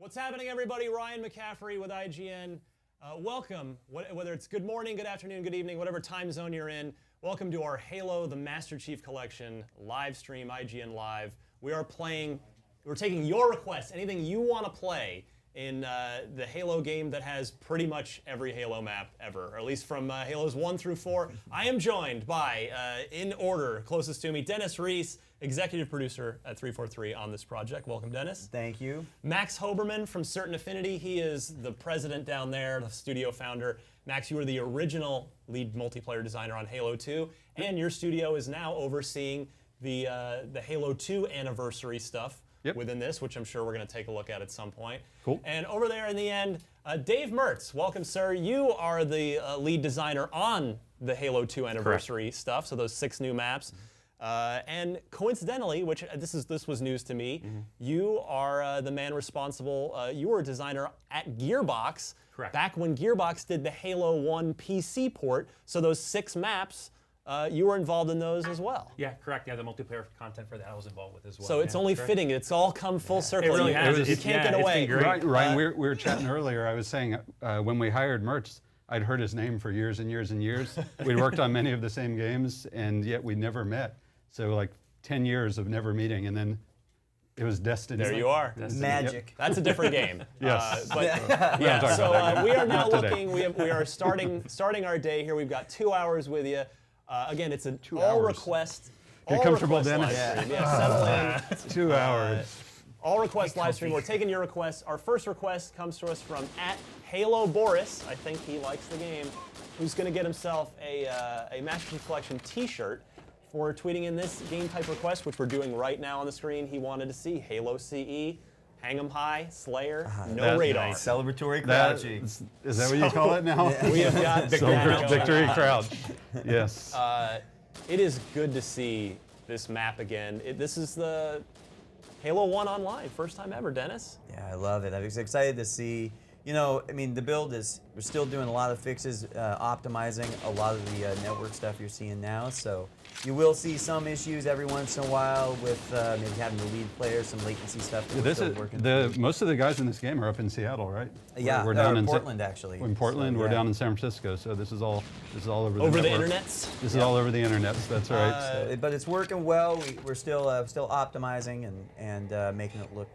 What's happening, everybody? Ryan McCaffrey with IGN. Welcome, whether it's good morning, good afternoon, good evening, whatever time zone you're in. Welcome to our Halo the Master Chief Collection live stream, IGN Live. We're taking your requests, anything you want to play in the Halo game that has pretty much every Halo map ever, or at least from Halos 1 through 4. I am joined by, in order, closest to me, Dennis Reese, executive producer at 343 on this project. Welcome, Dennis. Thank you. Max Hoberman from Certain Affinity. He is the president down there, the studio founder. Max, you were the original lead multiplayer designer on Halo 2, and your studio is now overseeing the Halo 2 anniversary stuff within this, which I'm sure we're going to take a look at some point. Cool. And over there in the end, Dave Mertz. Welcome, sir. You are the lead designer on the Halo 2 anniversary stuff, so those 6 new maps. And coincidentally, which this was news to me, you are the man responsible. You were a designer at Gearbox. Correct. Back when Gearbox did the Halo 1 PC port. So those 6 maps, you were involved in those as well. Yeah, correct. Yeah, the multiplayer content for that I was involved with as well. So it's only fitting. It's all come full circle. It really has. You can't get away. Ryan, we were chatting earlier. I was saying when we hired Mertz, I'd heard his name for years and years and years. We'd worked on many of the same games, and yet we never met. So like 10 years of never meeting, and then it was destiny. There you are. Magic. Yep. That's a different game. Yes. We are now looking. We are starting our day here. We've got 2 hours with you. Again, it's an all request. Get comfortable, Dennis. Settle in. 2 hours. All request live stream. We're taking your requests. Our first request comes to us from @HaloBoris. I think he likes the game. Who's going to get himself a Master Chief Collection T-shirt for tweeting in this game type request, which we're doing right now on the screen. He wanted to see Halo CE, Hang 'em High, Slayer, no radar. Nice. Celebratory crouching. Is that what you call it now? We have got Victory crouch. Yes. It is good to see this map again. This is the Halo 1 Online, first time ever, Dennis. Yeah, I love it. I was excited to see. You know, I mean, the build is, we're still doing a lot of fixes, optimizing a lot of the network stuff you're seeing now. So you will see some issues every once in a while with maybe having the lead player, some latency stuff. That we're still working through. Most of the guys in this game are up in Seattle, right? Yeah, we're down in Portland actually. In Portland, so, we're down in San Francisco. So this is all over the over network. the internets. This is all over the internets. That's right. But it's working well. We're still optimizing and making it look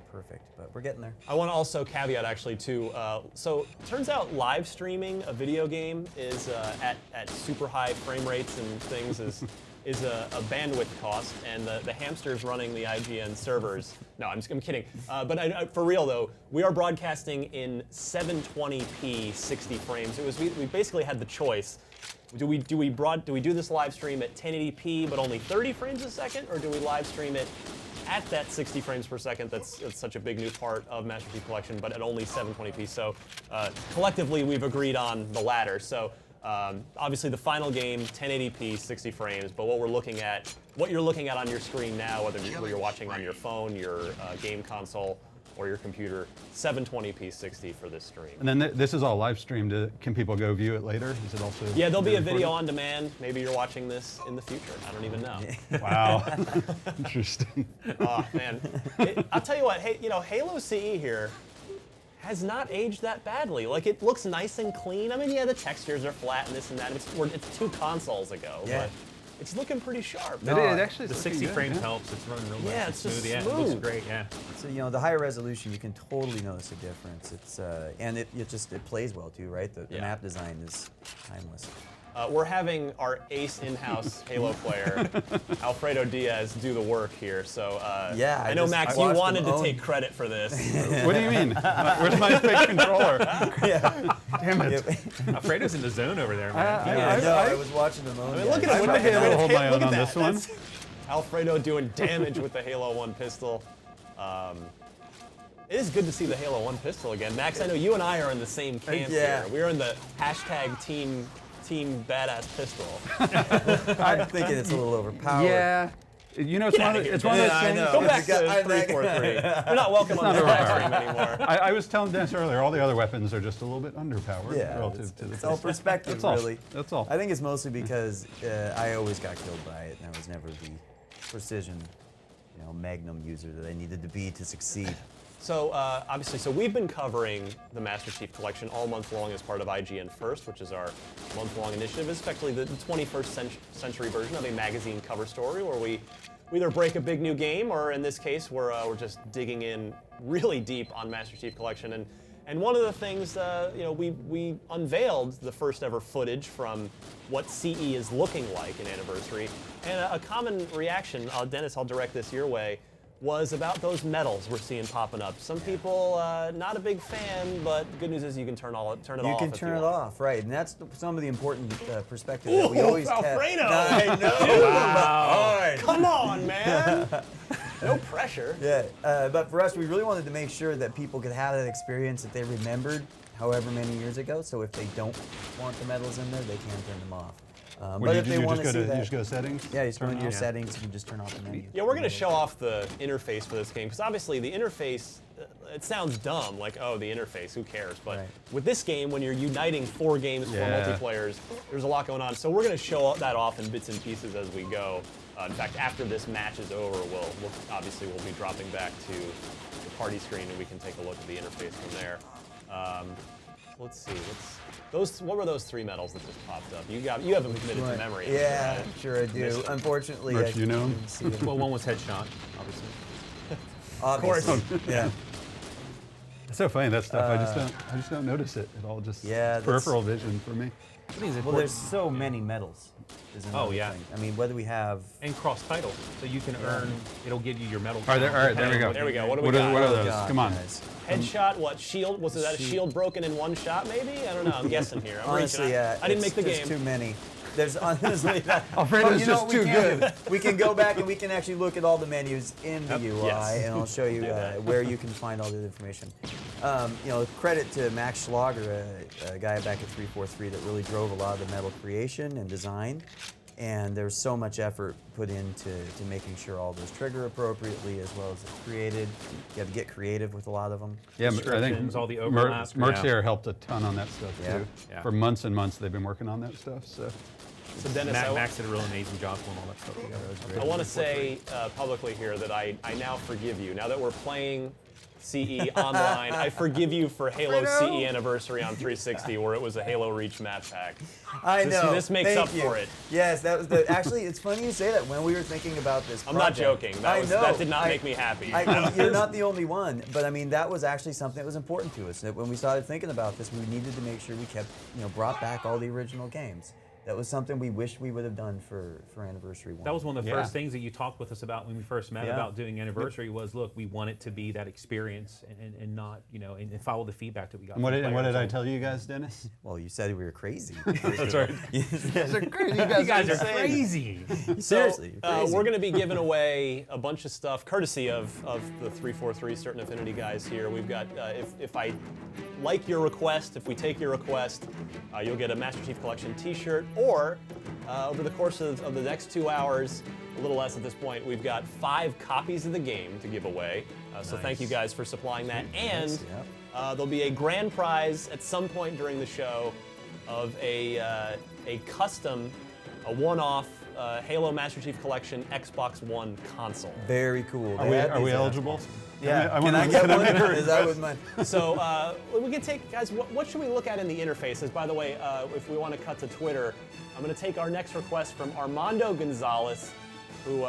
perfect. But we're getting there. I want to also caveat actually too. So it turns out live streaming a video game is at super high frame rates and things is a bandwidth cost, and the hamsters running the IGN servers. No, I'm kidding. But for real though, we are broadcasting in 720p 60 frames. We basically had the choice. Do we do this live stream at 1080p but only 30 frames a second, or do we live stream it at that 60 frames per second? That's such a big new part of Master Chief Collection, but at only 720p. So collectively, we've agreed on the latter. So obviously, the final game, 1080p, 60 frames. But what you're looking at on your screen now, whether you're watching on your phone, your game console, or your computer, 720p 60 for this stream. And then this is all live streamed. Can people go view it later? Is it also? Yeah, there'll be a video on demand. Maybe you're watching this in the future. I don't even know. Wow, interesting. Oh man, I'll tell you what. Hey, Halo CE here has not aged that badly. Like, it looks nice and clean. I mean, yeah, the textures are flat and this and that. It's 2 consoles ago, but it's looking pretty sharp. No, it actually the 60 frames helps. It's running real nice. Yeah, it's just Yeah, it smooth. looks great. Yeah. So the higher resolution, you can totally notice a difference. It's and it plays well too, right? The map design is timeless. We're having our ace in-house Halo player, Alfredo Diaz, do the work here. So I know, Max, you wanted to take credit for this. What do you mean? Where's my fake controller? Yeah. Damn it. Alfredo's in the zone over there, man. I was watching them. Look at I him. might be able to hold my own on this one. Alfredo doing damage with the Halo 1 pistol. It is good to see the Halo 1 pistol again. Max, I know you and I are in the same camp here. We're in the #team badass pistol. I'm thinking it's a little overpowered. Yeah. It's one of those things. Go back to 343. You're not welcome on the live stream anymore. I was telling Dennis earlier, all the other weapons are just a little bit underpowered relative to the it's all perspective, really. That's all. I think it's mostly because I always got killed by it, and I was never the precision, Magnum user that I needed to be to succeed. So obviously, so we've been covering the Master Chief Collection all month long as part of IGN First, which is our month-long initiative. It's effectively the 21st century version of a magazine cover story where we either break a big new game, or in this case, we're just digging in really deep on Master Chief Collection. And one of the things, we unveiled the first ever footage from what CE is looking like in Anniversary, and a common reaction, Dennis, I'll direct this your way, was about those medals we're seeing popping up. Some people not a big fan, but good news is you can turn it off. You can turn it off, right? And that's some of the important perspective that we always Alfredo! I know. Wow. Come on, man! No pressure. Yeah, but for us, we really wanted to make sure that people could have that experience that they remembered however many years ago. So if they don't want the medals in there, they can turn them off. But if they want to see that, you just go to settings. yeah, you just go into your settings and you just turn off the menu. Yeah, we're going to show off the interface for this game, because obviously the interface, it sounds dumb, like, oh, the interface, who cares? But Right. with this game, when you're uniting 4 games, 4 multiplayers, there's a lot going on. So we're going to show that off in bits and pieces as we go. In fact, after this match is over, we'll be dropping back to the party screen, and we can take a look at the interface from there. Let's see. What were those 3 medals that just popped up? You have them committed to memory. Yeah, right? sure I do. Unfortunately, Rich, you know 'em? didn't see them. Well, one was headshot, obviously. Obviously. Yeah. It's so funny that stuff. I just don't notice it at all. Just peripheral vision for me. Well, there's so many medals. is another Oh, yeah. thing. I mean, whether we have And cross title, so you can earn. It'll give you your medal. All right, count there we go. There we go. What do we What got? are those? God, Come on. guys. Headshot, what, shield? Was that a shield broken in one shot, maybe? I don't know, I'm guessing here. I'm Honestly, reaching. yeah. I didn't make the There's game. too many. There's honestly that. Alfredo's But you know just what we too can good. do? We can go back and we can actually look at all the menus in the UI, Yes. and I'll show you where you can find all the information. Credit to Max Schlager, a guy back at 343 that really drove a lot of the medal creation and design. And there's so much effort put into making sure all those trigger appropriately as well as it's created. You have to get creative with a lot of them. Yeah, I think Descriptions, all the overlaps. Mercier helped a ton on that stuff Yeah. too. Yeah. For months and months, they've been working on that stuff. So So Dennis, Max did a real amazing job pulling all that stuff together. I want to say publicly here that I now forgive you. Now that we're playing CE online, I forgive you for Halo CE Anniversary on 360, where it was a Halo Reach map pack. I know. This makes Thank up you. for it. Yes, that was the. Actually, it's funny you say that. When we were thinking about this, I'm not project, joking. I know. That did not make me happy. You're not the only one, but I mean that was actually something that was important to us. That when we started thinking about this, we needed to make sure we kept, brought back all the original games. That was something we wished we would have done for Anniversary 1. That was one of the Yeah. first things that you talked with us about when we first met Yeah. about doing Anniversary was, look, we want it to be that experience and not, and follow the feedback that we got. and what from did I players. tell you guys, Dennis? Well, you said we were crazy. That's right. You guys are crazy. Seriously. So, you're crazy. we're going to be giving away a bunch of stuff, courtesy of the 343 Certain Affinity guys here. We've got, if I like your request, if we take your request, you'll get a Master Chief Collection t-shirt, or over the course of the next 2 hours, a little less at this point, we've got 5 copies of the game to give away. So thank you guys for supplying that. And Nice, there'll be a grand prize at some point during the show of a custom, a one-off Halo Master Chief Collection Xbox One console. Very cool. Are we eligible? Yeah. I Can I get one? Is that what mine? So we can take, guys, what should we look at in the interfaces? By the way, if we want to cut to Twitter, I'm going to take our next request from Armando Gonzalez, who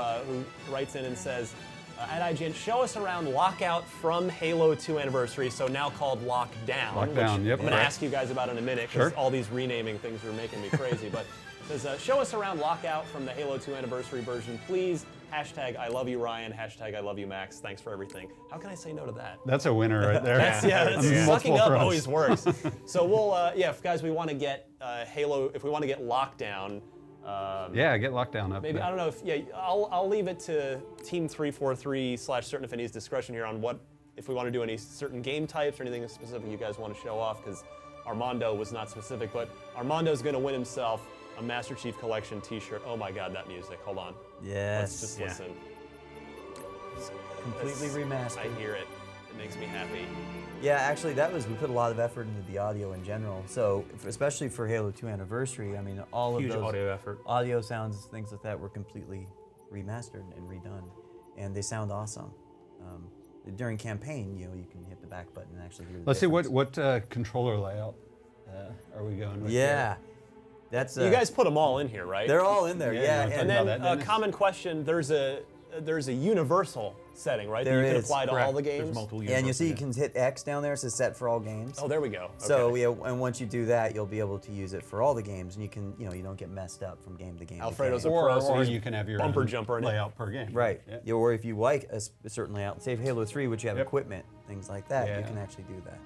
writes in and says, at IGN, show us around Lockout from Halo 2 Anniversary, so now called Lockdown. Lockdown, which yep. I'm going to ask you guys about in a minute, because Sure. all these renaming things are making me crazy. But it says, show us around Lockout from the Halo 2 Anniversary version, please. Hashtag I love you, Ryan. Hashtag I love you, Max. Thanks for everything. How can I say no to that? That's a winner right there. That's Multiple sucking up fronts. always works. So we'll, if guys, we want to get Halo, if we want to get Lockdown. Yeah, get Lockdown up Maybe there. I don't know if I'll leave it to Team 343 / Certain Affinity's discretion here on if we want to do any certain game types or anything specific you guys want to show off, because Armando was not specific, but Armando's going to win himself a Master Chief Collection T-shirt. Oh my God, that music! Hold on. Let's Yes. just Yeah. listen. Completely I remastered. hear it. It makes me happy. Yeah, actually, we put a lot of effort into the audio in general. So, especially for Halo 2 Anniversary, I mean, all Huge of those audio effort. audio sounds, things like that, were completely remastered and redone, and they sound awesome. during campaign, you can hit the back button and actually hear the Let's see difference. what controller layout are we going with? Yeah, that's You guys put them all in here, right? they're all in there. Yeah, Yeah, you wanna And talk then about that, a Dennis? common question: there's a universal setting, right? There that you can is, apply to all Correct. the There's games. multiple and you see you universal can hit X down there. It says set for all games. Oh, there we go. So Okay. yeah, and once you do that, you'll be able to use it for all the games, and you can, you don't get messed up from game to game. to Alfredo's game. a pro, so Or he's you can have your bumper own jumper in it. layout per game. Right. Yeah. Yeah, or if you like a certain layout, say Halo 3, which you have Yep. equipment, things like that, you Yeah. can actually do that.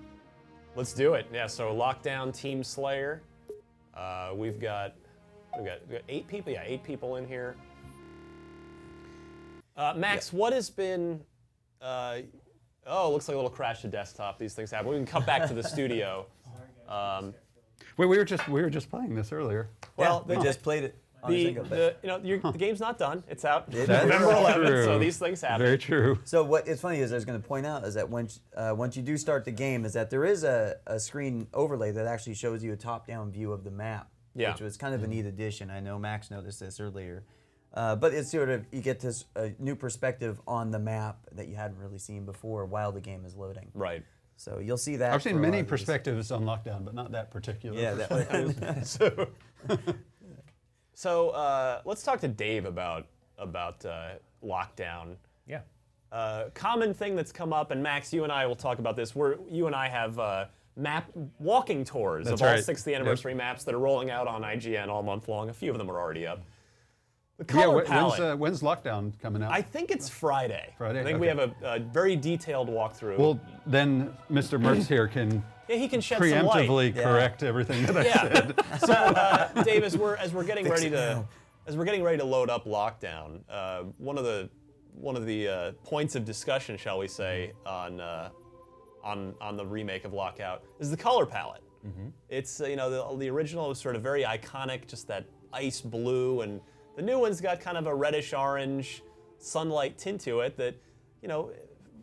Let's do it. Yeah. So Lockdown Team Slayer. We've got 8 people. Yeah, 8 people in here. Max, what has been? Looks like a little crash to desktop. These things happen. We can cut back to the studio. Wait, we were just playing this earlier. Well, we just played it. on a single bit. the game's not done. It's out That's November 11th. true. So these things happen. Very true. So what is funny is I was going to point out is that once you do start the game, is that there is a screen overlay that actually shows you a top-down view of the map, Yeah. which was kind of a neat addition. I know Max noticed this earlier, but it's sort of you get this new perspective on the map that you hadn't really seen before while the game is loading. Right. So you'll see that. I've seen for a many lot of these. perspectives on Lockdown, but not that particular. Yeah, perspective. So let's talk to Dave about Lockdown. Yeah. Common thing that's come up, and Max, you and I will talk about this. You and I have map walking tours That's of all right. 60th anniversary maps that are rolling out on IGN all month long. A few of them are already up. The Yeah, color palette. when's Lockdown coming out? I think it's Friday. Friday, I think we okay. have a very detailed walkthrough. Well, then Mr. Mertz here can yeah, he can shed some light. preemptively Yeah. correct everything that I said. Yeah. So, Dave, as we're getting Fix ready it to now. load up Lockdown, one of the points of discussion, shall we say, on the remake of Lockout is the color palette. It's the original was sort of very iconic, just that ice blue, and the new one's got kind of a reddish orange sunlight tint to it that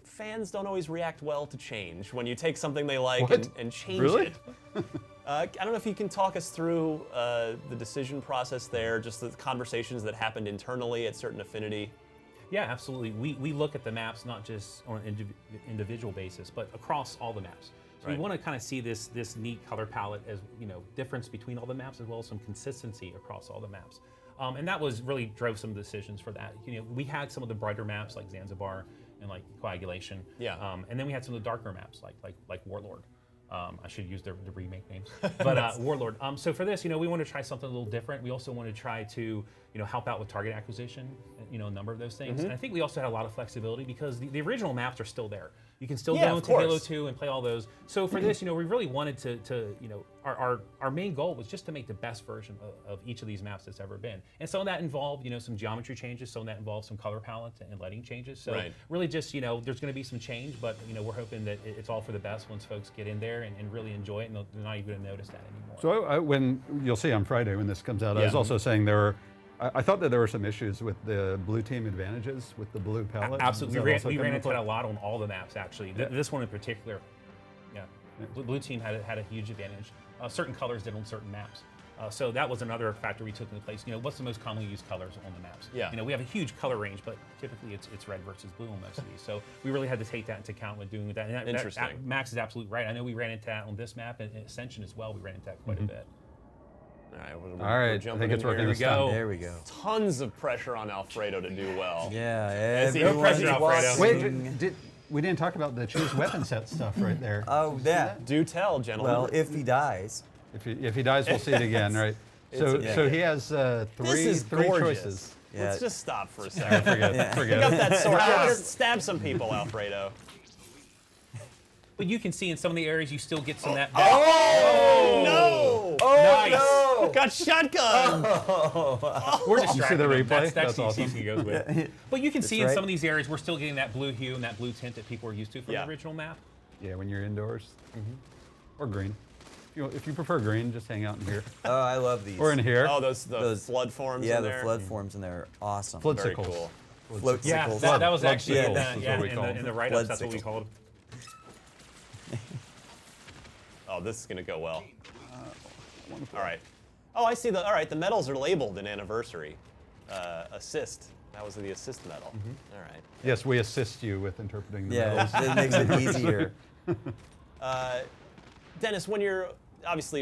fans don't always react well to change when you take something they like What? and change Really? it. I don't know if you can talk us through the decision process there, just the conversations that happened internally at certain affinity. Yeah, absolutely. We look at the maps not just on an individual basis, but across all the maps. So Right. we want to kind of see this neat color palette as difference between all the maps, as well as some consistency across all the maps. And that was really drove some decisions for that. We had some of the brighter maps like Zanzibar and like Coagulation. Yeah. And then we had some of the darker maps like Warlord. I should use the remake names, but Warlord. So for this, we want to try something a little different. We also want to try to, help out with target acquisition, a number of those things. And I think we also had a lot of flexibility because the original maps are still there. You can still Yeah, go of into Halo course. 2 and play all those. So for this, we really wanted to our main goal was just to make the best version of each of these maps that's ever been. And some of that involved, some geometry changes. Some of that involved some color palette and lighting changes. So Right. really just, there's going to be some change, but, we're hoping that it's all for the best once folks get in there and really enjoy it, and they're not even going to notice that anymore. So when you'll see on Friday when this comes out, I was Yeah. also saying I thought that there were some issues with the blue team advantages with the blue palette. Absolutely, Is we that ran, also we coming ran into into that play? a lot on all the maps actually. This one in particular, yeah. Blue team had a huge advantage. Certain colors did on certain maps. So that was another factor we took into place. What's the most commonly used colors on the maps? Yeah. We have a huge color range, but typically it's red versus blue on most of these. So we really had to take that into account when doing that. And that Interesting. Max is absolutely right. I know we ran into that on this map and Ascension as well. We ran into that quite a bit. All right, we're All right, I jumping think it's in working here. this time. There we go. Tons of pressure on Alfredo to do well. Yeah, see, no everyone's pressure, Alfredo. watching. Wait, we didn't talk about the choose weapon set stuff right there. Oh, yeah. Do tell, gentlemen. Well, if he dies, If he dies, we'll see it again, right? So It's- so he has this three is gorgeous. choices. Yeah. Let's just stop for a second. Forget Pick up it. that sword. Just stab some people, Alfredo. But you can see in some of the areas you still get some of that. Oh, no! Nice. Got shotgun. We're distracted. the them. replay? That's That's CC goes with. But you can see in right. some of these areas we're still getting that blue hue and that blue tint that people are used to from Yeah. the original map. Yeah, when you're indoors. Or green. If you prefer green, just hang out in here. oh, I love these. Or in here. Oh, the Those- flood forms yeah, in the there. flood forms in there are awesome. Flood Very sickles. cool. Float Yeah, sickles. that was Flood actually sickles Yeah, is yeah, what we call in them. the write-ups, Flood that's what we sickles. called them. Oh, this is gonna go well. All right. Oh, I see. All right, the medals are labeled in anniversary. Assist. That was the assist medal. All right. Yes, we assist you with interpreting the Yeah, medals. it makes it easier. Dennis, when you're obviously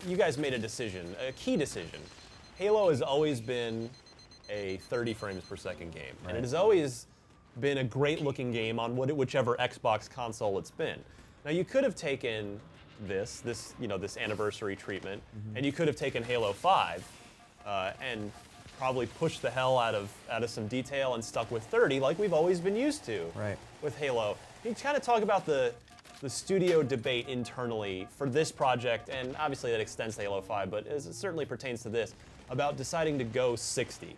you guys made a decision, a key decision. Halo has always been a 30 frames per second game, and it has always been a great looking game on whichever Xbox console it's been. Now you could have taken this anniversary treatment, and you could have taken Halo 5 and probably pushed the hell out of some detail and stuck with 30 like we've always been used to with Halo. Can you kind of talk about the studio debate internally for this project, and obviously that extends to Halo 5, but as it certainly pertains to this, about deciding to go 60?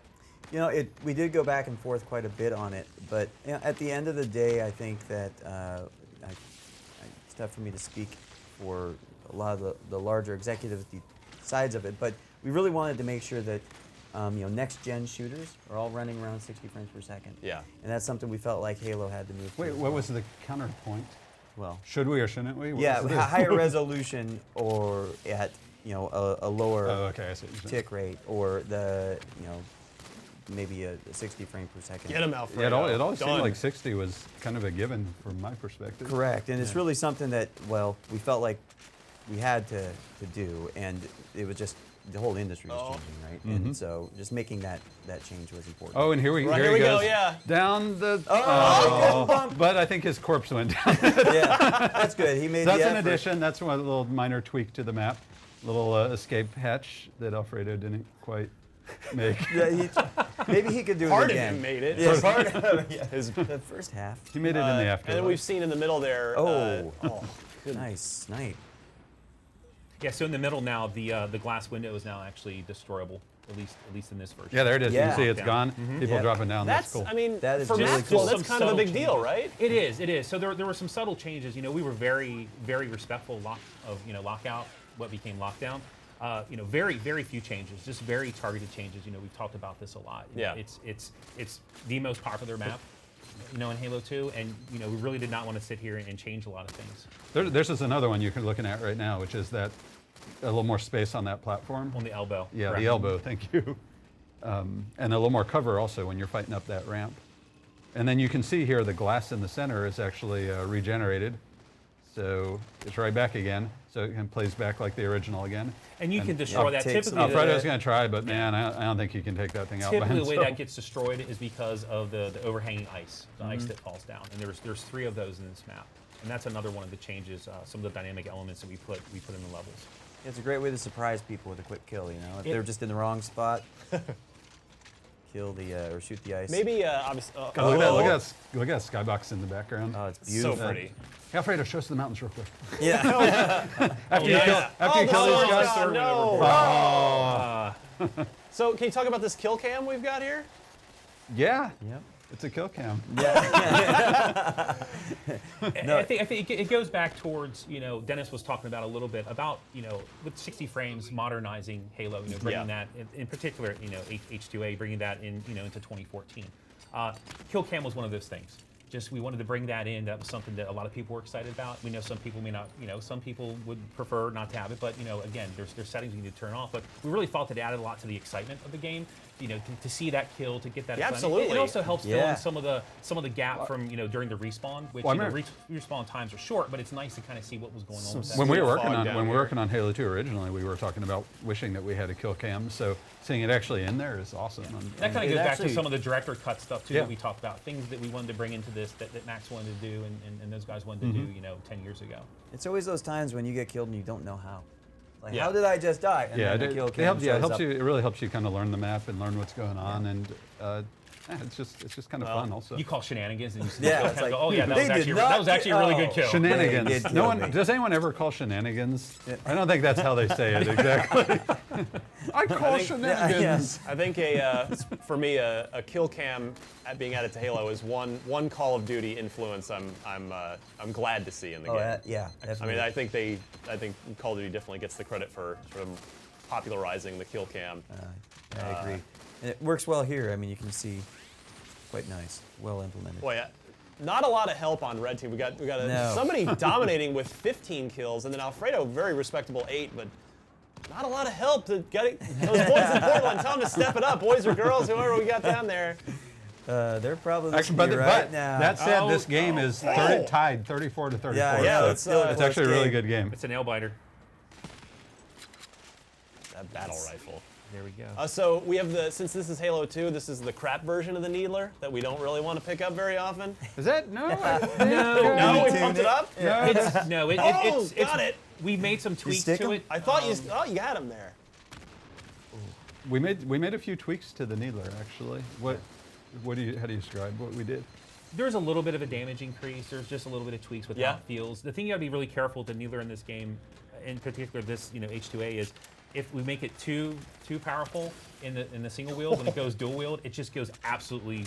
You know, we did go back and forth quite a bit on it, but you know, at the end of the day, I think that it's tough for me to speak for a lot of the larger executive sides of it, but we really wanted to make sure that next-gen shooters are all running around 60 frames per second. Yeah. And that's something we felt like Halo had to move to. Wait, what was the counterpoint? Well, Should we or shouldn't we? What yeah, was higher resolution or at a lower I see what you're saying. tick rate, or maybe a 60 frame per second. Get him out, Yeah, it always seemed Done. like 60 was kind of a given from my perspective. Correct, and it's really something that, well, we felt like we had to do, and it was just, the whole industry was changing, right? And so just making that change was important. Oh, and here we Here we goes. go, yeah. Down the. Oh, but I think his corpse went down. yeah, that's good. He made That's the an effort. addition. That's one little minor tweak to the map. Little escape hatch that Alfredo didn't quite make. Yeah, maybe he could do Part it of again. him made it. Yeah, part of him, yeah. His, The first half. He made it in the and afterlife. then we've seen in the middle there. Good. Nice snipe. Yeah, so in the middle now, the glass window is now actually destroyable, at least in this version. Yeah, there it is. Yeah. You can see it's Yeah. gone. People Yep. dropping down. That's cool. I mean, That is for really Maxwell, cool. that's kind of a Some big subtle deal, changes. right? It is. So there were some subtle changes. You know, we were very, very respectful of Lockout, what became Lockdown. Very, very few changes, just very targeted changes. You know, we've talked about this a lot. Yeah. It's the most popular map, in Halo 2, and we really did not want to sit here and change a lot of things. There's just another one you're looking at right now, which is that a little more space on that platform. On the elbow. Yeah, correct. the elbow. Thank you. And a little more cover also when you're fighting up that ramp. And then you can see here the glass in the center is actually regenerated. So it's right back again. So it plays back like the original again. And you can destroy that. takes Typically, Alfredo's going to try, but man, I don't think you can take that thing out by typically the way himself. that gets destroyed is because of the overhanging ice, the ice that falls down. And there's 3 of those in this map. And that's another one of the changes, some of the dynamic elements that we put in the levels. It's a great way to surprise people with a quick kill. If It- they're just in the wrong spot, kill the or shoot the ice. Maybe, obviously. Look at that skybox in the background. Oh, it's So beautiful. pretty. Hey, Alfredo, show us the mountains real quick. Yeah. After you kill these guys. No. So, can you talk about this kill cam we've got here? Yeah, Yep. it's a kill cam. I think it goes back towards, Dennis was talking about a little bit about, with 60 frames modernizing Halo, bringing that, in particular, H2A, bringing that in, into 2014. Kill cam was one of those things. Just we wanted to bring that in. That was something that a lot of people were excited about. We know some people may not, some people would prefer not to have it, but again, there's settings you need to turn off. But we really felt it added a lot to the excitement of the game. To see that kill, to get that. Yeah, excitement. absolutely. It also helps fill Yeah. in some of the gap from during the respawn, which Well, I remember- respawn times are short, but it's nice to kind of see what was going on. With that. When we were Fog working on down here. Halo 2 originally, we were talking about wishing that we had a kill cam. So seeing it actually in there is awesome. That kind It of goes back actually- to some of the director cut stuff too Yeah. that we talked about, things that we wanted to bring into this that Max wanted to do and those guys wanted to do 10 years ago. It's always those times when you get killed and you don't know how. Like, Yeah. how did I just die? And Yeah, then the kill it cam helps. Yeah, it shows helps up. you. It really helps you kind of learn the map and learn what's going on, and it's just kind of fun also. You call shenanigans and you see Yeah, the kill it's cam and like, go, oh yeah, they that did was actually a really good not kill. They Shenanigans. did No kill one me. does anyone ever call shenanigans? I don't think that's how they say it exactly. I call shenanigans. I think for me a kill cam being added to Halo is one Call of Duty influence I'm glad to see in the Oh, game. yeah, I definitely. mean, I think Call of Duty definitely gets the credit for sort of popularizing the kill cam. I agree. And it works well here. I mean, you can see quite nice, well implemented. Boy, not a lot of help on red team. We got No. somebody dominating with 15 kills, and then Alfredo very respectable 8, but not a lot of help to get it. Those boys in Portland, tell them to step it up, boys or girls, whoever we got down there. They're probably Actually, listening right now. that said, this game is tied 34 to 34. Yeah, so it's it's actually a really game. good game. It's a nail biter. That battle rifle. There we go. So we have since this is Halo 2, this is the crap version of the Needler that we don't really want to pick up very often. Is that no? No, we pumped it up. Got it. We made some tweaks stick to 'em? it. I thought you had him there. We made a few tweaks to the Needler actually. How do you describe what we did? There's a little bit of a damage increase. There's just a little bit of tweaks with how it feels. The thing you got to be really careful with the Needler in this game, in particular this H2A, is if we make it too powerful in the single wield, when it goes dual wield, it just goes absolutely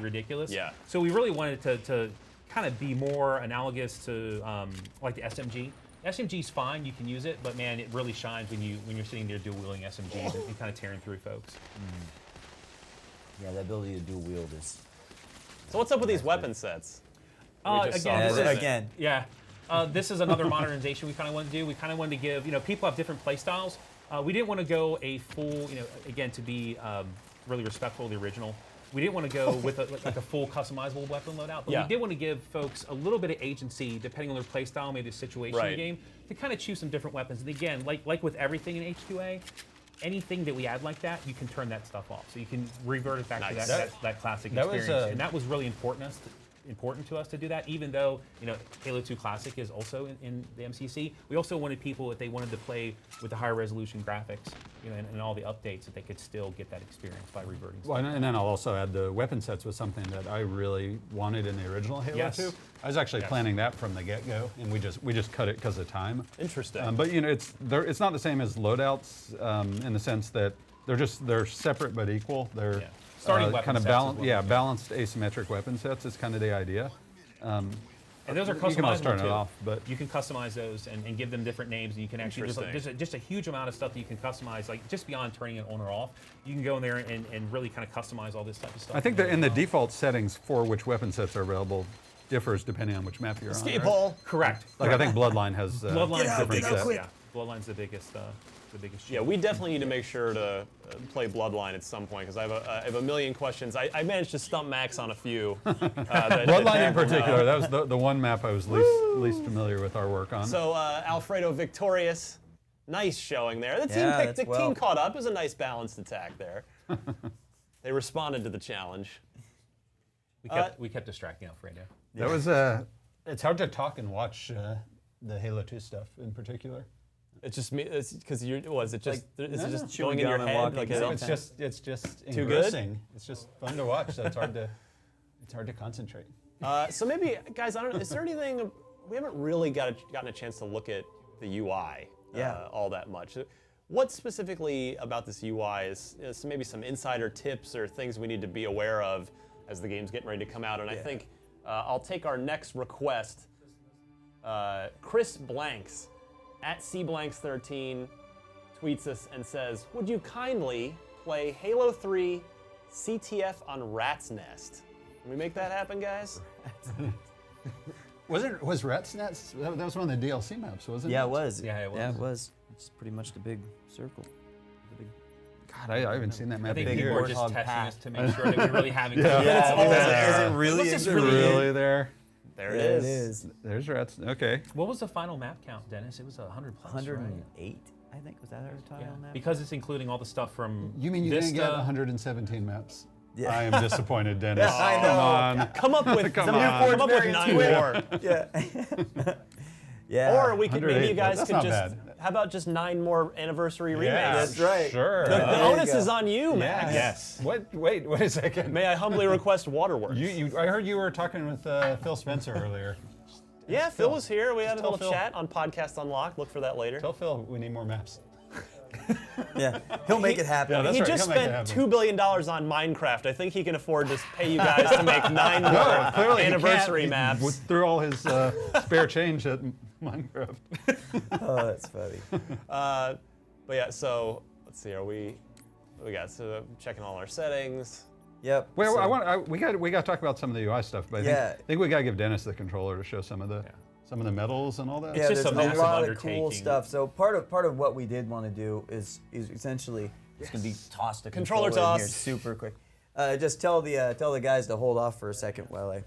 ridiculous. Yeah. So we really wanted to kind of be more analogous to like the SMG. SMG's fine, you can use it, but man, it really shines when you're sitting there dual wielding SMGs and kind of tearing through folks. Yeah, the ability to dual wield is. So what's up with these weapon sets? Again. Yeah. This is another modernization we kind of wanted to do. We kind of wanted to give, people have different play styles. We didn't want to go a full, again, to be really respectful of the original. We didn't want to go with a full customizable weapon loadout, but we did want to give folks a little bit of agency, depending on their play style, maybe the situation in the game, to kind of choose some different weapons. And again, like with everything in H2A, anything that we add like that, you can turn that stuff off. So you can revert it back to that classic experience. And that was really important to us to do that, even though Halo 2 Classic is also in the MCC. We also wanted people, if they wanted to play with the higher resolution graphics, and all the updates, that they could still get that experience by reverting. Well, and then I'll also add the weapon sets was something that I really wanted in the original Halo 2. I was actually planning that from the get-go, and we just cut it because of time. Interesting. But it's not the same as loadouts in the sense that they're separate but equal. They're starting weapon kind of sets balanced asymmetric weapon sets is kind of the idea. And those are customizable you can all start too. it off, but you can customize those and give them different names. And you can actually there's just a huge amount of stuff that you can customize, like just beyond turning it on or off. You can go in there and really kind of customize all this type of stuff. I think that in the default settings for which weapon sets are available differs depending on which map you're on. Escape hole. Correct. Like I think Bloodline has Bloodline's different sets. Yeah, Bloodline's the biggest. Yeah, we definitely need to make sure to play Bloodline at some point because I have a million questions. I managed to stump Max on a few. Bloodline in particular, that was the one map I was least familiar with our work on. So Alfredo victorious, nice showing there. The team caught up. It was a nice balanced attack there. They responded to the challenge. We kept distracting Alfredo. That was it's hard to talk and watch the Halo 2 stuff in particular. It's just me. It's because is it just just going in your head? Like it's just too good? engrossing. It's just fun to watch. So it's hard to concentrate. So maybe, guys, I don't know. Is there anything we haven't really gotten a chance to look at the UI all that much? What specifically about this UI is maybe some insider tips or things we need to be aware of as the game's getting ready to come out? And I think I'll take our next request. Chris Blanks at cblanks13 tweets us and says, "Would you kindly play Halo 3 CTF on Rat's Nest?" Can we make that happen, guys? Was Rat's Nest? That was one of the DLC maps, wasn't it? Yeah, it was. Yeah, it was. Yeah, it was. It's pretty much the big circle. God, I haven't seen that I map think in people years. are just Warthog testing pack. us to make sure that we're really having fun. Is it really? Is it Really there? There it There it is. is. There's Rats. Okay. What was the final map count, Dennis? It was 100 plus, 108, I think. Was that our title on that? Because it's including all the stuff from You mean you Vista. didn't get 117 maps? Yeah. I am disappointed, Dennis. I know. Come up with Come some on. come up with 9 more. Yeah. Yeah. Or we could maybe you 108, guys that's could not just bad. how about just 9 more anniversary remakes? That's right. Sure. The There you onus go. is on you, Max. Yes. Wait a second. May I humbly request Waterworks? I heard you were talking with Phil Spencer earlier. Yeah, Phil was here. We had a tell little Phil. chat on Podcast Unlocked. Look for that later. Tell Phil we need more maps. Yeah. He'll make it happen. Yeah, that's He right, just he'll make it spent happen. $2 billion on Minecraft. I think he can afford to pay you guys to make 9 more Clearly he anniversary can't. maps. He threw all his spare change at Minecraft. Oh, that's funny. But yeah, so let's see. We got so checking all our settings. Yep. Well, so- we got to talk about some of the UI stuff, but I think we got to give Dennis the controller to show some of the some of the medals and all that? Yeah, just there's a massive a lot of cool undertaking. stuff. So part of what we did want to do is essentially it's going to be tossed a Controller controller in here toss. super quick. Just tell the guys to hold off for a second while I.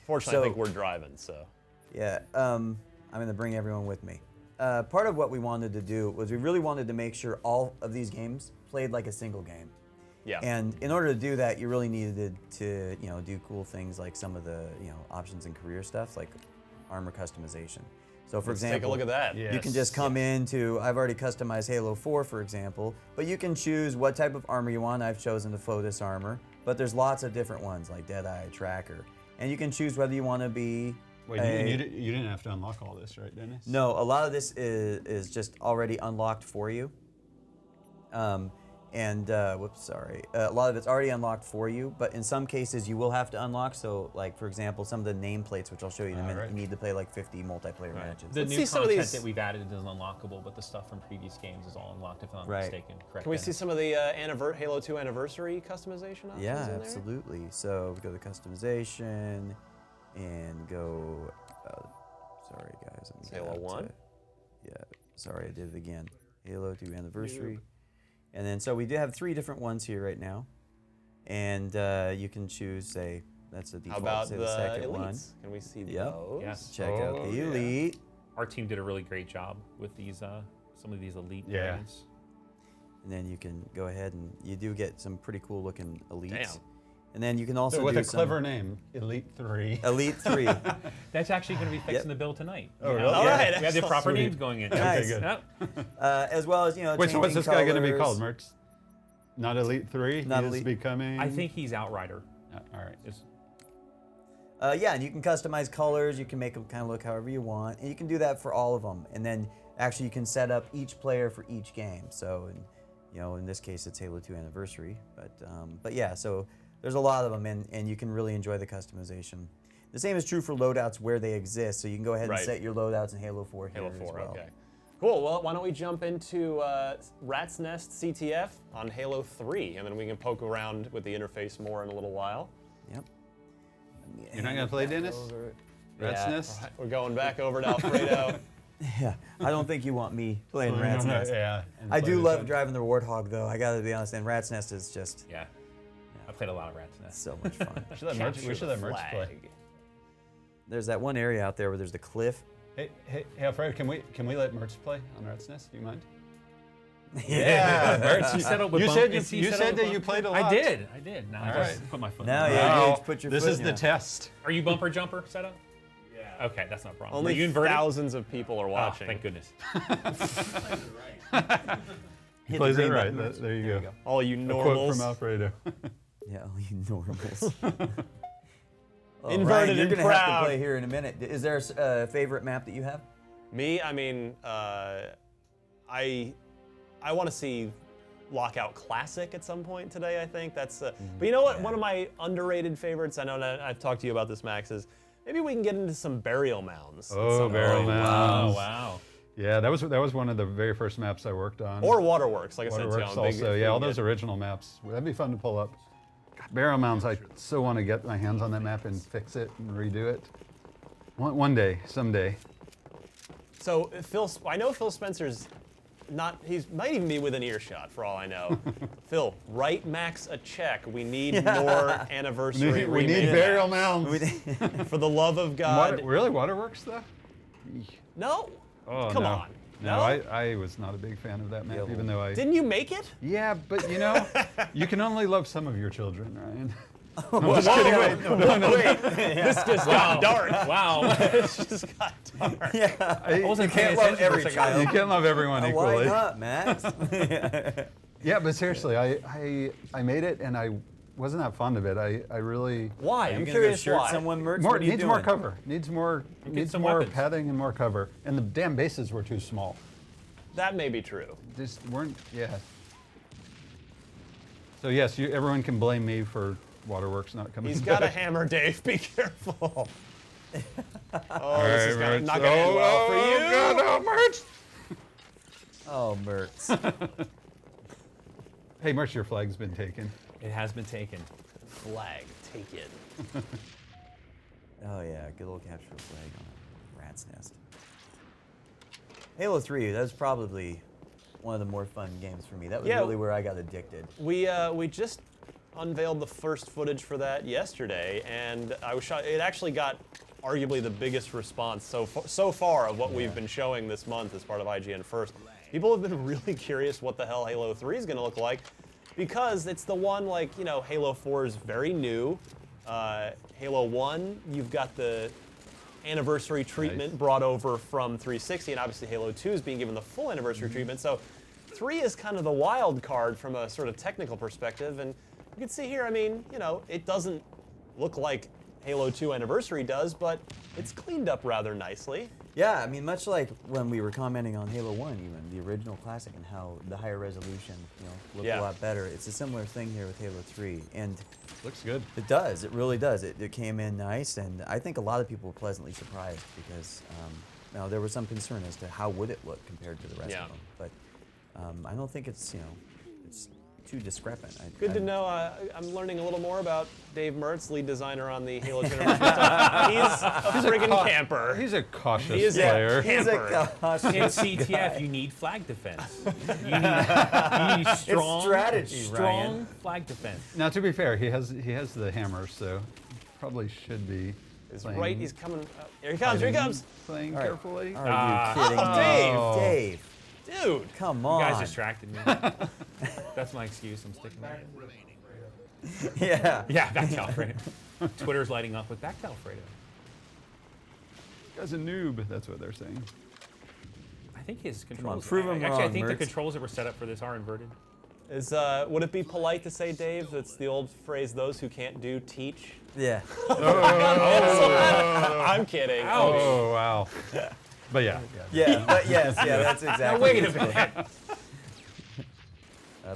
Fortunately, I So- think we're driving, so. Yeah, I'm going to bring everyone with me. Part of what we wanted to do was we really wanted to make sure all of these games played like a single game. Yeah. And in order to do that, you really needed to, do cool things like some of the, options and career stuff, like armor customization. So, for Let's example, take a look at that. Yeah. you can just come into, I've already customized Halo 4, for example, but you can choose what type of armor you want. I've chosen the FOTUS armor, but there's lots of different ones like Deadeye, Tracker, and you can choose whether you want to be. Wait, you didn't have to unlock all this, right, Dennis? No, a lot of this is just already unlocked for you. Whoops, sorry. A lot of it's already unlocked for you, but in some cases you will have to unlock. So, like, for example, some of the nameplates, which I'll show you in a minute, right. you need to play like 50 multiplayer matches. The Let's new see some of content these- that we've added is unlockable, but the stuff from previous games is all unlocked, if I'm not Right. mistaken. Correct. Can we see Dennis? some of the Halo 2 anniversary customization options Yeah, in there? absolutely. So we go to customization and go. Sorry, guys. let me get Halo out to- 1? Yeah, sorry, I did it again. Halo 2 anniversary. And then, so we do have 3 different ones here right now. And you can choose, say, that's the How default, about say the the second elites? one. Can we see Yep. those? Yes. Check out Oh, the yeah. elite. Our team did a really great job with these, some of these elite Yeah. variants. And then you can go ahead and you do get some pretty cool looking elites. Damn. And then you can also So with do a clever some name, Elite 3. Elite 3. That's actually going to be fixing Yep. the build tonight. Oh, You know? really? All Yeah. right. We have the excellent. proper Sweet. names going in. Nice. Yep. As well as, Wait, so changing what's this guy going to be colors. called, Mertz? Not Elite 3? Not He is Elite. becoming... I think he's Outrider. All right. Is- Yeah, and you can customize colors. You can make them kind of look however you want, and you can do that for all of them. And then actually, you can set up each player for each game. So, in this case, it's Halo 2 Anniversary. But yeah, so there's a lot of them, and you can really enjoy the customization. The same is true for loadouts where they exist. So you can go ahead Right. and set your loadouts in Halo 4 here Halo as 4, well. okay. Cool, well, why don't we jump into Rat's Nest CTF on Halo 3, and then we can poke around with the interface more in a little while. Yep. You're not going to play Dennis? Rat's Yeah. Nest? We're going back over to Alfredo. Yeah, I don't think you want me playing Rat's Nest. Yeah. and I play do this love one. driving the Warthog, though. I gotta be honest, and Rat's Nest is just Yeah. I played a lot of Rat's Nest. so much fun. We should let Mertz, we should let Mertz play. Flag. There's that one area out there where there's the cliff. Hey, Alfred, can we let Mertz play on Rat's Nest? Do you mind? Yeah. Mertz, you settled with You bump- said is he you settled said that with you bump- played a lot. I did. Now I All just right. put my foot Now in. you Wow. Gage, put your This foot is in the it. test. Are you bumper jumper set up? Yeah. Okay, that's not a problem. Only Are you inverted? thousands of people are Oh, watching. thank goodness. He Hit plays the it green right. button. There you go. All you A quote normals. from Alfredo. Yeah, all you normals. Oh, Inverted Ryan, you're and gonna have proud. to play here in a minute. Is there a favorite map that you have? Me, I mean, I want to see Lockout Classic at some point today, I think. That's but you know what? yeah. One of my underrated favorites, I know that I've talked to you about this, Max, is maybe we can get into some burial mounds. at Oh, some burial point. mounds. Oh, wow. Yeah, that was one of the very first maps I worked on. Or Waterworks, like I said, Waterworks too. I'm big- also. Yeah, all big those original maps. That'd be fun to pull up. God, Barrel Mounds, I so want to get my hands on that map and fix it and redo it. One day, someday. So I know Phil Spencer's he might even be within earshot for all I know. Phil, write Max a check. We need more anniversary We need remake Burial maps. Mounds. For the love of God. Really, Waterworks though? No. Oh, Come no. on. No, No? I was not a big fan of that map, Yeah, even though I. Didn't you make it? Yeah, but you know, you can only love some of your children, Ryan. Wait, this just got dark. Wow. This just got dark. I wasn't You can't paying love attention for a every second. child. You can't love everyone Why equally. not, Max? Yeah, but seriously, I made it and I wasn't that fond of it. I really Why? I'm I'm gonna go curious shirt why. someone merch. more What are you needs more doing? cover. Needs more some more weapons. padding and more cover. And the damn bases were too small. That may be true. Just weren't So yes, everyone can blame me for Waterworks not coming. He's back. got a hammer, Dave. Be careful. Oh, All this is right, not Mertz. going to end well for you. God, oh, Mertz. Oh, Mertz. Hey, Mertz, your flag's been taken. It has been taken. Flag taken. Oh yeah, good old capture flag on it. rat's nest. Halo 3, that was probably one of the more fun games for me. That was really where I got addicted. We just unveiled the first footage for that yesterday, and I was shocked. It actually got arguably the biggest response so far of what we've been showing this month as part of IGN First. People have been really curious what the hell Halo 3 is going to look like, because it's the one, like, you know, Halo 4 is very new. Halo 1, you've got the anniversary treatment brought over from 360, and obviously Halo 2 is being given the full anniversary treatment. So 3 is kind of the wild card from a sort of technical perspective, and you can see here, I mean, you know, it doesn't look like Halo 2 Anniversary does, but it's cleaned up rather nicely. Yeah, I mean, much like when we were commenting on Halo 1, even the original classic, and how the higher resolution, you know, looked a lot better. It's a similar thing here with Halo 3, and Looks good. it does. It really does. It came in nice, and I think a lot of people were pleasantly surprised because now there was some concern as to how would it look compared to the rest of them, but I don't think it's, you know, it's too discrepant. Good to know. I'm learning a little more about Dave Mertz, lead designer on the Halo 2 Anniversary stuff. He's a friggin' camper. He's a cautious He is a player. He's a cautious In CTF, guy. you need flag defense. You need strong, strategy, strong Ryan. flag defense. Now, to be fair, he has the hammer, so probably should be He's playing, right. He's coming. Here he comes. Here he comes. playing All right. carefully. Are you kidding me? Dave. Dave, Dude. come You on. guys distracted me. That's my excuse. I'm sticking with it. Yeah. Yeah, back to Alfredo. Twitter's lighting up with back to Alfredo. Guy's a noob. That's what they're saying. I think his controls. prove him actually, I wrong, think the Mertz. controls that were set up for this are inverted. Would it be polite to say, Dave, that's the old phrase, those who can't do, teach? Yeah. I'm kidding. Oh, wow. But yeah. Yeah, but yes, yeah, that's exactly. Now, wait a what it's minute. called.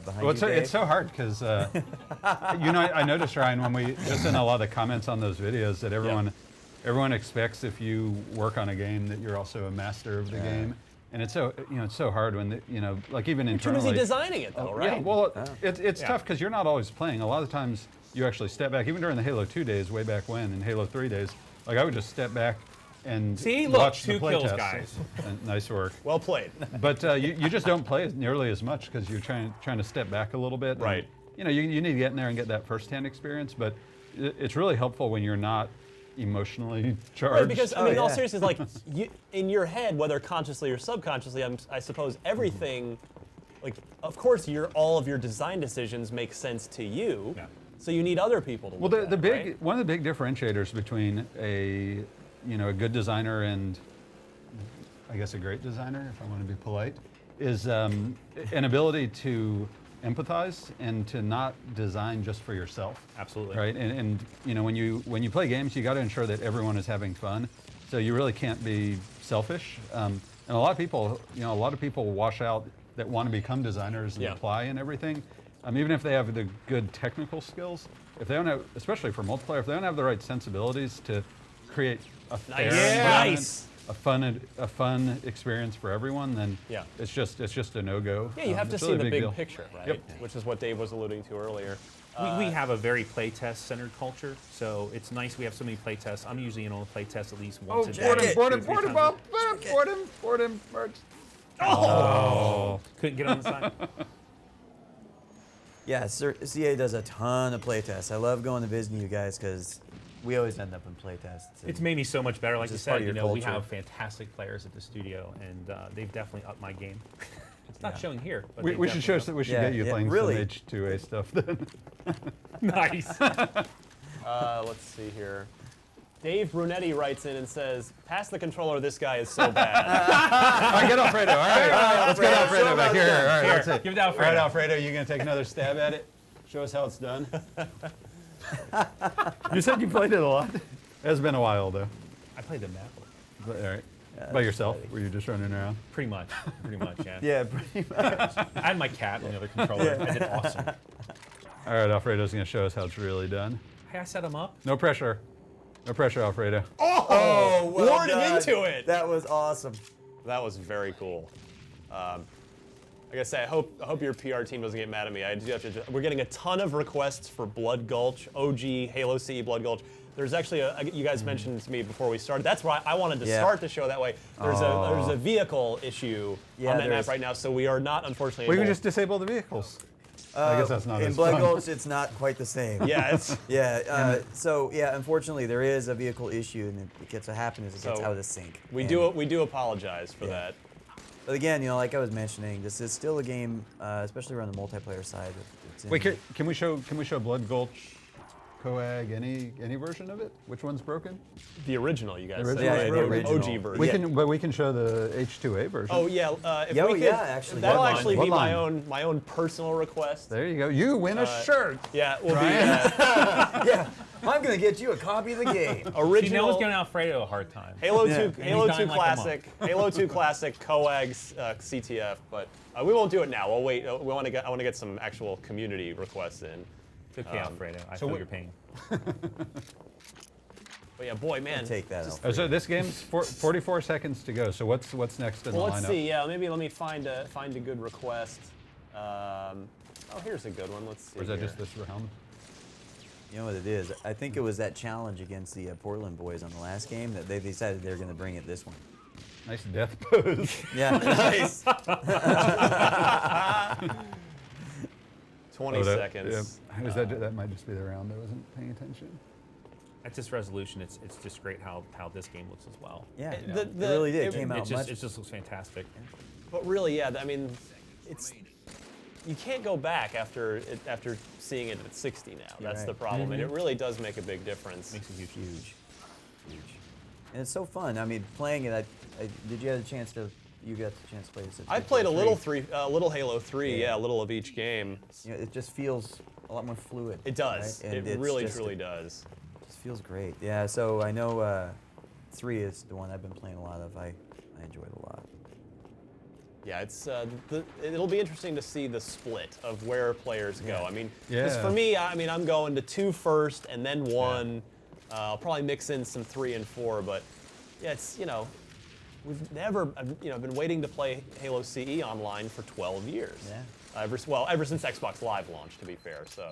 Behind Well, you, Dave. it's so hard because, you know, I noticed, Ryan, when we just in a lot of the comments on those videos that everyone expects if you work on a game that you're also a master of the game. And it's so, you know, it's so hard when, you know, like even Too internally. busy designing it, though, right? Yeah, well, it's tough because you're not always playing. A lot of times you actually step back, even during the Halo 2 days, way back when, and Halo 3 days, like I would just step back and See, look, watch 2 the play kills, tests. guys. Nice work. Well played. But you just don't play nearly as much because you're trying to step back a little bit. and, Right. you know, you need to get in there and get that first-hand experience, but it's really helpful when you're not emotionally charged. Right, because, I mean, in all yeah. seriousness, like, in your head, whether consciously or subconsciously, I suppose everything, like, of course, all of your design decisions make sense to you, so you need other people to Well, look the at big it, right? one of the big differentiators between a good designer and I guess a great designer, if I want to be polite, is an ability to empathize and to not design just for yourself. Absolutely. Right, and you know when you play games, you got to ensure that everyone is having fun. So you really can't be selfish. And a lot of people wash out that want to become designers and apply and everything. Even if they have the good technical skills, if they don't have, especially for multiplayer, if they don't have the right sensibilities to create a fair environment, a fun experience for everyone, then it's just a no-go. Yeah, you have to It's see really the a big deal. picture, right? Yep. Which is what Dave was alluding to earlier. We have a very playtest centered culture, so it's nice we have so many playtests. I'm usually in on a playtest at least once a day. Board him, 2 or 3 board him, times board him, Mertz. Oh! Couldn't get on the side. Yeah, CA does a ton of playtests. I love going to visit you guys because we always end up in playtests. It's made me so much better. Like you Just part said, of you your know, we culture. have fantastic players at the studio, and they've definitely upped my game. It's not showing here, but We they've should show. definitely We should Yeah, get you yeah, playing really. some H2A stuff then. upped- Nice. Let's see here. Dave Brunetti writes in and says, pass the controller, this guy is so bad. All right, get Alfredo. All right, let's get Alfredo back here. All right, Here, that's it. give it to Alfredo. All right, Alfredo, you gonna take another stab at it? Show us how it's done. You said you played it a lot. It's been a while though. I played the map. But, all right. By yourself? Were you just running around? Pretty much, yeah. Yeah, pretty much. I had my cat on the other controller. I did awesome. All right, Alfredo's gonna show us how it's really done. Hey, I set him up. No pressure. No pressure, Alfredo. Oh, well Lured him done. into it. That was awesome. That was very cool. Like I say, I hope your PR team doesn't get mad at me. We're getting a ton of requests for Blood Gulch, OG Halo CE Blood Gulch. There's actually you guys mentioned to me before we started. That's why I wanted to start the show that way. There's a vehicle issue on that map right now, so we are not unfortunately. We able can just disable the vehicles. I guess that's not in as Blood fun. Gulch, it's not quite the same. Yeah, it's So unfortunately, there is a vehicle issue, and it gets what happens is it gets So, out of sync. we And- do apologize for that. But again, like I was mentioning, this is still a game, especially around the multiplayer side. It's in- Wait, can we show Blood Gulch, Coag, any version of it? Which one's broken? The original, you guys The said, original? right? Yeah, the original. OG version. We can, but we can show the H2A version. Oh yeah, if Yeah, we could, actually, that'll Bloodline. actually be Bloodline. my own personal request. There you go. You win a shirt. Yeah, will Yeah, I'm gonna get you a copy of the game. be She knows original giving Alfredo a hard time. Halo Yeah. 2, And Halo he's 2 dying like a classic, Halo 2 classic, Coags, CTF, but we won't do it now. We'll wait. I want to get some actual community requests in. It's okay, Alfredo. I so feel what- your pain. But yeah, boy, man. Take that. just- Alfred. Oh, so this game's 44 seconds to go. So what's next in Well, the let's lineup? see. Yeah, maybe let me find a good request. Here's a good one. Let's see. Or is that here. just this round? You know what it is? I think it was that challenge against the Portland boys on the last game that they decided they're gonna bring it this one. Nice death pose. Yeah. Nice. 20 Oh, that- seconds. Yeah. That might just be the round I wasn't paying attention. At this resolution, it's just great how this game looks as well. Yeah, The- it the- really did. it- Came It out just, much. it just looks fantastic. But really, yeah. I mean, it's you can't go back after seeing it at 60 now. That's right. the problem, and it really does make a big difference. Makes a huge Huge. And it's so fun. I mean, playing it. Did you have a chance to? You got the chance to play this? At I played a little 3. little Halo 3, Yeah. a little of each game. You know, it just feels a lot more fluid. It does. right? And It it's really, just- truly does. It just feels great. Yeah. So I know 3 is the one I've been playing a lot of. I enjoy it a lot. Yeah, it's it'll be interesting to see the split of where players go. Yeah. I mean, 'cause Yeah. for me, I'm going to 2 first and then 1. I'll probably mix in some 3 and 4, but yeah, it's we've never been waiting to play Halo CE online for 12 years. Yeah. Ever since Xbox Live launched, to be fair. So,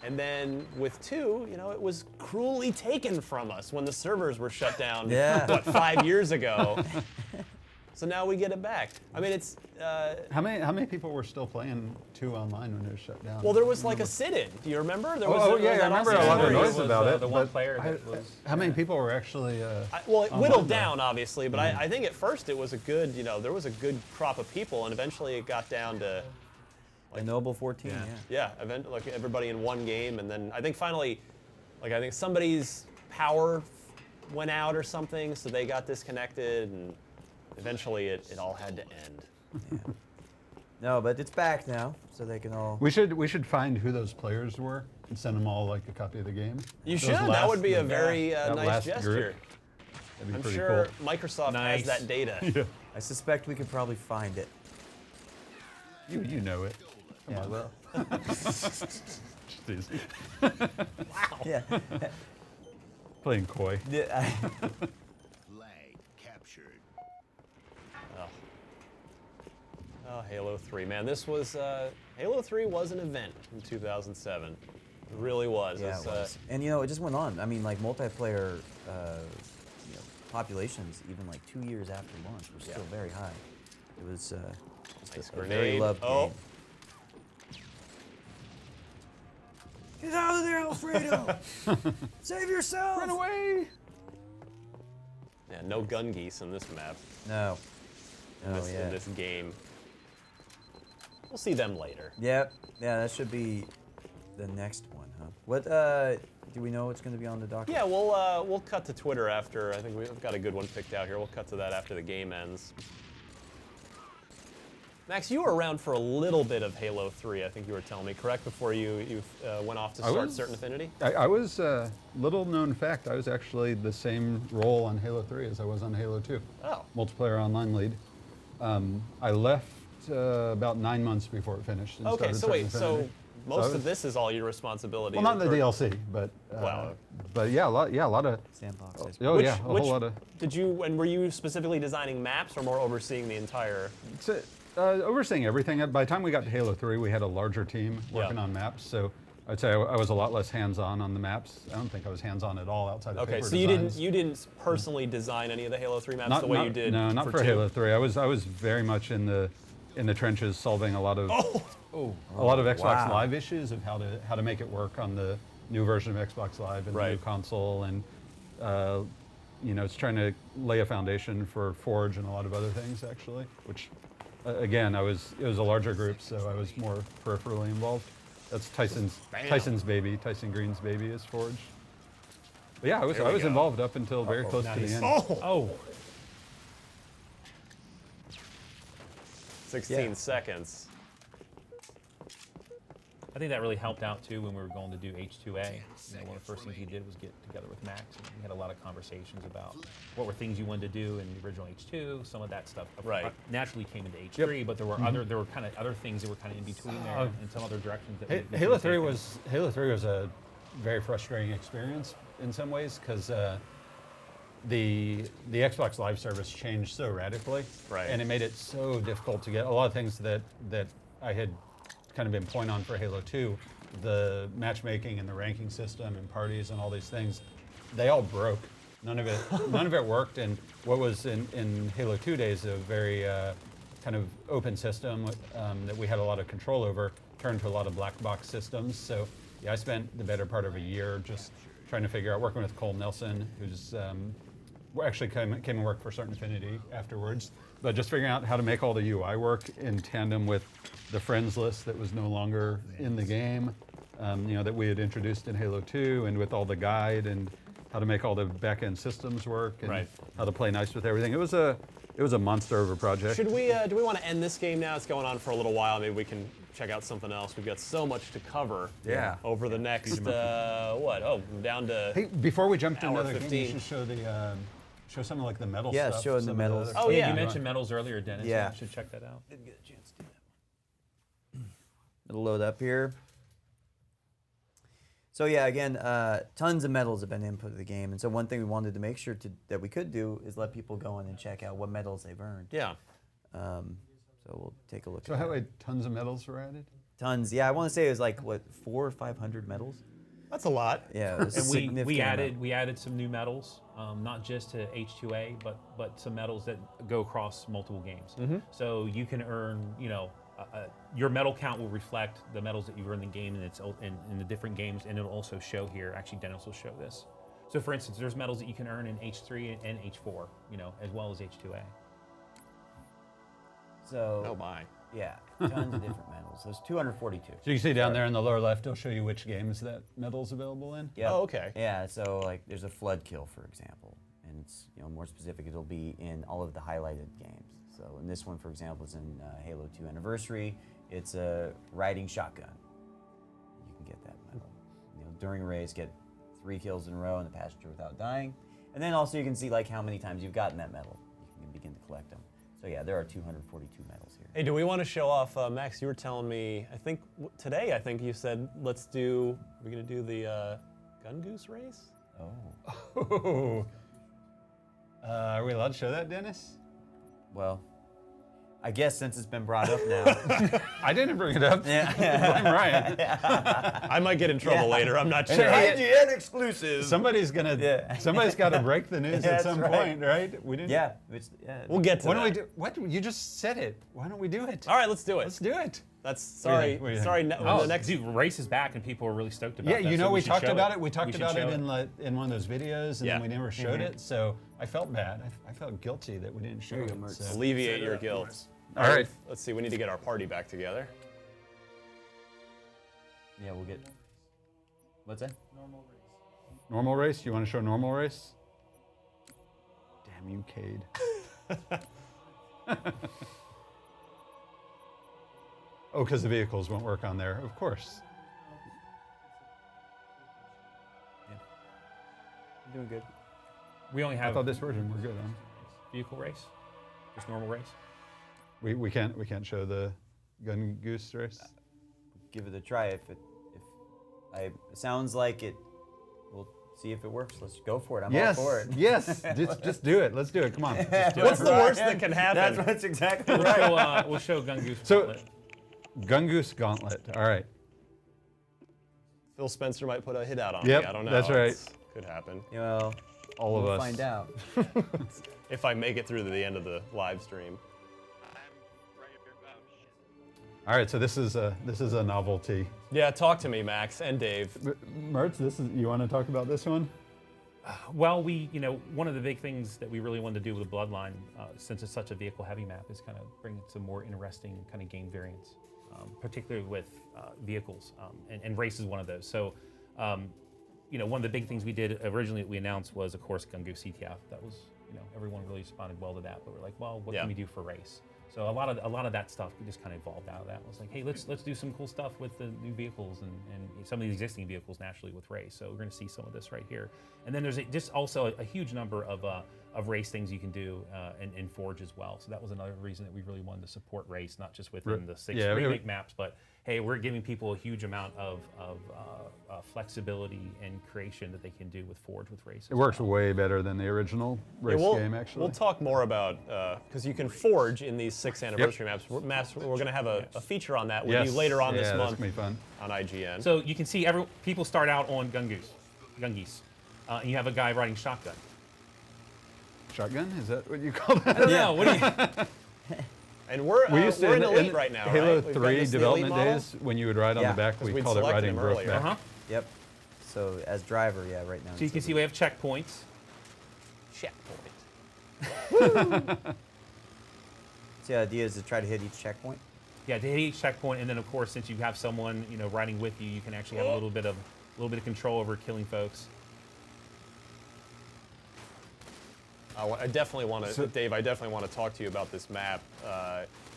and then with 2, it was cruelly taken from us when the servers were shut down. Yeah. What, 5 years ago? So now we get it back. I mean, it's How many people were still playing 2 online when it was shut down? well, there was like a sit-in. Do you remember? There was Oh, there yeah, was I that remember awesome a lot of story. noise was, about it. the one but player that was. How many people were actually? Well, it online, whittled though? down, obviously, but I think at first it was a good, there was a good crop of people, and eventually it got down to, A Noble 14. Yeah. like everybody in one game, and then I think finally, I think somebody's power went out or something, so they got disconnected, and eventually it all had to end. No, but it's back now, so they can all. We should find who those players were and send them all like a copy of the game. You Those should. That last- would be a the- very that nice last gesture. group. That'd be I'm pretty sure cool. Microsoft Nice. has that data. I suspect we could probably find it. You know it. Yeah. Well. Just easy. Yeah. Playing coy. Yeah, Flag captured. Oh, Halo 3, man, this was Halo 3 was an event in 2007. It really was. Yeah, It's, it was. And it just went on. I mean, like multiplayer populations, even like 2 years after launch, were still very high. It was just Nice a very grenade. loved Oh. game. Get out of there, Alfredo! Save yourself! Run away! Yeah, no gun geese in this map, No. in, Oh this, yeah. in this game. We'll see them later. Yep. Yeah, that should be the next one, huh? What? Do we know what's going to be on the docket? Yeah, we'll cut to Twitter after. I think we've got a good one picked out here. We'll cut to that after the game ends. Max, you were around for a little bit of Halo 3, I think you were telling me, correct? Before you went off to start Certain Affinity? I was, little known fact, I was actually the same role on Halo 3 as I was on Halo 2. Oh. Multiplayer online lead. I left about 9 months before it finished. And Okay, started so wait, Certain so Affinity. most I of was- this is all your responsibility? Well, not the or- DLC, but Wow. but yeah, a lot of. Sandbox. I suppose. Oh yeah, a Which- whole lot of. Did you, and were you specifically designing maps or more overseeing the entire? overseeing everything. By the time we got to Halo 3, we had a larger team working Yeah. on maps. So I'd say I was a lot less hands-on on the maps. I don't think I was hands-on at all outside of Okay, paper so designs. you didn't personally design any of the Halo 3 maps the way you did. No, not for 2? Halo 3. I was very much in the trenches, solving a lot of Xbox wow. Live issues of how to make it work on the new version of Xbox Live and the new Right. console, and it's trying to lay a foundation for Forge and a lot of other things actually. Which, again, it was a larger group, so I was more peripherally involved. That's Tyson's baby. Tyson Green's baby is Forge. But yeah, I was go. involved up until very close to the end. Oh, 16 Yeah. seconds. I think that really helped out too when we were going to do H2A. One of the first things you did was get together with Max, and we had a lot of conversations about what were things you wanted to do in the original H2. Some of that stuff Right. naturally came into H3, but there were kind of other things that were kind of in between there, and some other directions that we Halo could 3 take. was a very frustrating experience in some ways because the Xbox Live service changed so radically, Right. and it made it so difficult to get a lot of things that I had kind of been point on for Halo 2, the matchmaking and the ranking system and parties and all these things, they all broke. None of it worked. And what was in Halo 2 days a very kind of open system that we had a lot of control over turned to a lot of black box systems. So yeah, I spent the better part of a year just trying to figure out, working with Cole Nelson, who's actually came and worked for Certain Affinity afterwards, but just figuring out how to make all the UI work in tandem with the friends list that was no longer in the game, that we had introduced in Halo 2, and with all the guide and how to make all the back-end systems work and Right. how to play nice with everything. It was a monster of a project. Should we? Do we want to end this game now? It's going on for a little while. Maybe we can check out something else. We've got so much to cover. Yeah. Over the next what? Oh, down to. Hey, before we jump to Hour another game, 15. you should show the show some of like the metal Yeah, stuff. showing some the of medals. Oh, Hey, yeah. you mentioned medals earlier, Dennis. Yeah. You should check that out. Didn't get a chance to do that. It'll load up here. So yeah, again, tons of medals have been input to the game, and so one thing we wanted to make sure that we could do is let people go in and check out what medals they've earned. Yeah. So we'll take a look So at how that. tons of medals were added? Tons. Yeah, I want to say it was like what 400 or 500 medals. That's a lot. Yeah, it was a And significant we amount. added some new medals, not just to H2A, but some medals that go across multiple games. So you can earn, your medal count will reflect the medals that you earn in the game, and it's in the different games, and it'll also show here. Actually, Dennis will show this. So, for instance, there's medals that you can earn in H3 and H4, as well as H2A. So Oh my. yeah, tons of different medals. There's 242. So you see down there in the lower left, it'll show you which games that medal's available in. Yep. Oh, okay. Yeah, so like there's a flood kill, for example, and it's more specific. It'll be in all of the highlighted games. So in this one, for example, is in Halo 2 Anniversary. It's a riding shotgun. You can get that medal. During a race, get 3 kills in a row in the passenger without dying, and then also you can see like how many times you've gotten that medal. You can begin to collect them. So yeah, there are 242 medals here. Hey, do we want to show off, Max? You were telling me, I think today. I think you said we're gonna do the gun goose race. Oh. Are we allowed to show that, Dennis? Well, I guess since it's been brought up now. I didn't bring it up. Yeah. Blame Ryan. I might get in trouble Yeah. later. I'm not sure. IGN exclusive. Somebody's got to break the news at That's some right. point, right? We didn't. Yeah. We'll get to Why that. don't we do? What? You just said it. Why don't we do it? All right, let's do it. Let's do it. That's What do you sorry. think? What do you Sorry. think? The next. dude, race is back, and people are really stoked about Yeah, that. you know, so we should talked show about it. We talked should about show it in one of those videos, and Yeah. then we never showed it. So I felt bad. I felt guilty that we didn't show There you it. go, Mertz. So. Alleviate your guilt. All right. Let's see. We need to get our party back together. Yeah, we'll get. What's that? Normal race? You want to show normal race? Damn you, Cade. Oh, because the vehicles won't work on there. Of course. You're doing good. We only I have thought this version was good. Huh? vehicle race, just normal race. We can't show the gun goose race. Give it a try. It sounds like it. We'll see if it works. Let's go for it. I'm Yes, all for it. yes. just do it. Let's do it. Come on. What's the worst that can happen? That's exactly right. We'll show Gungoose. So, Gauntlet. Gungoose Gauntlet. All right. Phil Spencer might put a hit out on Yep, me. I don't know. that's right. Could happen. Well, All of we'll us. find out. If I make it through to the end of the live stream. All right. So this is a novelty. Yeah, talk to me, Max and Dave. Mertz, you want to talk about this one? Well, one of the big things that we really wanted to do with the Bloodline, since it's such a vehicle-heavy map, is kind of bring some more interesting kind of game variants, particularly with vehicles, and race is one of those. So, one of the big things we did originally that we announced was, of course, Gungoose CTF. That was, everyone really responded well to that. But we're like, well, what can we do for race? So a lot of that stuff just kind of evolved out of that. It was like, hey, let's do some cool stuff with the new vehicles and some of the existing vehicles naturally with race. So we're going to see some of this right here. And then there's just also a huge number of race things you can do in Forge as well. So that was another reason that we really wanted to support race, not just within the 6 remake maps, but hey, we're giving people a huge amount of flexibility and creation that they can do with Forge with race. It works way better than the original race game, actually. We'll talk more about, because you can forge in these 6th anniversary maps. We're going to have a feature on that with you later on this month that's gonna be fun. on IGN. So you can see people start out on Gungeese, and you have a guy riding shotgun. Shotgun? Is that what you call that? I don't know. What do you? And we're in Elite right now, Halo right? We've got 3 this, the development Elite model. days, when you would ride on the back, we we'd called it selected riding him Brokeback. earlier. Uh-huh. Yep. So as driver, right now. So you can see we have checkpoints. Checkpoint. So the idea is to try to hit each checkpoint. Yeah, to hit each checkpoint, and then of course, since you have someone riding with you, you can actually have a little bit of control over killing folks. I definitely want to, Dave. I definitely want to talk to you about this map.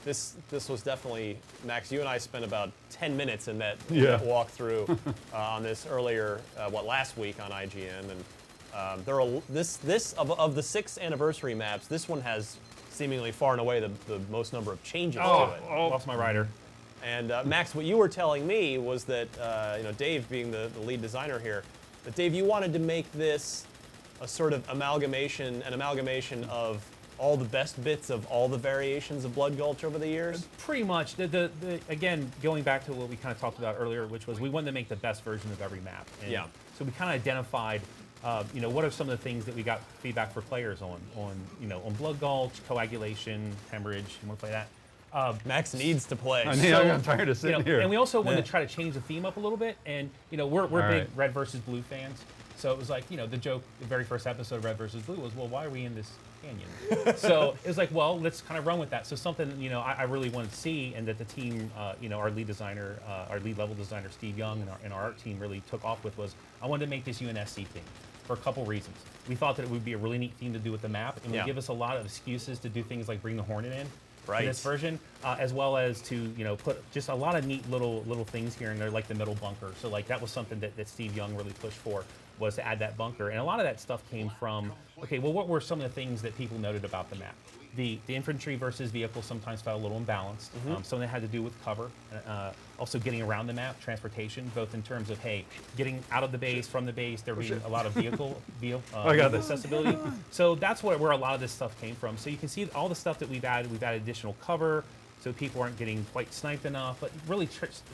This was definitely, Max. You and I spent about 10 minutes in that walkthrough on this earlier, last week on IGN, and there are this of the 6 anniversary maps. This one has seemingly far and away the most number of changes to it. Lost my rider. And Max, what you were telling me was that Dave, being the lead designer here, that Dave, you wanted to make this a sort of amalgamation of all the best bits of all the variations of Blood Gulch over the years? Pretty much. Again, going back to what we kind of talked about earlier, which was we wanted to make the best version of every map. And so we kind of identified, what are some of the things that we got feedback for players on Blood Gulch, coagulation, hemorrhage, and stuff like that. Max needs to play. I'm tired of sitting here. And we also wanted to try to change the theme up a little bit. And we're big red versus blue fans. So it was like, the joke, the very first episode of Red versus Blue was, well, why are we in this canyon? So it was like, well, let's kind of run with that. So something, I really wanted to see, and that the team, our lead designer, our lead level designer, Steve Young, and our art team really took off with was, I wanted to make this UNSC theme for a couple reasons. We thought that it would be a really neat theme to do with the map, and would give us a lot of excuses to do things like bring the Hornet in. In this version, as well as to put just a lot of neat little things here in there, like the middle bunker. So like that was something that Steve Young really pushed for, was to add that bunker. And a lot of that stuff came from, okay, well, what were some of the things that people noted about the map? The infantry versus vehicles sometimes felt a little imbalanced. Some of that had to do with cover, also getting around the map, transportation, both in terms of, hey, getting out of the base, from the base, there being a lot of vehicle accessibility. So that's where a lot of this stuff came from. So you can see all the stuff that we've added additional cover, so people aren't getting quite sniped enough. But really,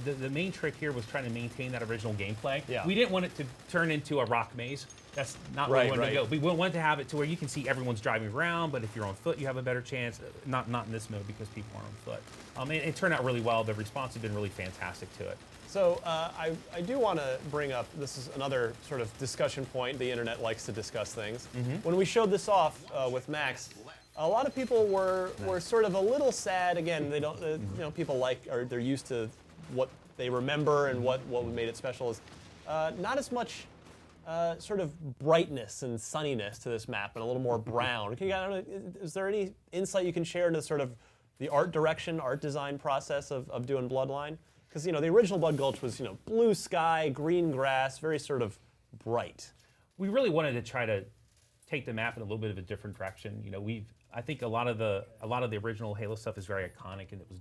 the main trick here was trying to maintain that original gameplay. Yeah. We didn't want it to turn into a rock maze. That's not where we wanted to go. We wanted to have it to where you can see everyone's driving around, but if you're on foot, you have a better chance. Not in this mode because people aren't on foot. It turned out really well. The response has been really fantastic to it. So I do want to bring up, this is another sort of discussion point. The internet likes to discuss things. When we showed this off with Max, a lot of people were sort of a little sad. Again, they don't, people they're used to what they remember and what made it special is not as much sort of brightness and sunniness to this map, and a little more brown. Is there any insight you can share into sort of the art direction, art design process of doing Bloodline? Because the original Blood Gulch was blue sky, green grass, very sort of bright. We really wanted to try to take the map in a little bit of a different direction. We've I think a lot of the original Halo stuff is very iconic, and it was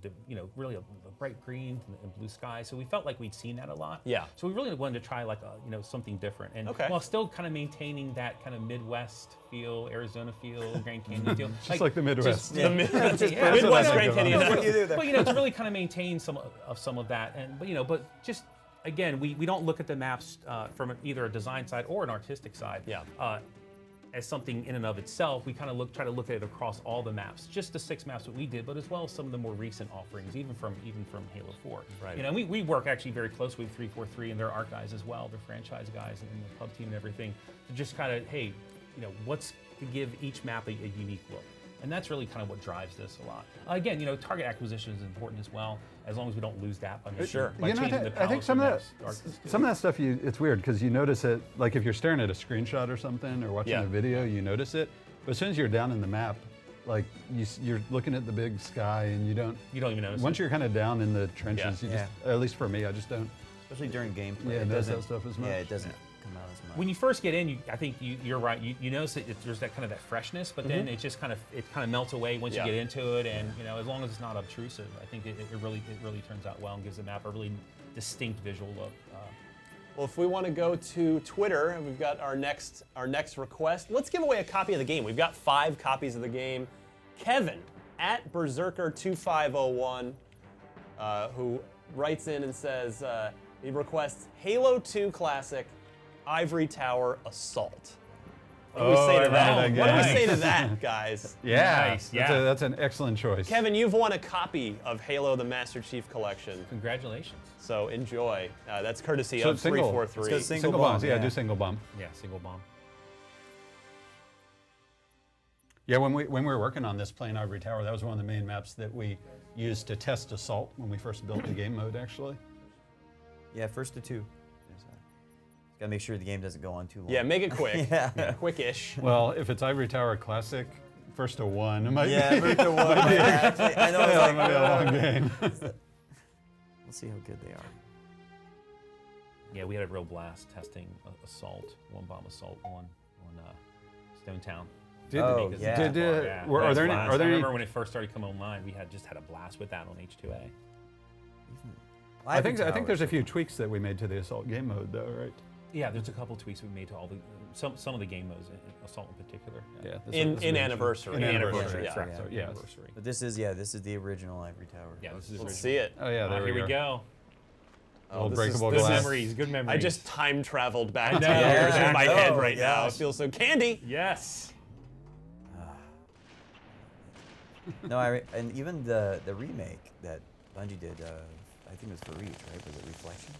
really a bright green and blue sky. So we felt like we'd seen that a lot. Yeah. So we really wanted to try like something different, and Okay. while still kind of maintaining that kind of Midwest feel, Arizona feel, Grand Canyon feel. Just like the Midwest. The Midwest Midwest Grand Canyon. But to really kind of maintain some of that, and but just again, we don't look at the maps from either a design side or an artistic side. Yeah. As something in and of itself. We kind of try to look at it across all the maps, just the 6 maps that we did, but as well as some of the more recent offerings, even from Halo 4. Right. And we work actually very closely with 343 and their art guys as well, their franchise guys and the pub team and everything, to just kind of, hey, what's to give each map a unique look. And that's really kind of what drives this a lot. Again, target acquisition is important as well, as long as we don't lose that by changing the I think some of maps. that stuff, it's weird because you notice it, like if you're staring at a screenshot or something or watching Yeah. a video, you notice it. But as soon as you're down in the map, like you're looking at the big sky and you don't even notice once it. you're kind of down in the trenches, you just, at least for me, I just don't. Especially during gameplay. Yeah, it does doesn't that stuff as much. Yeah, it doesn't come out as much. When you first get in, I think you're right. You notice that there's that kind of that freshness, but then it just kind of melts away once Yeah. you get into it, and as long as it's not obtrusive, I think it really turns out well and gives the map a really distinct visual look. Well, if we want to go to Twitter, and we've got our next request. Let's give away a copy of the game. We've got 5 copies of the game. Kevin at Berserker2501, who writes in and says he requests Halo 2 Classic Ivory Tower Assault. What do we say to that? I What do we guess. say to that, guys? Yeah, Nice, yeah. That's an excellent choice. Kevin, you've won a copy of Halo the Master Chief Collection, Congratulations. so enjoy. That's courtesy So of single. 343. It's single bomb, bombs, yeah. do single bomb. Yeah, single bomb. Yeah, when we were working on this, playing Ivory Tower, that was one of the main maps that we used to test Assault when we first built the game mode, actually. Yeah, first to 2. Gotta make sure the game doesn't go on too long. Yeah, make it quick. Yeah. Quick-ish. Well, if it's Ivory Tower Classic, first to 1, it might Yeah, first to 1. Actually, I know it's it like, might be a long game. we'll see how good they are. Yeah, we had a real blast testing Assault, one bomb Assault on Stone Town. Oh, yeah. Are there That's any? blast. Are there I any? remember when it first started coming online, we had a blast with that on H2A. I think there's a few tweaks that we made to the Assault game mode, though, right? Yeah, there's a couple tweaks we made to all the some of the game modes, Assault in particular. Yeah. In Anniversary. In Anniversary. Yeah. Correct. So, yes. Anniversary. But this is the original Ivory Tower. Yeah, this is Let's original. see it. Oh yeah, there Here we go. go. Old this breakable is- this glass. is- Memories, good memories. I just time traveled back I to know. years Yeah, in my I head know, right now. It yes. feels so candy. yes. No, and even the remake that Bungie did, I think it was for Reach, right? Was it Reflection?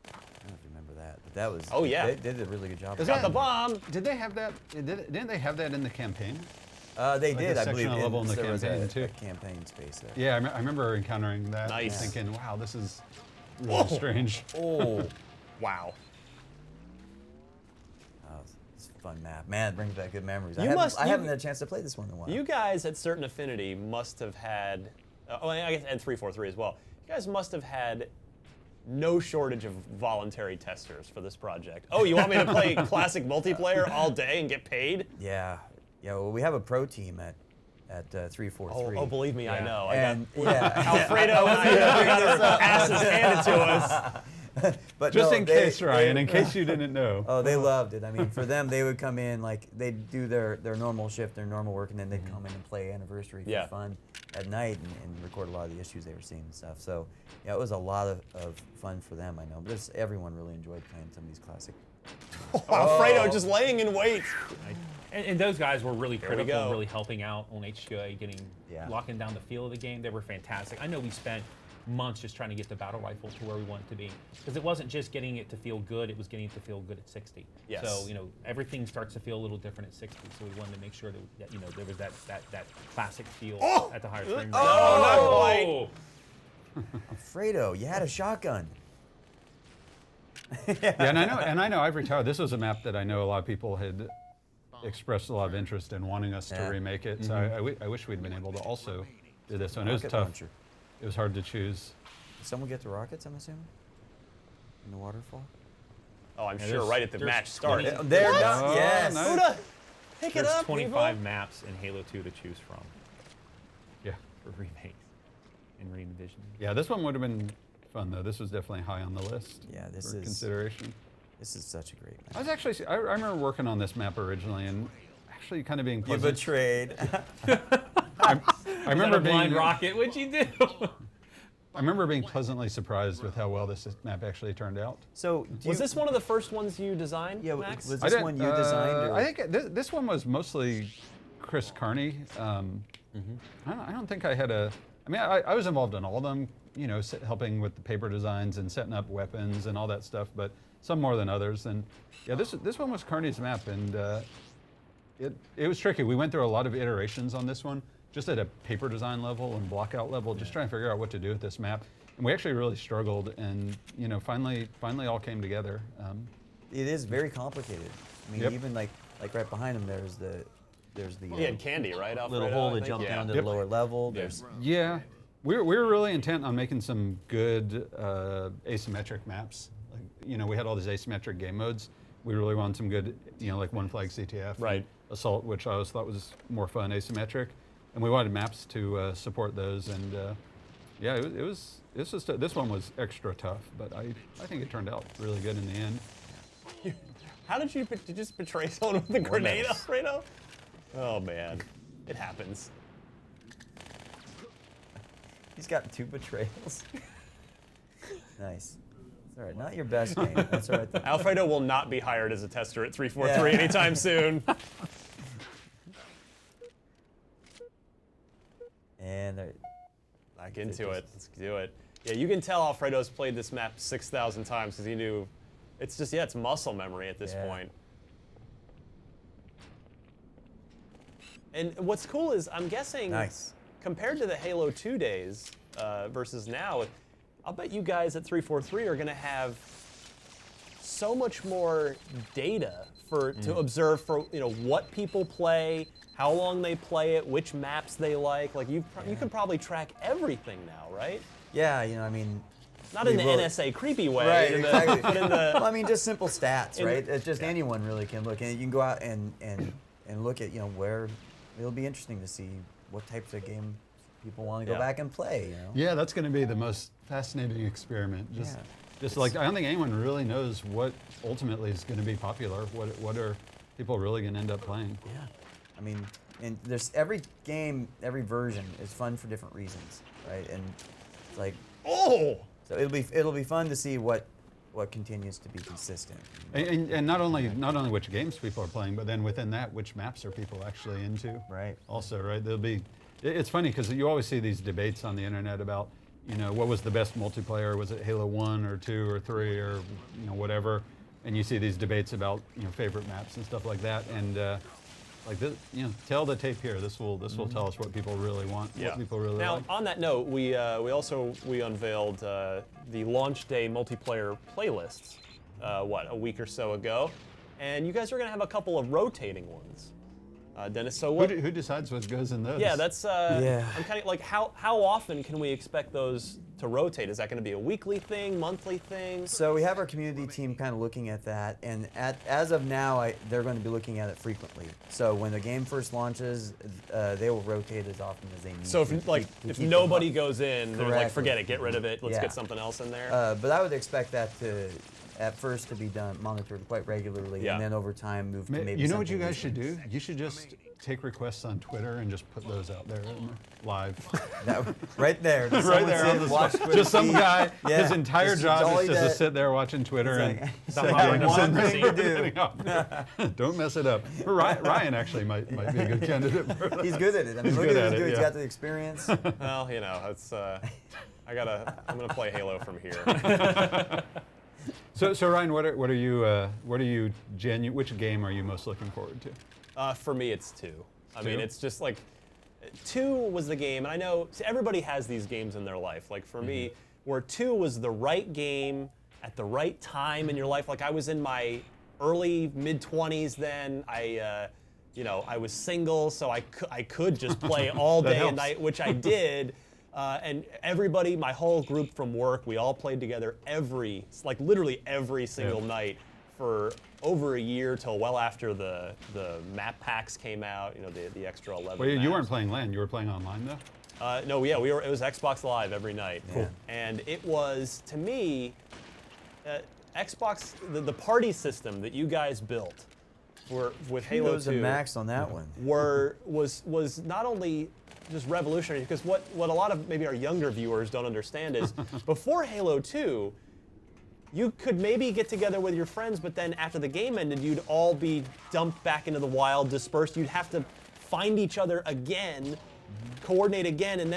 I don't know if you remember that, but that was. Oh, yeah. They did a really good job. Is Got of the that. bomb. Did they have that? Didn't they have that in the campaign? They Like did, a I believe. sectional level in the there was campaign, a too. campaign space there. Yeah, I remember encountering that. Nice. And thinking, wow, this is really strange. Oh, Wow. it's a fun map. Man, it brings back good memories. You I haven't had a chance to play this one in a while. You guys at Certain Affinity must have had, I guess, and 343 as well. You guys must have had no shortage of voluntary testers for this project. Oh, you want me to play classic multiplayer all day and get paid? Yeah. Well, we have a pro team at 343. Oh, believe me, I Yeah. know. And I got yeah, Alfredo and I got our asses handed to us. but Just no, in case, Ryan, in case you didn't know. Oh, they loved it. I mean, for them, they would come in, like, they'd do their normal shift, their normal work, and then they'd come in and play Anniversary for Yeah. fun at night and record a lot of the issues they were seeing and stuff. So, yeah, it was a lot of fun for them, I know. But everyone really enjoyed playing some of these classic. Alfredo just laying in wait. And those guys were really we critical, go. and really helping out on H2A, Yeah. locking down the feel of the game. They were fantastic. I know we spent months just trying to get the battle rifle to where we want it to be, because it wasn't just getting it to feel good; it was getting it to feel good at 60. Yes. So everything starts to feel a little different at 60. So we wanted to make sure that there was that classic feel at the higher frame rate. Oh, not quite. Alfredo, you had a shotgun. Yeah, and I know Ivory Tower. This was a map that I know a lot of people had expressed a lot of interest in wanting us to Yeah. remake it. So I wish we'd been able to also do this one. It was Rocket tough. launcher. It was hard to choose. Did someone get the rockets, I'm assuming? In the waterfall? Oh, I'm Yeah, sure there's- right at the there's match start. 20 They're What? done. Oh, Yes. nice. Who the Pick it There's up, 25 Evo. maps in Halo 2 to choose from Yeah. for remakes and re-envisioning. Yeah, this one would have been fun though. This was definitely high on the list. Yeah, this for is- consideration. This is such a great I map. was actually, I remember working on this map originally and actually kind of being You pleasant. betrayed. I remember a blind being, rocket. What'd you do? I remember being pleasantly surprised with how well this map actually turned out. So Was this one of the first ones you designed, Yeah, Max? was I this didn't- one you designed? Or? I think this one was mostly Chris Carney. I don't think I had a. I mean, I was involved in all of them. You know, helping with the paper designs and setting up weapons and all that stuff. But some more than others. And yeah, this one was Carney's map, and it was tricky. We went through a lot of iterations on this one, just at a paper design level and blockout level, just trying to figure out what to do with this map. And we actually really struggled, and you know, finally all came together. It is very complicated. I mean, Yep. even like right behind him, there's the He had candy, right? little Alfredo, hole I to think? jump Yeah. down to Yep. the lower level. Yeah. There's Yeah, we were really intent on making some good asymmetric maps. Like, you know, we had all these asymmetric game modes. We really wanted some good, you know, like one flag CTF, Right. and Assault, which I always thought was more fun asymmetric, and we wanted maps to support those. And yeah, this one was extra tough, but I think it turned out really good in the end. How did you just betray someone with a grenade, else? Alfredo? Oh man, it happens. He's got 2 betrayals. Nice. It's all right. Not your best game. That's all right. Though. Alfredo will not be hired as a tester at 343 Yeah. anytime soon. And there, Back into it. Let's do it. Yeah, you can tell Alfredo's played this map 6,000 times because he knew. It's just, yeah, it's muscle memory at this Yeah. point. And what's cool is, I'm guessing, nice. compared to the Halo 2 days versus now, I'll bet you guys at 343 are going to have so much more data to observe for what people play, how long they play it, which maps they like. Like you can probably track everything now, right? Yeah, you know, I mean. Not in we the will- NSA creepy way, Right, exactly. but in the Well, I mean, just simple stats, In- right? It's just anyone really can look, and you can go out and look at where it'll be interesting to see what types of game people want to go Yeah. back and play. You know. Yeah, that's going to be the most fascinating experiment. Just, Yeah. just like I don't think anyone really knows what ultimately is going to be popular. What are people really going to end up playing? Yeah. I mean, and there's every game, every version is fun for different reasons, right? And it's like, oh. so it'll be fun to see what continues to be consistent. And not only which games people are playing, but then within that, which maps are people actually into? Right. Also, right? It's funny because you always see these debates on the internet about, what was the best multiplayer? Was it Halo 1 or 2 or 3 or whatever? And you see these debates about favorite maps and stuff like that. And like this, tell the tape here. This will tell us what people really want. Yeah. What people really Now, like. on that note, we unveiled the launch day multiplayer playlists, a week or so ago, and you guys are going to have a couple of rotating ones. Dennis, so what? Who decides what goes in those? Yeah, that's. Yeah. I'm kind of like, how often can we expect those to rotate? Is that going to be a weekly thing, monthly thing? So we have our community team kind of looking at that, and as of now, they're going to be looking at it frequently. So when the game first launches, they will rotate as often as they need. So to if keep nobody them goes in, they're like, Correctly. forget it, get rid of it. Let's Yeah. get something else in there. up. But I would expect that to, at first, to be monitored quite regularly, Yeah. and then over time move to maybe. You know what something you guys should weekly. do? You should just take requests on Twitter and just put those out there live. Right there. Just Right someone there sit on and the watch spot. Twitter Just some feed. guy, Yeah. his entire Just job all is he just to does- sit there watching Twitter It's and like, Stop hiring one one thing person. to do. don't mess it up. Ryan actually might be a good candidate for that. He's good at it. I mean, He's look good at at his it, dude. He's yeah. got the experience. Well, it's. I'm gonna play Halo from here. So Ryan, what are you which game are you most looking forward to? For me, it's 2. I mean, 2? it's just like 2 was the game, and I know everybody has these games in their life. Like for me, where 2 was the right game at the right time in your life. Like I was in my early mid-20s then. I was single, so I could just play all That day and helps. night, which I did. And everybody, my whole group from work, we all played together literally every single night for over a year till well after the map packs came out. You know, the extra 11. Well, you maps. weren't playing LAN. You were playing online though. No, yeah, we were. It was Xbox Live every night, Cool. and it was to me, Xbox the party system that you guys built with Halo Kudos 2 to Max on that one. was not only just revolutionary, because what a lot of maybe our younger viewers don't understand is before Halo 2, you could maybe get together with your friends, but then after the game ended, you'd all be dumped back into the wild, dispersed. You'd have to find each other again, coordinate again, and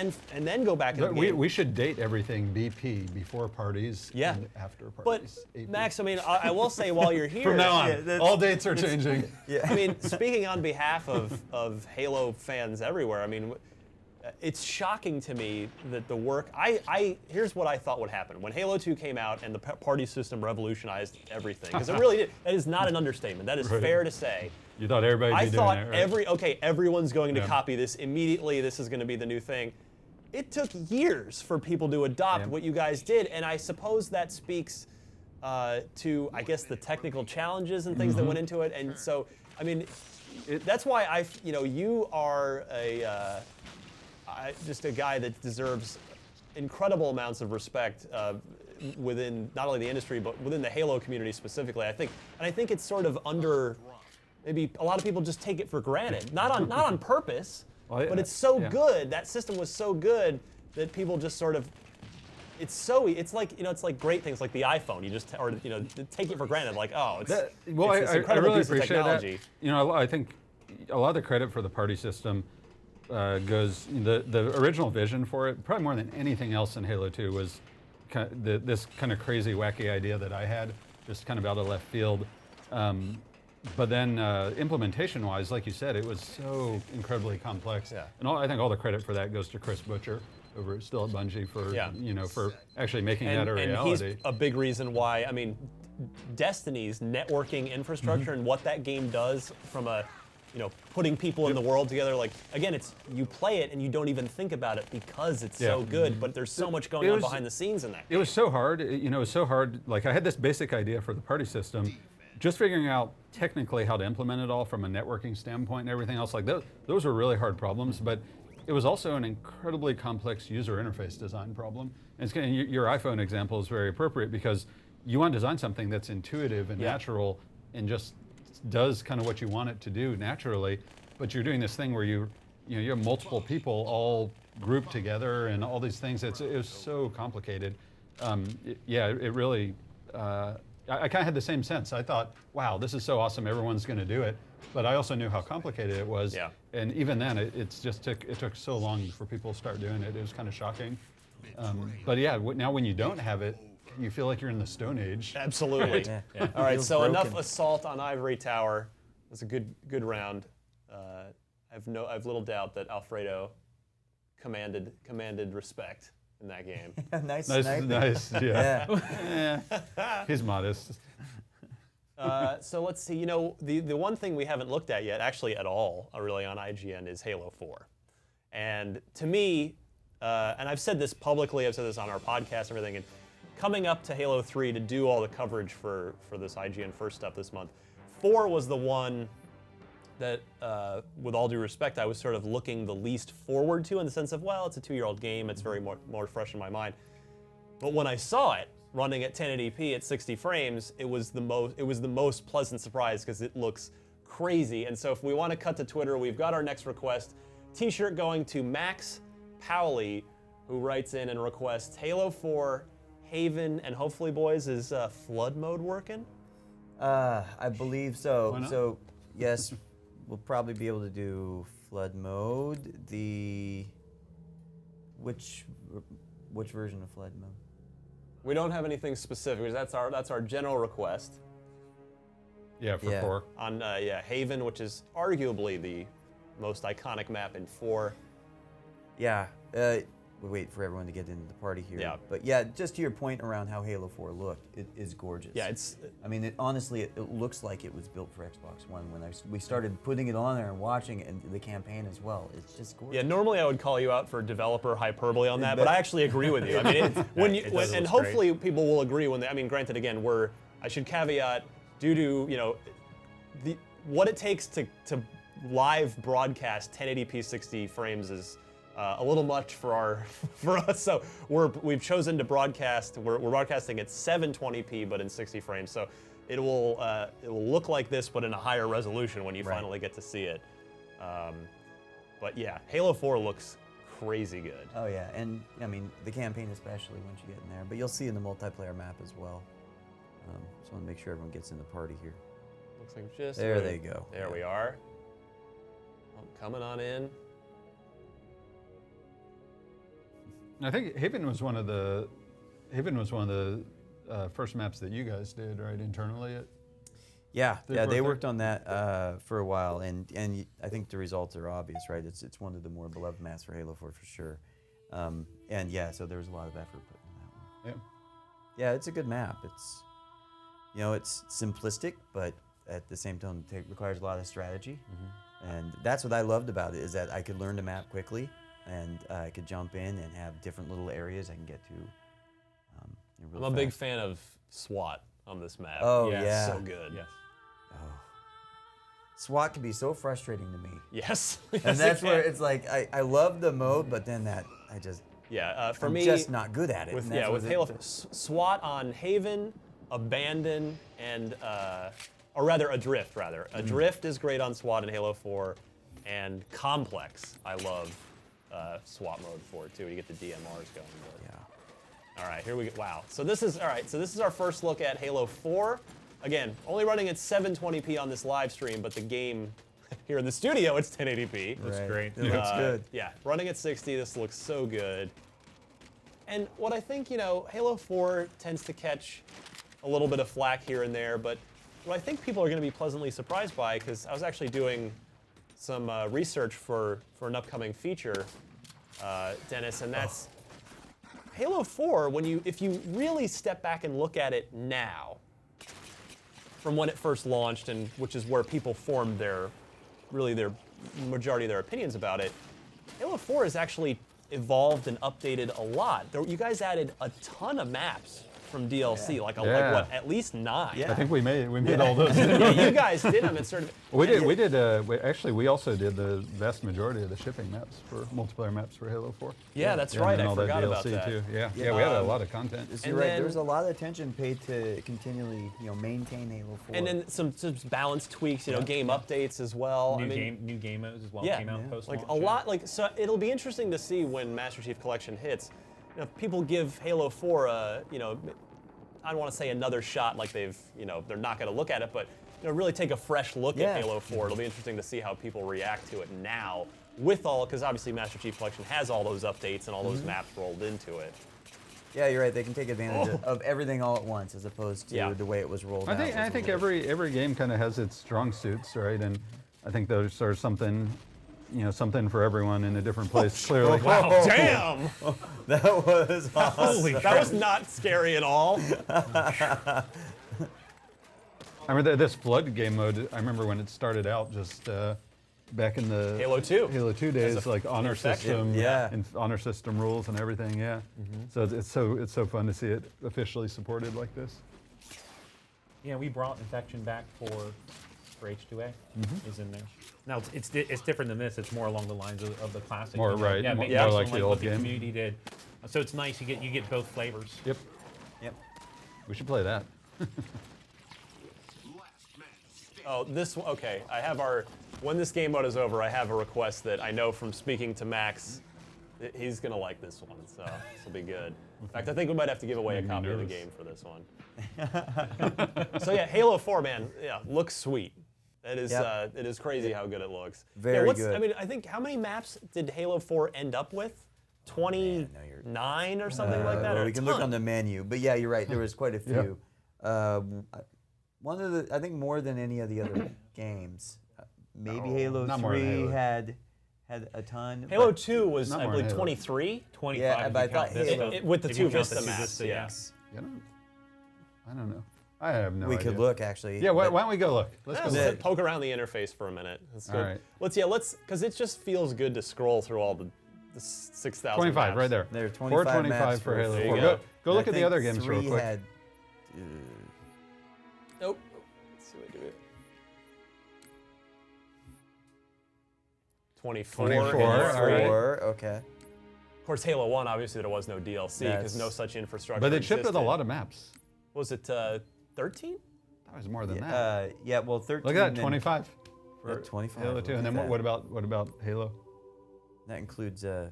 then go back into the game. We should date everything BP, before parties Yeah. and after But parties. AP. Max, I mean, I will say while you're here, From now on, that's- all dates are changing. I mean, speaking on behalf of Halo fans everywhere, I mean, it's shocking to me that the work. Here's what I thought would happen when Halo 2 came out and the party system revolutionized everything, because it really did. That is not an understatement. That is Right. fair to say. You thought everybody would I be thought doing it, right? everyone's going to Yeah. copy this immediately. This is going to be the new thing. It took years for people to adopt Yeah. what you guys did, and I suppose that speaks to, I guess, the technical challenges and things that went into it. And so, I mean, that's why you are just a guy that deserves incredible amounts of respect within not only the industry but within the Halo community specifically. I think it's sort of maybe a lot of people just take it for granted, not on purpose, Well, yeah, but it's so yeah. good. That system was so good that people just sort of. It's like it's like great things like the iPhone. You just take it for granted. Like, oh, it's Well, it's this I incredible really piece of appreciate that. technology. You know, I think a lot of the credit for the party system goes the original vision for it. Probably more than anything else in Halo 2 was this kind of crazy, wacky idea that I had, just kind of out of left field. But then implementation-wise, like you said, it was so incredibly complex. Yeah. And I think all the credit for that goes to Chris Butcher over still at Bungie for for actually making that a reality. And he's a big reason why. I mean, Destiny's networking infrastructure and what that game does from a putting people in the world together. Like, again, it's you play it and you don't even think about it because it's so good. But there's so much going on behind the scenes in that. It was so hard. It was so hard. Like, I had this basic idea for the party system, just figuring out technically how to implement it all from a networking standpoint and everything else. Like, those were really hard problems, but it was also an incredibly complex user interface design problem. And your iPhone example is very appropriate because you want to design something that's intuitive and natural and just does kind of what you want it to do naturally, but you're doing this thing where you have multiple people all grouped together and all these things. It was so complicated. It really. I kind of had the same sense. I thought, wow, this is so awesome. Everyone's going to do it. But I also knew how complicated it was. Yeah. And even then, it took so long for people to start doing it. It was kind of shocking. But yeah, now when you don't have it, you feel like you're in the Stone Age. Absolutely. Yeah. All right, Feels so enough broken. assault on Ivory Tower. That's a good round. I've little doubt that Alfredo commanded respect in that game. Nice Nice, sniping. nice, yeah. Yeah. He's modest. So let's see. The one thing we haven't looked at yet, actually at all, really on IGN, is Halo 4. And to me, and I've said this publicly, I've said this on our podcast and everything, and coming up to Halo 3 to do all the coverage for this IGN First stuff this month, 4 was the one that, with all due respect, I was sort of looking the least forward to, in the sense of, well, it's a 2-year-old game, it's very more fresh in my mind. But when I saw it running at 1080p at 60 frames, it was the most pleasant surprise because it looks crazy. And so if we want to cut to Twitter, we've got our next request. T-shirt going to Max Powley, who writes in and requests Halo 4, Haven, and hopefully, boys, is flood mode working? I believe so. Why not? So, yes, we'll probably be able to do flood mode. Which version of flood mode? We don't have anything specific. That's our general request Yeah, for Yeah. 4. on Haven, which is arguably the most iconic map in 4. Yeah. We wait for everyone to get into the party here. Yeah. But yeah, just to your point around how Halo 4 looked, it is gorgeous. Yeah, I mean, honestly, it looks like it was built for Xbox One when we started putting it on there and watching it, and the campaign as well. It's just gorgeous. yeah. Normally, I would call you out for developer hyperbole on that, but I actually agree with you. I mean, It does look and hopefully people will agree when they. I mean, granted, again, I should caveat. due to what it takes to live broadcast 1080p 60 frames is a little much for us. So we've chosen to broadcast. We're broadcasting at 720p but in 60 frames. So it will look like this but in a higher resolution when you finally get to see it. But yeah, Halo 4 looks crazy good. Oh yeah, and I mean the campaign especially once you get in there, but you'll see in the multiplayer map as well. Just want to make sure everyone gets in the party here. Looks like just There they go. There we are. Oh, coming on in. I think Haven was one of the first maps that you guys did, right, internally. Yeah, Did yeah, work they there? worked on that for a while, and I think the results are obvious, right? It's one of the more beloved maps for Halo 4 for sure. And yeah, so there was a lot of effort put in that one. Yeah. Yeah, it's a good map. It's it's simplistic, but at the same time, it requires a lot of strategy. And that's what I loved about it, is that I could learn the map quickly, and I could jump in and have different little areas I can get to. I'm a big fan of SWAT on this map. Oh, Yes. yeah. So good. Yes. SWAT can be so frustrating to me. Yes. And Yes, that's it where can. it's like, I love the mode, but then for I'm me, just not good at it. with and that's with what Halo, SWAT on Haven, Abandon, and or rather Adrift. Adrift is great on SWAT in Halo 4, and Complex I love SWAT mode for too. You get the DMRs going. But. Yeah. All right, here we go. Wow. So this is So this is our first look at Halo 4. Again, only running at 720p on this live stream, but the game here in the studio it's 1080p. Looks Right. great. It looks good. Yeah, running at 60, this looks so good. And what I think, Halo 4 tends to catch a little bit of flack here and there, but what I think people are going to be pleasantly surprised by, because I was actually doing some research for an upcoming feature, Dennis, and that's Halo 4. If you really step back and look at it now, from when it first launched, and which is where people formed their majority of their opinions about it, Halo 4 has actually evolved and updated a lot. You guys added a ton of maps from DLC, like at least 9. Yeah. I think we made all those. Yeah, you guys did them. It's sort of We also did the vast majority of the shipping maps for multiplayer maps for Halo 4. yeah, that's Yeah, right. and then I all forgot that about DLC that. too. Yeah, we had a lot of content. You're And right. then- There was a lot of attention paid to continually, maintain Halo 4. And then some balance tweaks, game updates as well. New game modes as well came out post like a lot. So it'll be interesting to see when Master Chief Collection hits. If people give Halo 4 I don't want to say another shot, like they're not going to look at it, but really take a fresh look Yeah. at Halo 4. It'll be interesting to see how people react to it now, because obviously Master Chief Collection has all those updates and all those maps rolled into it. yeah, you're right. They can take advantage of everything all at once, as opposed to the way it was rolled out. I think every game kind of has its strong suits, right? And I think those are something for everyone in a different place. Clearly. Wow, damn! That was awesome. That was not scary at all. I remember this flood game mode. I remember when it started out, just back in the Halo 2. Halo 2 days, like honor infection. system, Yeah. and honor system rules and everything. Yeah. So it's so fun to see it officially supported like this. Yeah, we brought infection back for H2A. Is in there. Now it's different than this. It's more along the lines of the classic. More right, Yeah, more based on, like the old what the game. community did. So it's nice. You get both flavors. Yep. Yep. We should play that. Last man standing. Oh, this one. Okay, when this game mode is over, I have a request that I know from speaking to Max, he's gonna like this one, so this will be good. In fact, I think we might have to give away a Making me copy of the nervous. game for this one. So yeah, Halo 4, man, looks sweet. It is crazy how good it looks. Very good. I mean, I think how many maps did Halo 4 end up with? 29 or something like that. Well, or we a can look ton. on the menu, but yeah, you're right. There was quite a few. One of the, I think, more than any of the other games. Maybe Halo not more than 3 Halo. had a ton. Halo but- 2 was, Not I more believe, than Halo. 23. 25. Yeah, if but I you count thought this, Halo- though. With the If two you count Vista the maps, Vista, yeah. I don't know. I have no we idea. could look actually. Yeah, why but- don't we go look? Let's go Let's look. poke around the interface for a minute. Let's go. All right. Let's because it just feels good to scroll through all the 6,000 25 maps. right there. There are 25 425 maps for Halo There you 4. go. Go I look at the think other games 3 real quick. Had, Nope. give it. 24. 24, Halo all 3. right. 4, okay. Of course, Halo 1, obviously there was no DLC because no That's- such infrastructure But it shipped with a existed. lot of maps. Was it 13? That was more than that. Yeah, well, 13. Look at that, and 25 Yeah, for 25, Halo 2. And then look at what about Halo? That includes the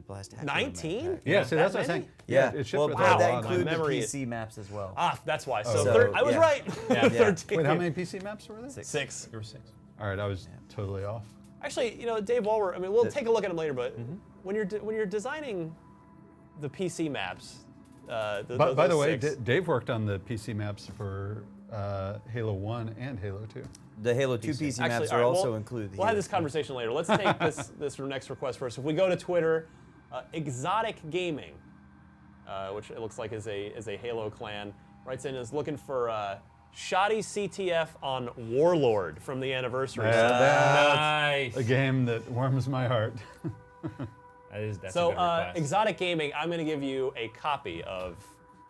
Blast Hacker 19? pack. Yeah, see, that that's what I'm many? saying. Yeah, it shipped well, with but a lot that of includes the memory- PC maps as well. Ah, that's why. So, So, I was yeah. right. Yeah. 13. Wait, how many PC maps were there? 6. There were 6. All right, I was totally off. Actually, Dave, while we'll take a look at them later, but when you're designing the PC maps, By those the way, 6, Dave worked on the PC maps for Halo 1 and Halo 2. The Halo 2 PC Actually, maps all are right, also we'll- included We'll have here. this conversation later. Let's take this next request first. If we go to Twitter, Exotic Gaming, which it looks like is a Halo clan, writes in is looking for shoddy CTF on Warlord from the anniversary. That's Nice. a game that warms my heart. That's So a good request. Exotic Gaming, I'm going to give you a copy of.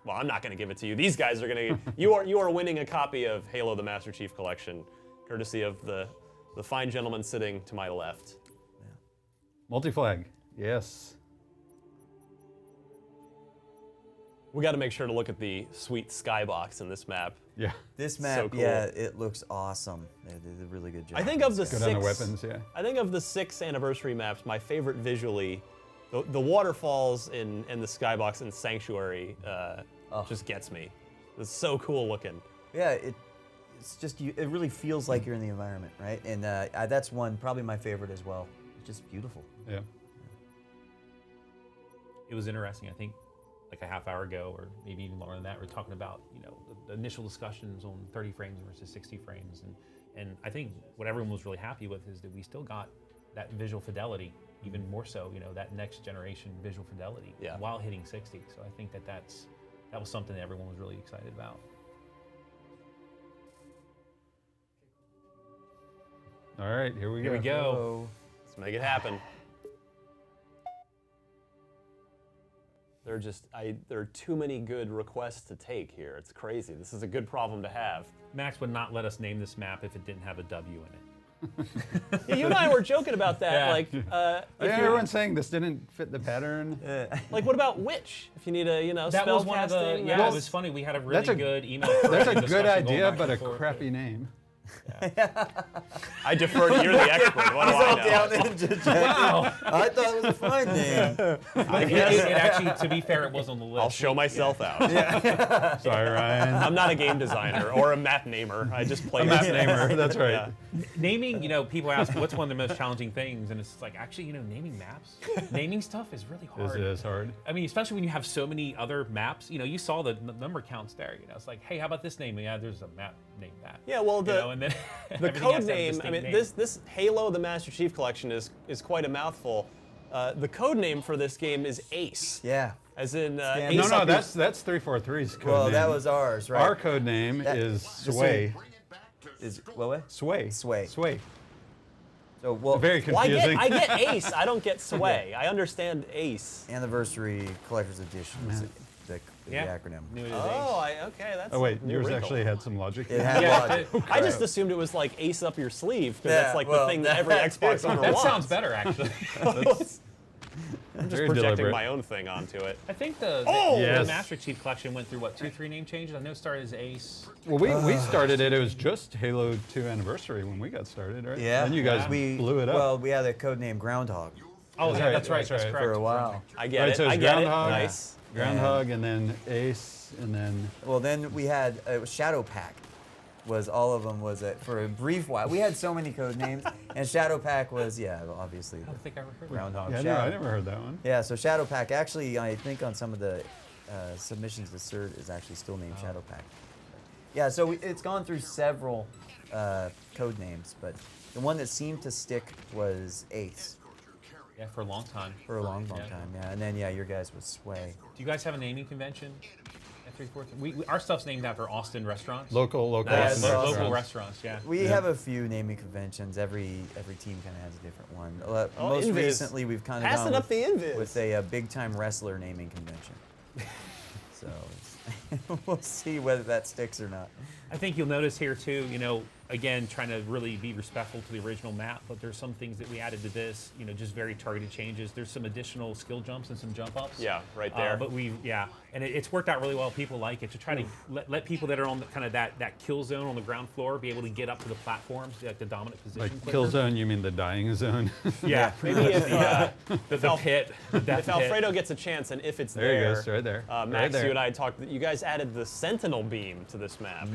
Well, I'm not going to give it to you. These guys are going to. You are winning a copy of Halo: The Master Chief Collection, courtesy of the fine gentleman sitting to my left. Multi-flag, yes. We got to make sure to look at the sweet skybox in this map. Yeah. This map, cool. yeah, it looks awesome. They did a really good job. I think of the Good six. on the weapons, yeah. I think of the 6 anniversary maps, my favorite visually, the waterfalls in the skybox in Sanctuary just gets me. It's so cool looking. Yeah, it's just it really feels like you're in the environment, right? And that's probably my favorite as well. It's just beautiful. Yeah. It was interesting. I think like a half hour ago, or maybe even longer than that, we we're talking about the initial discussions on 30 frames versus 60 frames, and I think what everyone was really happy with is that we still got that visual fidelity, even more so, that next generation visual fidelity while hitting 60. So I think that was something that everyone was really excited about. All right, here we go. Here we go. Let's make it happen. There are too many good requests to take here. It's crazy. This is a good problem to have. Max would not let us name this map if it didn't have a W in it. Yeah, you and I were joking about that. Yeah. Like, Everyone's saying this didn't fit the pattern. like, what about Witch? If you need a, That was one of the. spellcasting, Yeah, that's- it was funny. We had a really That's a- good email. That's a thread good discussion going idea, back but a and forth. crappy name. I defer to you're the expert. What do I know? Wow. I thought it was a fine name. It actually, to be fair, it was on the list. I'll show myself out. Sorry, Ryan. I'm not a game designer or a map namer. I just play A map namer, that's right. Yeah. Naming, people ask what's one of the most challenging things, and it's like actually, naming maps, naming stuff is really This hard. is hard. I mean, especially when you have so many other maps. You saw the number counts there. It's like, hey, how about this name? Yeah, there's a map named that. Yeah, well, and then the everything code has to have a name, I distinct mean, name. this Halo: The Master Chief Collection is quite a mouthful. The code name for this game is Ace, Yeah. as in Stand- Ace No, up your- that's 343's code Well, name. that was ours, right? Our code name That- is just Sway. Is what way? Sway. Sway. Sway. So well, Very Well, confusing. I get Ace. I don't get Sway. I understand Ace. Anniversary Collector's Edition is the acronym. Knew it as Oh, okay, that's. Oh wait, a new yours wrinkle. actually had some logic. It had Yeah, logic. I just assumed it was like Ace up your sleeve because Yeah, that's like well, the thing that every that Xbox too. owner That wants. sounds better, actually. I'm just Very projecting deliberate. my own thing onto it. I think the Yes. Master Chief Collection went through, 2-3 name changes? I know it started as Ace. Well, we started it. It was just Halo 2 Anniversary when we got started, right? Yeah. Then you guys blew it up. Well, we had a code name Groundhog Oh, That's yeah, right, that's right. that's That's right. correct. for a while. I get Right, it. so it's I get Groundhog. it. Nice. Groundhog, and then Ace, and then Well, then we had Shadow Pack. Was all of them was for a brief while. We had so many code names, and Shadow Pack was obviously I don't think I ever heard of that. Groundhog. yeah, no, Shadow. I never heard that one. Yeah, so Shadow Pack actually, I think on some of the submissions, the cert is actually still named Shadow Pack. Yeah, so it's gone through several code names, but the one that seemed to stick was Ace Yeah, for a long time. for a long Yeah. time. Yeah, and then your guys was Sway. Do you guys have a naming convention at 343? Our stuff's named after Austin restaurants. Local Nice. Local restaurants. restaurants, yeah. We have a few naming conventions. Every team kind of has a different one. Most Invis. recently, we've kind of Passing gone up the Invis. with a big time wrestler naming convention. So. we'll see whether that sticks or not. I think you'll notice here too, again, trying to really be respectful to the original map, but there's some things that we added to this, just very targeted changes. There's some additional skill jumps and some jump ups. Yeah, right there. But and it's worked out really well. People like it to try to let people that are on the, kind of that kill zone on the ground floor be able to get up to the platforms, like the dominant position. Like quicker. kill zone, you mean the dying zone? Yeah, Maybe if, the pit, the death if pit. Alfredo gets a chance, and if it's There he there, goes, right there. Max, Right there. you and I talked. You guys added the Sentinel beam to this map.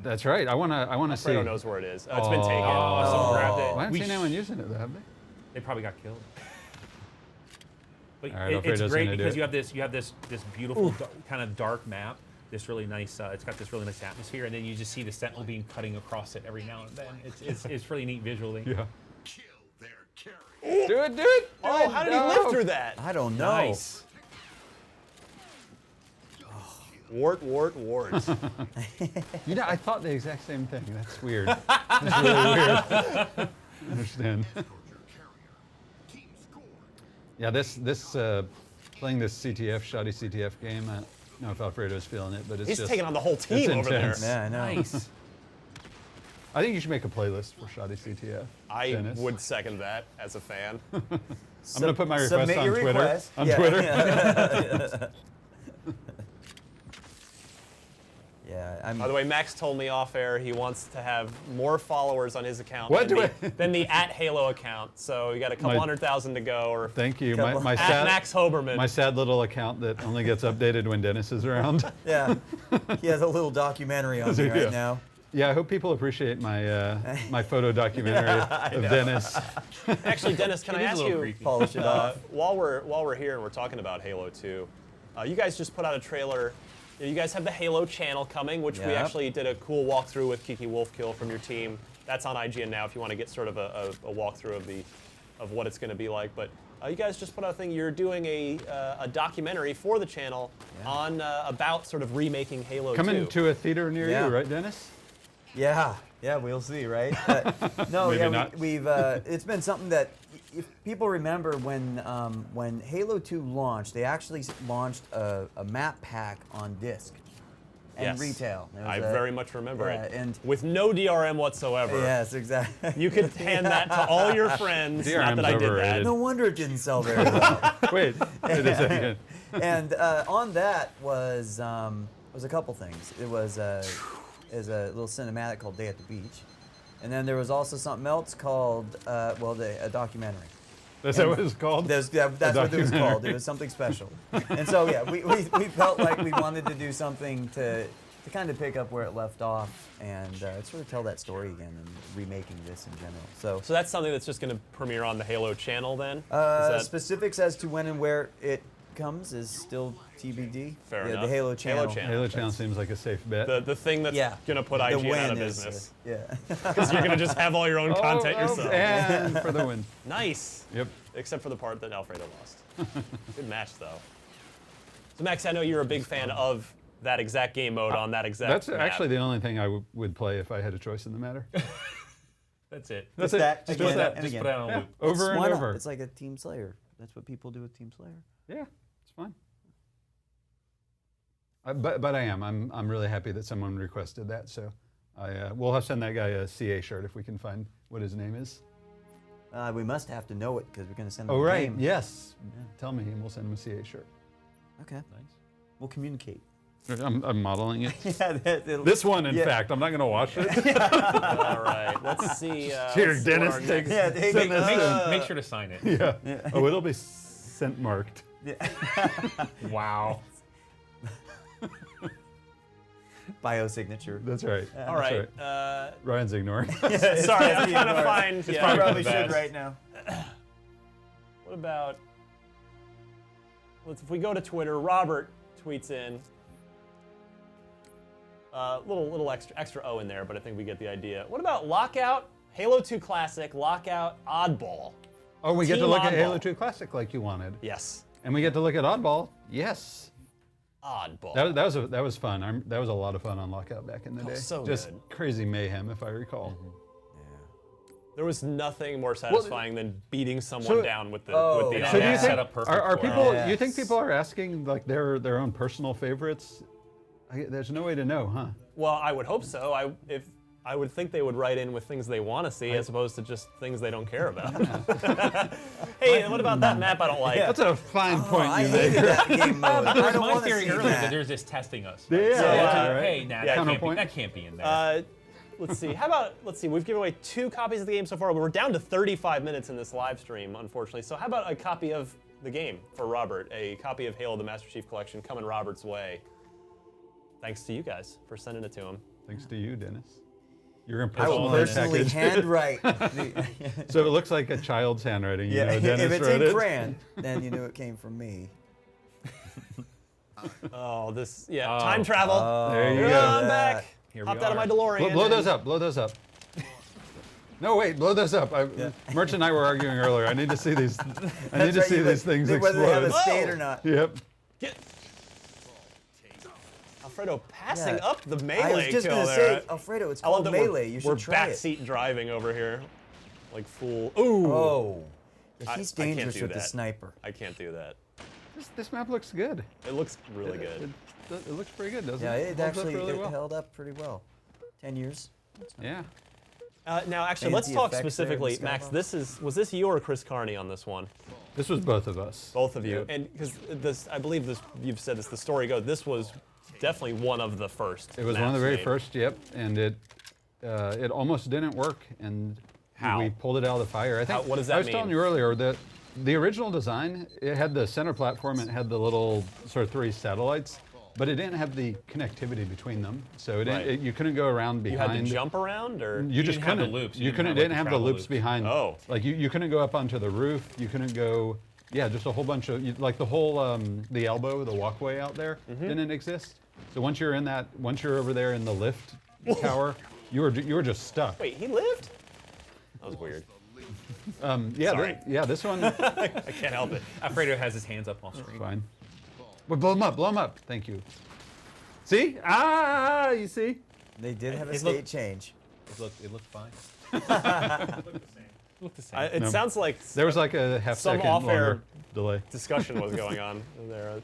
That's right. I wanna see. Alfredo knows where it is. It's been taken. Oh, someone grabbed it. Why haven't We seen anyone using it though, have they? They probably got killed. But All right, it's Alfredo's great gonna do because it. you have this beautiful kind of dark map. This really nice. It's got this really nice atmosphere, and then you just see the sentinel beam cutting across it every now and then. It's really neat visually. Yeah. Kill their carrier. Do it, do it. Oh, how did he live through that? I don't know. Nice. Wart. I thought the exact same thing. That's weird. That's really weird. I understand. Team score. Yeah, this playing this CTF, shoddy CTF game. I don't know if Alfredo's feeling it, but it's He's just taking on the whole team over there. intense. Yeah, I know. Nice. I think you should make a playlist for shoddy CTF. I Dennis. would second that as a fan. I'm gonna put my request Submit on your Twitter. request. On Yeah. Twitter. Yeah, By the way, Max told me off air he wants to have more followers on his account What than, do than the @Halo account. So you got a couple My- 100,000 to go. Or Thank you. Couple- My at sad, Max Hoberman. my sad little account that only gets updated when Dennis is around. yeah. He has a little documentary on me Yeah. right now. Yeah, I hope people appreciate my my photo documentary of Dennis. Actually, Dennis, can It I is a ask little you? creepy. Polish it off. While we're here and we're talking about Halo 2, you guys just put out a trailer. You guys have the Halo channel coming, which we Yep. actually did a cool walkthrough with Kiki Wolfkill from your team. That's on IGN now if you want to get sort of a walkthrough of what it's going to be like. But you guys just put out a thing. You're doing a documentary for the channel on about sort of remaking Halo 2. Coming to a theater near Yeah. you, right, Dennis? Yeah, we'll see, right? But, no, Maybe yeah, not. we've it's been something that if people remember when Halo 2 launched, they actually launched a map pack on disc and Yes. retail. It was I very much remember yeah, it. and- with no DRM whatsoever. Yes, exactly. You could hand that to all your friends. Not that I did that. overrated. No wonder it didn't sell very well. Wait a second. And on that was a couple things. It was a little cinematic called Day at the Beach, and then there was also something else called a documentary. That's what it was called? That's what it was documentary. called. It was something special. And so yeah, we felt like we wanted to do something to kind of pick up where it left off and sort of tell that story again and remaking this in general. So. So that's something that's just going to premiere on the Halo channel then? Is that Specifics as to when and where it comes is still TBD. Fair yeah, enough. the Halo channel. Halo Channel seems like a safe bet. the thing that's Yeah. going to put The IGN win out of is, business? yeah. Because you're going to just have all your own content yourself. And for the win. Nice. Yep. Except for the part that Alfredo lost. Good match, though. So, Max, I know you're a big fan of that exact game mode on that exact That's map. actually the only thing I would play if I had a choice in the matter. That's it. That's Just it. that, Just again, that. and Just again. put it on Yeah. loop. Over Why and not? over. It's like a Team Slayer. That's what people do with Team Slayer. Yeah, it's fine. But I am. I'm really happy that someone requested that. So we'll have to send that guy a CA shirt if we can find what his name is. We must have to know it because we're going to send them Oh a right. game. Yes. Tell me, and we'll send him a CA shirt. Okay. Nice. We'll communicate. I'm modeling it. Yeah, This one, in Yeah. fact, I'm not going to wash it. All right. Let's see. Here, let's see Dennis, what our take- next- Yeah, they Send this in. Make sure to sign it. Yeah. Oh, it'll be scent marked. Wow. biosignature. That's right. All right. Ryan's ignoring. Sorry, I'm trying to find. You Yeah, probably the should best. right now. what about? If we go to Twitter, Robert tweets in. Little extra O in there, but I think we get the idea. What about Lockout, Halo 2 Classic, Lockout, Oddball? Oh, we get to Team look at Oddball. Halo 2 Classic like you wanted. Yes, And we get to look at Oddball. Yes. Oddball. That was fun. That was a lot of fun on Lockout back in the day. so Just good. crazy mayhem, if I recall. There was nothing more satisfying than beating someone so- down with the Oh, with the. yeah. So do you Yeah. think Set up perfect are for it. people? Yes. You think people are asking like their own personal favorites There's no way to know, huh? Well, I would hope so. I would think they would write in with things they want to see as opposed to just things they don't care about. Hey, what about that map I don't like? That's a fine point I you hated made. that game mode. I don't My want to theory see earlier that that. they're just testing us. Yeah, So, yeah, right. Hey, nah, Yeah, counterpoint. that can't be in there. Let's see. How about, let's see, we've given away 2 copies of the game so far, but we're down to 35 minutes in this live stream, unfortunately. So how about a copy of the game for Robert? A copy of Halo the Master Chief Collection coming Robert's way. Thanks to you guys for sending it to him. Thanks to you, Dennis. You're I will personally personally packaged. handwrite. So it looks like a child's handwriting. You Yeah, know, Dennis if it's wrote in it. crayon, then you knew it came from me. Oh, this, yeah, time travel. There you look go. at I'm that. back. Here we Hopped out of are. my DeLorean. Blow those and- up. Blow those up. No, wait. Blow those up. Merch and I were arguing earlier. I need to see these. I need That's to right, see you these would- things whether they have a explode. state or not. Yep. Get. Alfredo passing Yeah. up the melee I was just kill gonna there. say, Alfredo, it's I love called that melee. You we're should try it. backseat driving over here, like fool. Ooh. Oh, yeah, he's I can't dangerous do with the that. sniper. I can't do that. This map looks good. It looks really good. It looks pretty good, doesn't Yeah, it? it Holds up actually really well. held up pretty well. 10 years. Yeah. Now, actually, let's Fancy talk effects there in specifically, the Max. skybox. Was this you or Chris Carney on this one? This was both of us. Both of you, Yep. and because this, I believe this. You've said this. The story goes. This was definitely one of the first. It was one of the maps very made. first, yep, and it almost didn't work, and How? we pulled it out of the fire. I think. What does that I was mean? telling you earlier that the original design, it had the center platform, it had the little sort of 3 satellites, but it didn't have the connectivity between them, so it didn't, Right. you couldn't go around You behind. had to jump around, or You just didn't have the couldn't. loops. You You couldn't. didn't Didn't have, have like, the the loops travel behind. Oh. Like you couldn't go up onto the roof. You couldn't go. Yeah, just a whole bunch of like the whole the elbow, the walkway out there didn't exist. So once you're in that, once you're over there in the lift tower, you were just stuck. wait, he lived? That was weird. Yeah, Sorry. this one. I can't help it. Alfredo has his hands up on screen. Fine. Well, blow them up. Blow them up. Thank you. See? Ah, you see? They did have a It state looked- change. It looked fine. Looked the same. It No. sounds like There was like a half Some second off-air- longer delay. discussion was going on there.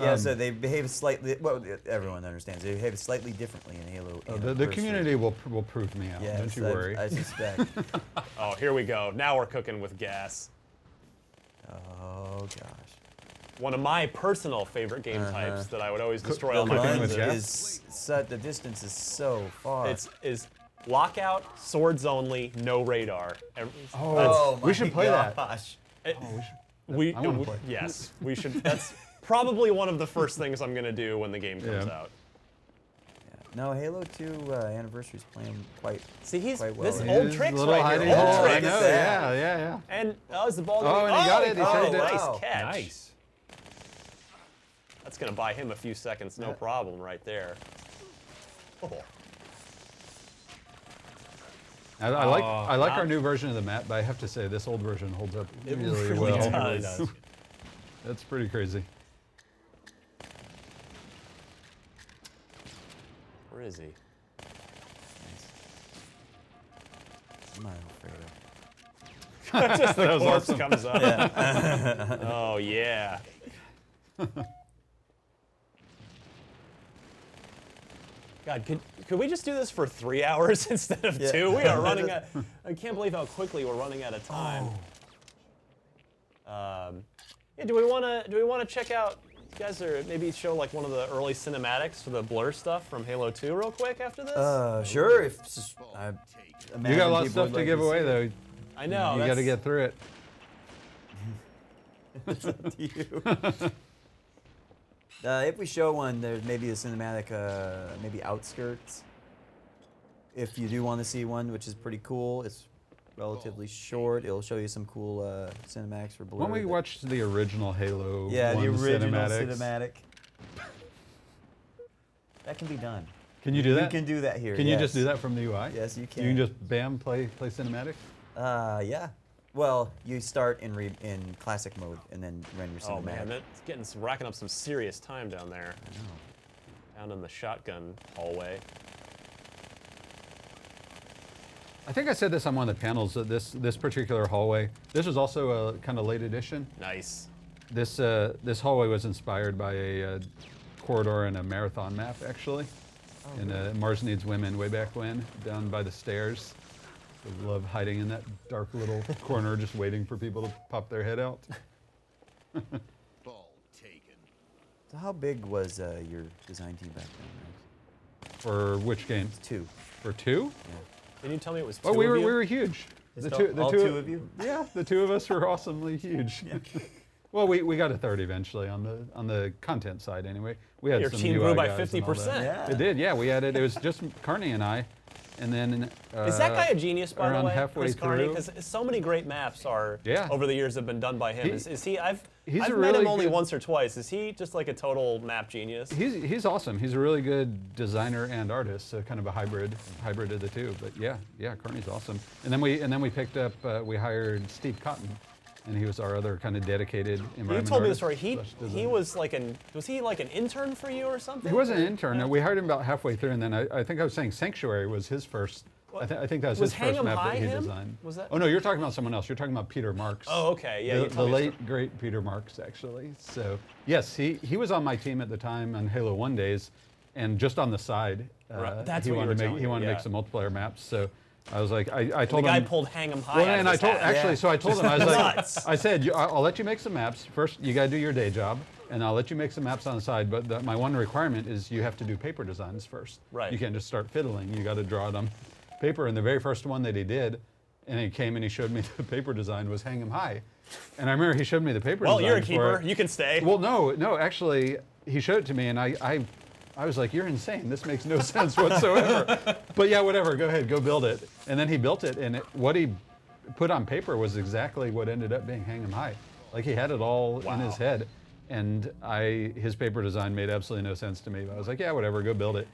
Yeah, so they behave slightly. Well, everyone understands they behave slightly differently in Halo. The Anniversary. community will prove me out. Yes, Don't you worry. I suspect. Oh, here we go. Now we're cooking with gas. Oh gosh. One of my personal favorite game types that I would always destroy The all my cooking run with games. gas? is such. The distance is so far. Is lockout, swords only, no radar. oh my we should play that. gosh. We, I wanna play. Yes, we should. That's probably one of the first things I'm gonna do when the game comes Yeah. out. No, Halo 2 Anniversary is playing quite. See, he's Quite well, this right? old It is tricks a little right hiding here. hole. Old I tricks. know. That. Yeah. And is the ball? Oh, going- and he got it. He saved it. Nice Wow. catch. Nice. That's gonna buy him a few seconds, no problem, right there. Oh. I like our new version of the map, but I have to say this old version holds up really really well. does. It really does. That's pretty crazy. Where is he? Come on, Alfredo. Just the That was corpse awesome. comes up. Oh yeah. God, could we just do this for 3 hours instead of Yeah. 2? We are running out. I can't believe how quickly we're running out of time. Yeah, do we want to check out? You guys, or maybe show like one of the early cinematics for the blur stuff from Halo 2 real quick after this? Sure. If I You got a lot of imagine stuff people to would give like away, see though. I know. You got to get through it. it. If we show one, there's maybe a cinematic, maybe Outskirts. If you do want to see one, which is pretty cool, it's relatively short. It'll show you some cool cinematics for Blur. When we that- watched the original Halo yeah, the 1 original cinematics, cinematic. That can be done. Can you do that? You can do that here. Can you yes. just do that from the UI? Yes, you You can. can just bam play cinematics. Yeah. Well, you start in classic mode and then run your Oh cinematic. man, that's getting racking up some serious time down there. Down in the shotgun hallway. I think I said this on one of the panels that this particular hallway. This was also a kind of late edition. Nice. This hallway was inspired by a corridor in a marathon map, actually. In Mars Needs Women way back when, down by the stairs. I love hiding in that dark little corner, just waiting for people to pop their head out. Ball taken. So how big was your design team back then, Max? For which game? 2. For 2? Yeah. Didn't you tell me it was two Oh, we of you? were huge. All two of you? Yeah, the 2 of us were awesomely huge. Well, we got a third eventually on the content side anyway. We had Your some team UI grew by guys and all that. 50%. Yeah. It did, yeah. We added. It was just Carney and I, and then. Is that guy a genius, by the around way, halfway Chris Carney? through. Because so many great maps are over the years have been done by him. Is he? I've he's met a him really only good- once or twice. Is he just like a total map genius? He's awesome. He's a really good designer and artist, so kind of a hybrid of the two. But yeah, Carney's awesome. And then we picked up. We hired Steve Cotton, and he was our other kind of dedicated environment You told me the artist story. He /designer. was like was he like an intern for you or something? He was an intern. No, we hired him about halfway through, and then I think I was saying Sanctuary was his first. I think that was his Hang first 'em map High that he him? designed. Was that? Oh no, you're talking about someone else. You're talking about Peter Marks. Oh, okay. Yeah, you the told me a late great Peter Marks, actually. So yes, he was on my team at the time on Halo 1 days, and just on the side, Right. That's he what you wanted were to make telling he me, wanted to yeah. make some multiplayer maps. So I was like, I The told guy him. pulled Hang 'em High. Well, out and of I his told hat. actually, so I told him I was Nuts. like, I said, I'll let you make some maps. First, you got to do your day job, and I'll let you make some maps on the side. But my one requirement is you have to do paper designs first. Right. You can't just start fiddling. You got to draw it on paper. And the very first one that he did, and he came and he showed me the paper design was Hang 'em High, and I remember he showed me the paper Well, design. you're a for keeper. it. You can stay. Well, no, actually, he showed it to me, and I was like, you're insane. This makes no sense whatsoever. But yeah, whatever. Go ahead, go build it. And then he built it, and what he put on paper was exactly what ended up being Hang 'em High. Like he had it all in his head, and his paper design made absolutely no sense to me. But I was like, yeah, whatever, go build it.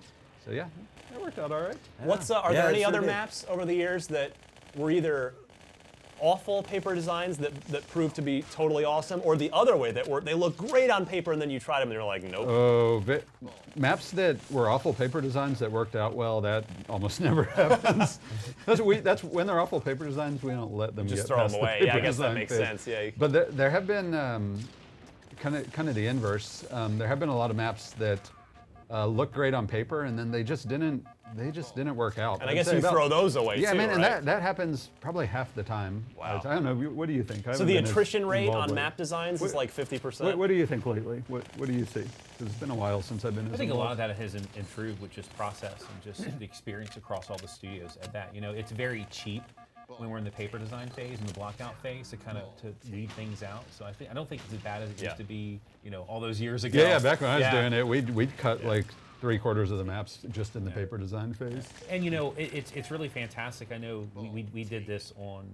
So yeah, that worked out all right. Are Yeah, there it any sure other did. maps over the years that were either awful paper designs that proved to be totally awesome, or the other way that they look great on paper and then you tried them and they're like, nope. Oh, maps that were awful paper designs that worked out well, that almost never happens. That's when they're awful paper designs, we don't let them Just get throw past them the away. paper Yeah, I guess that design makes phase. sense. Yeah. But there have been kind of the inverse. There have been a lot of maps that look great on paper, and then they just didn't work out. And I I'd guess say you throw those away Yeah, too, man, and right? that happens probably half the time. Wow. I don't know. What do you think? I So haven't the been as attrition rate involved on with map it. designs is like 50%. What do you think lately? What do you see? 'Cause it's been a while since I've been. I think a lot of that has improved with just process and just the experience across all the studios at that. You know, it's very cheap when we're in the paper design phase and the blockout phase to leave things out. So I don't think it's as bad as it used to be, you know, all those years ago. Yeah, back when I was Yeah. doing it, we'd cut like 3/4 of the maps just in the paper design phase. And you know, it's really fantastic. I know we did this on,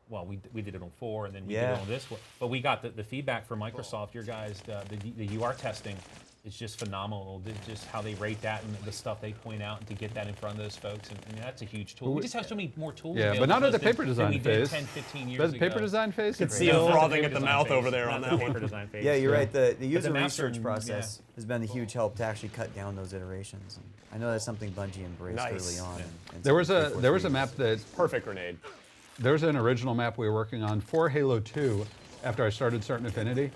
well, we did it on 4, and then we did it on this one. But we got the feedback from Microsoft. Your guys, the UR testing is just phenomenal. Just how they rate that and the stuff they point out, and to get that in front of those folks, and that's a huge tool. We just have so many more tools. Yeah, but available not to at the us than- paper than design we did phase. 10, 15 years But the ago. paper design phase, Could it's see him No, not frothing paper at the design mouth phase, over there not on the that paper one. design phase. Yeah, you're right. The user maps are- research process has been a huge help to actually cut down those iterations. And I know that's something Bungie embraced Nice. early on. in there was some a 343s. map that Perfect grenade. there was an original map we were working on for Halo 2 after I started Certain Affinity.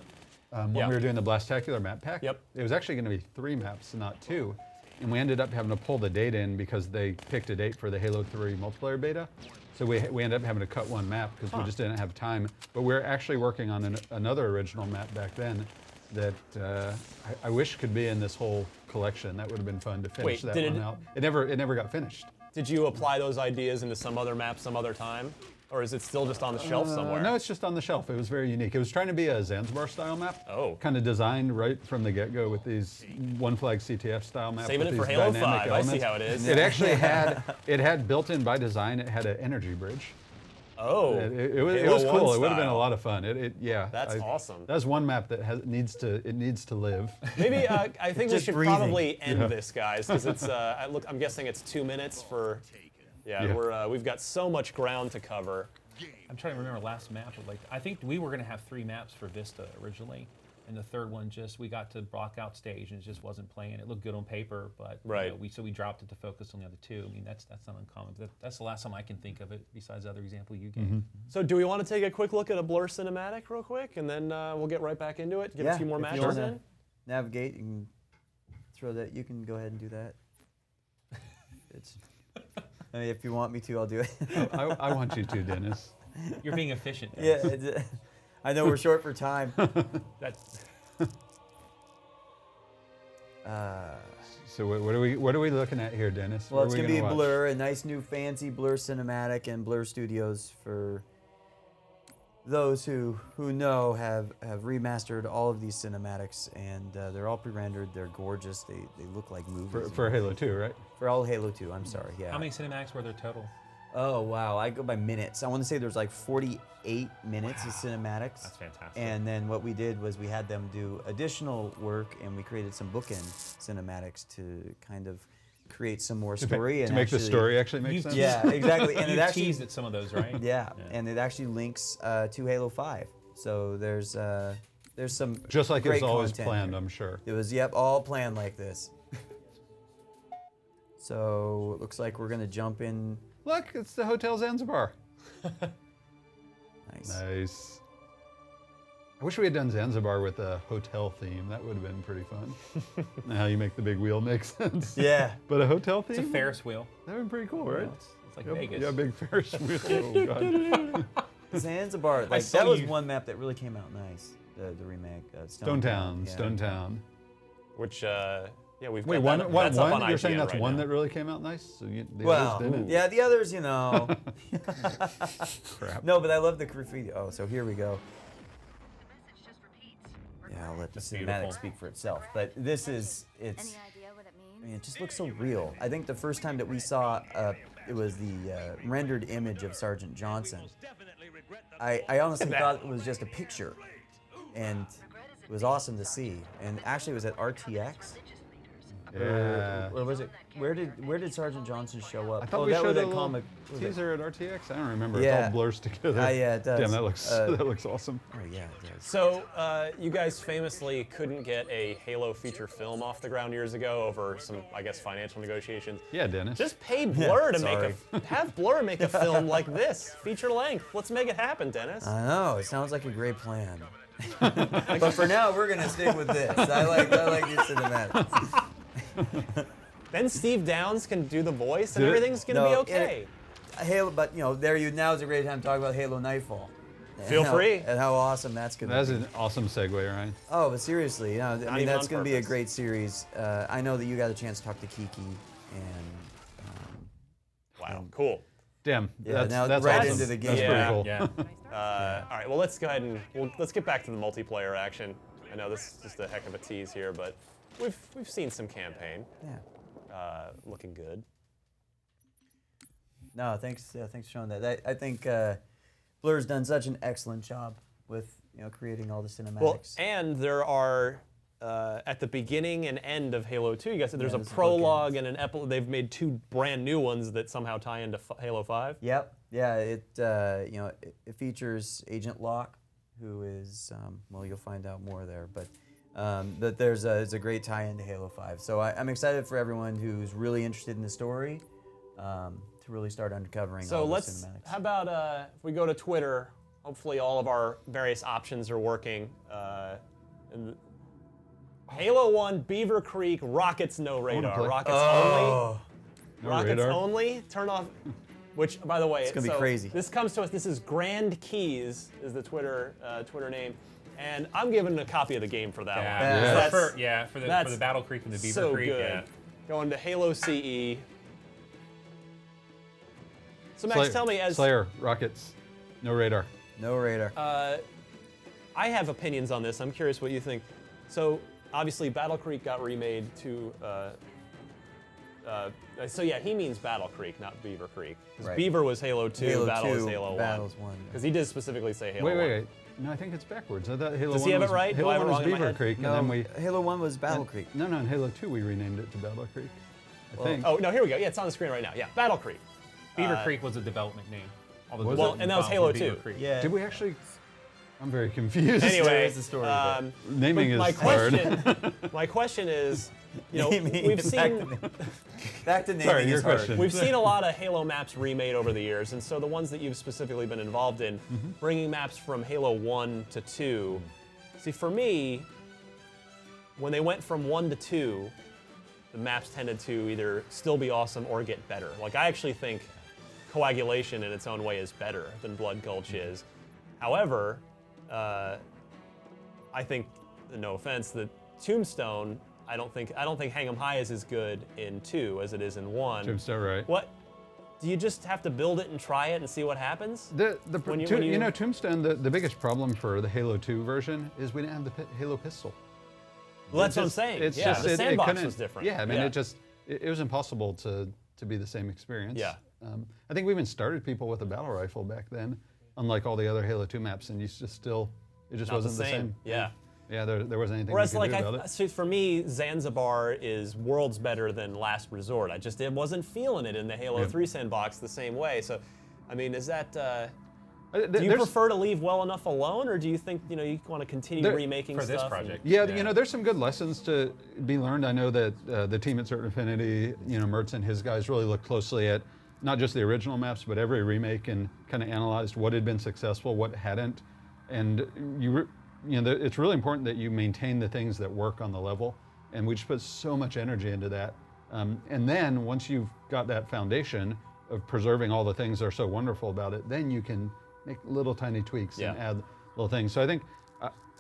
When Yeah. we were doing the Blastacular map pack, Yep. it was actually going to be 3 maps, not 2. And we ended up having to pull the date in because they picked a date for the Halo 3 multiplayer beta. So we ended up having to cut 1 map because we just didn't have time. But we were actually working on another original map back then that I wish could be in this whole collection. That would have been fun to finish Wait, that did one it- out. It never got finished. Did you apply those ideas into some other map some other time? Or is it still just on the shelf somewhere? No, it's just on the shelf. It was very unique. It was trying to be a Zanzibar style map. Oh. Kind of designed right from the get-go with these one flag CTF style maps. Saving with it for these Halo dynamic 5. I see elements. how it is. It actually had built in by design. It had an energy bridge. Oh. It was Halo 1 cool. It would have been a style. lot of fun. Yeah. That's awesome. That's one map that needs to live. Maybe I think we Just should breathing. probably end this, guys, because it's. I'm guessing it's 2 minutes for. Yeah, Yeah. we've got so much ground to cover. I'm trying to remember last map. Like I think we were going to have 3 maps for Vista originally, and the third one we got to blockout stage and it just wasn't playing. It looked good on paper, but Right. you know, we dropped it to focus on the other 2. I mean that's not uncommon. That's the last time I can think of it. Besides the other example you gave. So do we want to take a quick look at a Blur cinematic real quick, and then we'll get right back into it, get a few more if you matches wanna in? Navigate, you can throw that. You can go ahead and do that. It's. I mean, if you want me to, I'll do it. I want you to, Dennis. You're being efficient. Yeah, Dennis. I know we're short for time. That's So what are we looking at here, Dennis? Well, What it's are we gonna be watch? Blur, a nice new fancy Blur cinematic, and Blur Studios, for those who know, have remastered all of these cinematics, and they're all pre-rendered. They're gorgeous. They look like movies. For Halo 2, right? For all Halo 2, I'm sorry. Yeah. how many cinematics were there total? Oh wow, I go by minutes. I want to say there's like 48 minutes of cinematics. That's fantastic. And then what we did was we had them do additional work, and we created some bookend cinematics to kind of create some more story To make the story actually make You've sense? Yeah, exactly. And You it actually teased at some of those, right? yeah, and it actually links to Halo 5. So there's some Just like great it's always content planned, here. I'm sure. It was all planned like this. So it looks like we're gonna jump in. Look, it's the Hotel Zanzibar. Nice. Nice. I wish we had done Zanzibar with a hotel theme. That would have been pretty fun. Now you make the big wheel make sense. Yeah. But a hotel theme? It's a Ferris wheel. That would be pretty cool, right? It's like Yeah, Vegas. Yeah, big Ferris wheel. Oh, God. Zanzibar, like saw that was you- one map that really came out nice. The remake, Stone Town. Yeah. Stone Town. Which, yeah, we've Wait, got one? that's up on You're saying IGN that's right one now. that really came out nice? So the Well, others didn't? yeah, the others, you know. Crap. No, but I love the graffiti. Oh, so here we go. Yeah, I'll let the That's cinematic beautiful. speak for itself. But this is, Any it's, idea what it means? I mean, it just looks so real. I think the first time that we saw, it was the rendered image of Sergeant Johnson. I honestly thought it was just a picture, and it was awesome to see. And actually, it was at RTX. Yeah. Or was it? Where did Sergeant Johnson show up? I thought oh, we that showed was a that little comic. was it- teaser at RTX. I don't remember. It Yeah. all blurs together. Yeah, it does. Damn, that looks Uh, that looks awesome. Oh yeah, it does. So, you guys famously couldn't get a Halo feature film off the ground years ago over some, I guess, financial negotiations. Yeah, Dennis. Just pay Blur to sorry. have Blur make a film like this, feature length. Let's make it happen, Dennis. I know. It sounds like a great plan. But for now, we're gonna stick with this. I like your cinematics. Then Steve Downs can do the voice, and Did it? everything's gonna No, be okay. Halo, but you know, now is a great time to talk about Halo Nightfall. And Feel how- free. And how awesome that's gonna That's be. an awesome segue, Ryan. Oh, but seriously, you know, I mean, even that's on gonna be a purpose. great series. I know that you got a chance to talk to Kiki, and Wow, cool. Damn. Yeah, now that's right awesome. into the That's game. pretty Yeah. cool. Yeah. All right, well, let's go ahead and let's get back to the multiplayer action. I know this is just a heck of a tease here, but we've seen some campaign. yeah. Looking good. No, thanks for showing that. I think Blur's done such an excellent job with creating all the cinematics. Well, and there are at the beginning and end of Halo 2, you guys said there's a there's prologue and an epilogue. They've made two brand new ones that somehow tie into Halo 5. Yep. Yeah. It features Agent Locke, who is well, you'll find out more there, but there's a great tie-in to Halo 5. So I'm excited for everyone who's really interested in the story to really start uncovering So all the let's. cinematics. How about if we go to Twitter? Hopefully, all of our various options are working. Halo 1, Beaver Creek, rockets no radar. play. Rockets only. No Rockets radar. only. Turn off. Which, by the way, it's gonna be crazy. This comes to us. This is Grand Keys is the Twitter name, and I'm giving a copy of the game for that one. Yeah. That's For the that's Battle Creek and the Beaver so Creek. good. Yeah. Going to Halo CE. So Max, tell me, as Slayer, rockets, no radar. No radar. I have opinions on this. I'm curious what you think. So obviously, Battle Creek got remade to. So yeah, he means Battle Creek, not Beaver Creek. 'Cause Right. Beaver was Halo 2, Halo Battle 2, is Halo 1. Battle's 1. Because he did specifically say Halo 1. Wait. No, I think it's backwards. I thought Halo Does 1 he have it was, right? Do Halo I have 1 it was wrong in my Beaver head? Creek, No, and then we. Halo 1 was Battle Creek. No, in Halo 2 we renamed it to Battle Creek. I think. Oh no, here we go. Yeah, it's on the screen right now. Yeah, Battle Creek. Beaver Creek was a development name. All the Was it? Well, and that was development Halo files were Beaver 2. Creek. Yeah. Did we actually? I'm very confused. Anyway, is the story, but- naming is my hard. my question is, Naming- we've back seen to back to naming Sorry, your is hard. question. we've seen a lot of Halo maps remade over the years, and so the ones that you've specifically been involved in, bringing maps from Halo 1 to 2. See, for me, when they went from 1 to 2, the maps tended to either still be awesome or get better. Like, I actually think Coagulation in its own way is better than Blood Gulch is. However, I think, no offense, that Tombstone, I don't think Hang 'em High is as good in 2 as it is in 1. Tombstone, right? What? Do you just have to build it and try it and see what happens? You know, Tombstone, the biggest problem for the Halo 2 version is we didn't have the Halo pistol. Well, that's what I'm saying. It's Yeah, just, the it sandbox couldn't- was different. Yeah, I mean, it was impossible to be the same experience. Yeah. I think we even started people with a battle rifle back then, unlike all the other Halo 2 maps, and it just Not wasn't the same. Yeah. Yeah, there wasn't anything Whereas, we could do about it. so for me, Zanzibar is worlds better than Last Resort. I wasn't feeling it in the Halo 3 sandbox the same way. So, I mean, is that? Do you prefer to leave well enough alone, or do you think you want to continue remaking for stuff? this project. Yeah, you know, there's some good lessons to be learned. I know that the team at Certain Affinity, Mertz and his guys really looked closely at not just the original maps, but every remake and kind of analyzed what had been successful, what hadn't. And it's really important that you maintain the things that work on the level. And we just put so much energy into that. And then once you've got that foundation of preserving all the things that are so wonderful about it, then you can make little tiny tweaks and add little things. So I think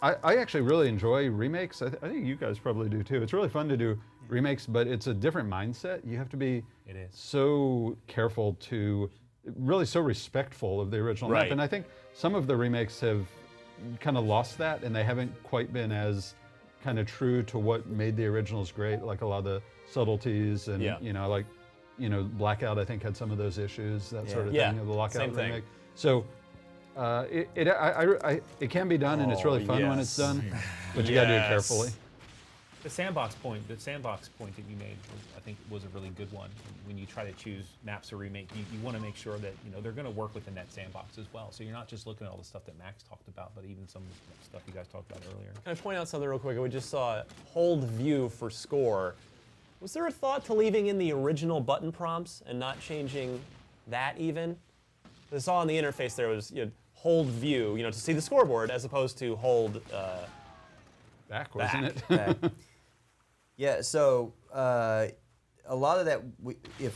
I actually really enjoy remakes. I think you guys probably do too. It's really fun to do remakes, but it's a different mindset. You have to be so careful to, really so respectful of the original map. And I think some of the remakes have kind of lost that, and they haven't quite been as kind of true to what made the originals great, like a lot of the subtleties and Blackout I think had some of those issues, that sort of thing, the Lockout remake. So it can be done, and it's really fun when it's done, but you got to do it carefully. The sandbox point that you made, I think, was a really good one. When you try to choose maps to remake, you want to make sure that they're going to work within that sandbox as well. So you're not just looking at all the stuff that Max talked about, but even some stuff you guys talked about earlier. Can I point out something real quick? We just saw hold view for score. Was there a thought to leaving in the original button prompts and not changing that even? I saw on the interface there was hold view, to see the scoreboard, as opposed to hold back, wasn't it? Back. Yeah, so a lot of that, if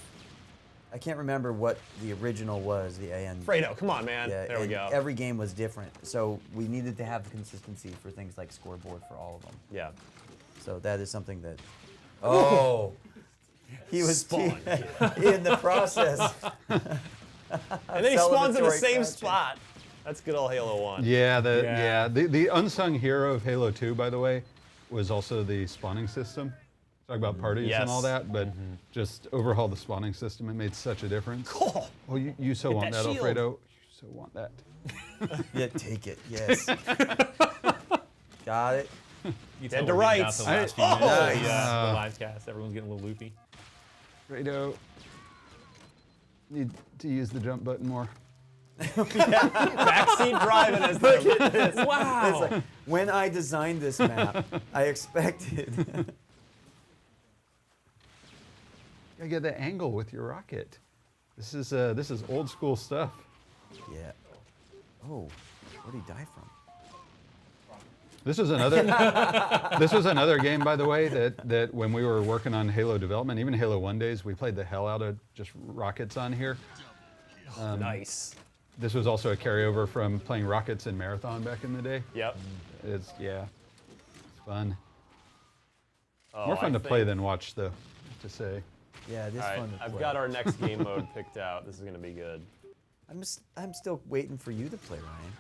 I can't remember what the original was, the AN. Fredo, come on, man. Yeah, there we go. Every game was different, so we needed to have consistency for things like scoreboard for all of them. Yeah. So that is something that. Oh, he was Spawn. in the process. And then he spawns in the same spot. That's good old Halo 1. Yeah, the unsung hero of Halo 2, by the way, was also the spawning system. Talk about parties and all that, but just overhaul the spawning system. It made such a difference. Cool. Oh, you so want that, shield. Alfredo. You so want that. Yeah, take it. Yes. Got it. You Dead tell to we're getting rights. out the last few Nice. minutes of the live cast. Everyone's getting a little loopy. Alfredo, need to use the jump button more. Backseat driving as the. Wow. It's like, when I designed this map, I expected. You gotta get the angle with your rocket. This is old school stuff. Yeah. Oh, where did he die from? This was another game, by the way, that when we were working on Halo development, even Halo 1 days, we played the hell out of just rockets on here. Nice. This was also a carryover from playing rockets in Marathon back in the day. Yep. It's fun. Oh, More fun I to play think- than watch, though, to say. Yeah, this All right, fun to I've play. got our next game mode picked out. This is going to be good. I'm still waiting for you to play, Ryan.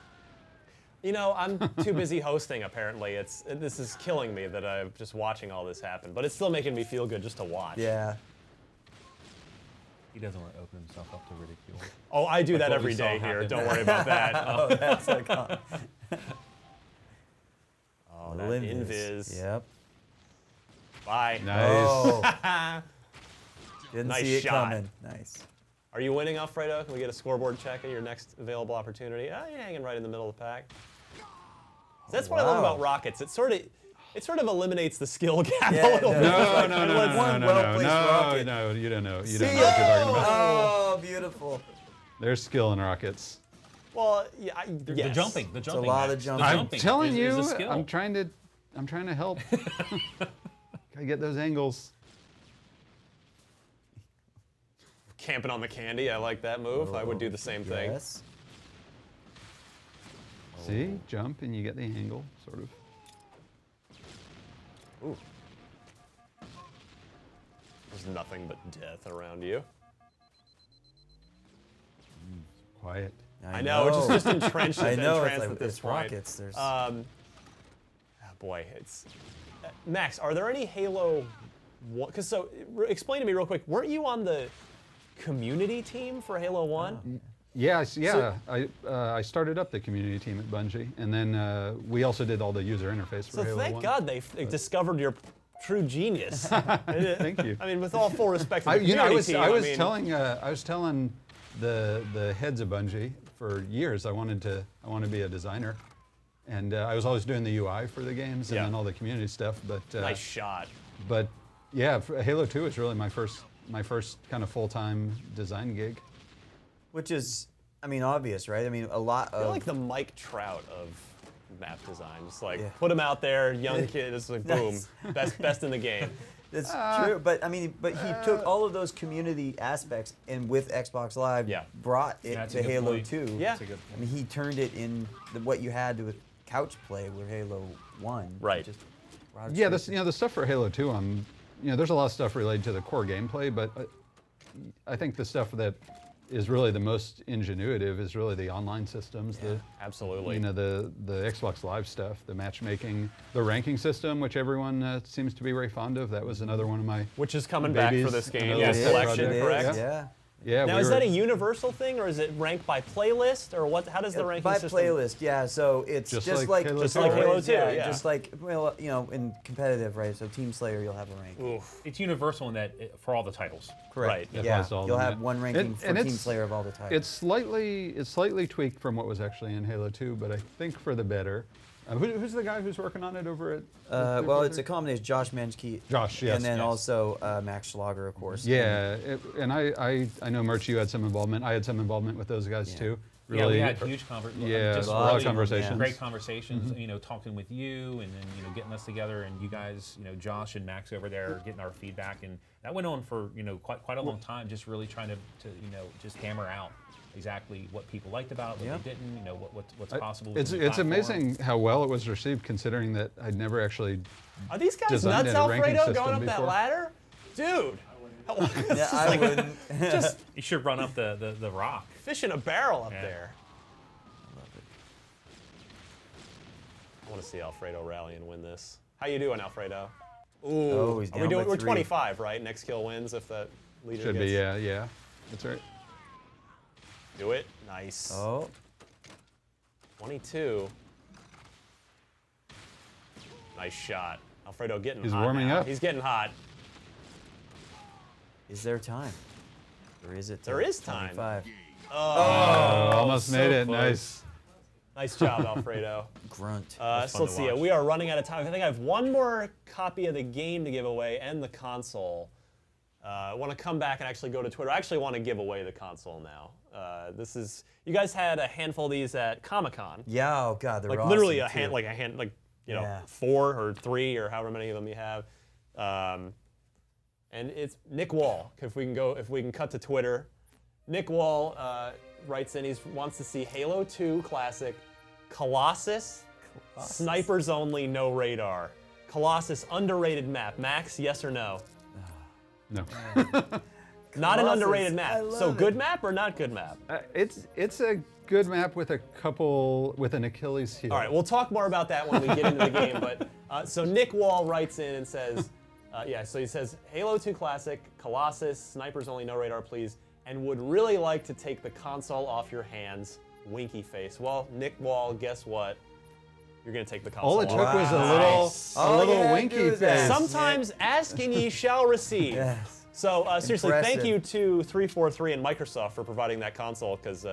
I'm too busy hosting, apparently. This is killing me that I'm just watching all this happen, but it's still making me feel good just to watch. Yeah. He doesn't want to open himself up to ridicule. Oh, I do that what every we saw day here. happen. Don't worry about that. Oh, that's like. Oh, that invis. Yep. Bye. Nice. Oh. Didn't Nice see it shot. coming. Nice. Are you winning, Alfredo? Can we get a scoreboard check at your next available opportunity? Oh, you're hanging right in the middle of the pack. That's what I love wow. about rockets. It sort of eliminates the skill gap Yeah, a little bit. No, you don't know. You don't know what you're talking about. Oh, beautiful. There's skill in rockets. Well, yeah, The yes. jumping. The jumping. lot of Max. jumping. The I'm jumping telling is you, a skill. I'm trying to help. Gotta get those angles. camping on the candy. I like that move. I would do the same thing. Yes. See, jump and you get the angle, sort of. Ooh. There's nothing but death around you. Quiet. I know, just entrenched, I know, entranced it's at this point. rockets. There's Oh boy, it's Max. Are there any Halo? Because explain to me real quick. Weren't you on the community team for Halo 1? Yeah. I started up the community team at Bungie, and then we also did all the user interface for So Halo 1. thank God they discovered your true genius. Thank you. I mean, with all full respect to the community team, I was telling the heads of Bungie for years I want to be a designer, and I was always doing the UI for the games and then all the community stuff. But nice shot. But yeah, Halo 2 is really my first kind of full-time design gig. which is, I mean, obvious, right? I mean, a lot I of. feel like the Mike Trout of map design. Just like Yeah. put him out there, young kid, it's like boom, best in the game. That's true, but I mean, but he took all of those community aspects and with Xbox Live brought it That's to a good Halo point. 2. Yeah. That's a good I mean, he turned it in what you had with couch play with Halo 1. Right. Just brought it Yeah, straight the stuff for Halo 2, there's a lot of stuff related to the core gameplay, but I think the stuff that is really the most ingenuitive is really the online systems, Absolutely. the Xbox Live stuff, the matchmaking, the ranking system, which everyone seems to be very fond of. That was another one of my Which is coming back for babies, this game. another Yeah, It is, selection, it is, correct? Yeah. yeah. Now, we is were- that a universal thing, or is it ranked by playlist, or what? How does the ranking By system? playlist, yeah. So it's Just just like like Halo Just like 2. Halo 2, yeah. Just like, well, in competitive, right? So Team Slayer, you'll have a rank. Oof. It's universal in that for all the titles. Correct. Right. Yeah. applies to all of You'll them, have yeah. one ranking And- for and Team it's- Slayer of all the titles. It's slightly tweaked from what was actually in Halo 2, but I think for the better. Who's the guy who's working on it over at? Well, it's a combination. Josh Menschke. Josh, yes, And then yes. also Max Schlager, of course. Yeah, and I know Merch, you had some involvement. I had some involvement with those guys too. Yeah, we had huge Yeah, a lot of conversations. Great conversations. Talking with you, and then getting us together, and you guys, Josh and Max over there, getting our feedback, and that went on for quite a long time. Just really trying to just hammer out exactly what people liked about it, what they didn't, what's possible. It's within the platform. amazing how well it was received, considering that I'd never actually. Are these guys Designed nuts, in a ranking Alfredo, system going up that before. ladder? Dude. Yeah, I wouldn't. Just You should run up the rock. fish in a barrel up Yeah. there. I want to see Alfredo rally and win this. How you doing, Alfredo? Ooh. Oh, he's Are we down doing, by we're 3. 25, right? Next kill wins if that leader Should gets... be, yeah. That's right. Do it. Nice. Oh, 22. Nice shot. Alfredo getting He's hot warming now. up. He's getting hot. is there time? Or is it? There is time. 25? Almost made it. close. Nice. Nice job, Alfredo. Grunt. So fun let's to see. watch. We are running out of time. I think I have one more copy of the game to give away and the console. I want to come back and actually go to Twitter. I actually want to give away the console now. You guys had a handful of these at Comic-Con. Yeah. Oh God, they're Like awesome literally a too. hand, Yeah. 4 or 3 or however many of them you have. And it's Nick Wall. If we can cut to Twitter. Nick Wall writes in. He wants to see Halo 2 Classic, Colossus, snipers only, no radar. Colossus underrated map. Max, yes or no? No. Not an Colossus, underrated I map. love So good it. map or not good map? It's a good map with an Achilles heel. All right, we'll talk more about that when we get into the game. But so Nick Wall writes in and says, so he says, Halo 2 Classic, Colossus, snipers only, no radar, please, and would really like to take the console off your hands. Winky face. Well, Nick Wall, guess what? You're gonna take the console. All it took off. was Nice. a little yeah, winky do that. face. Sometimes ask and ye shall receive. Yes. So seriously, thank Impressive. you to 343 and Microsoft for providing that console, because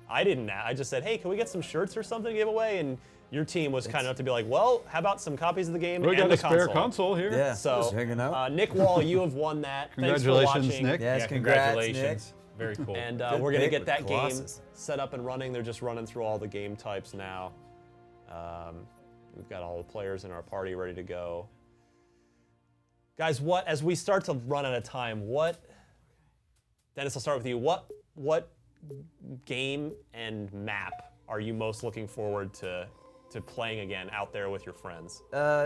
I didn't. I just said, hey, can we get some shirts or something to give away? And your team was kind enough to be like, well, how about some copies of the game We and got the a spare console here. Yeah. So just hanging out. Nick Wall, you have won that. Thanks for Congratulations, watching. Nick. Yes, Yeah, congrats, congratulations. Very cool. And Good we're gonna pick get with that game Colossus. set up and running. They're just running through all the game types now. We've got all the players in our party ready to go. Guys, as we start to run out of time, Dennis, I'll start with you. What game and map are you most looking forward to playing again out there with your friends?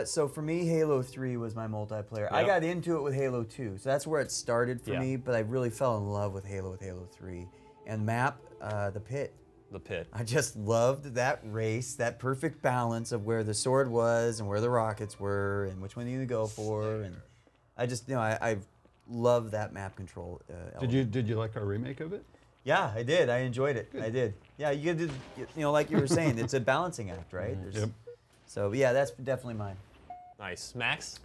So for me, Halo 3 was my multiplayer. I Yep. got into it with Halo 2, so that's where it started for Yeah. me, but I really fell in love with Halo 3. And map, the pit. The pit. I just loved that race, that perfect balance of where the sword was and where the rockets were and which one you need to go for. And I just, I love that map control element. Did you like our remake of it? Yeah, I did. I enjoyed it. I did. Yeah, you did. Like you were saying, it's a balancing act, right? Yep. So yeah, that's definitely mine. Nice. Max?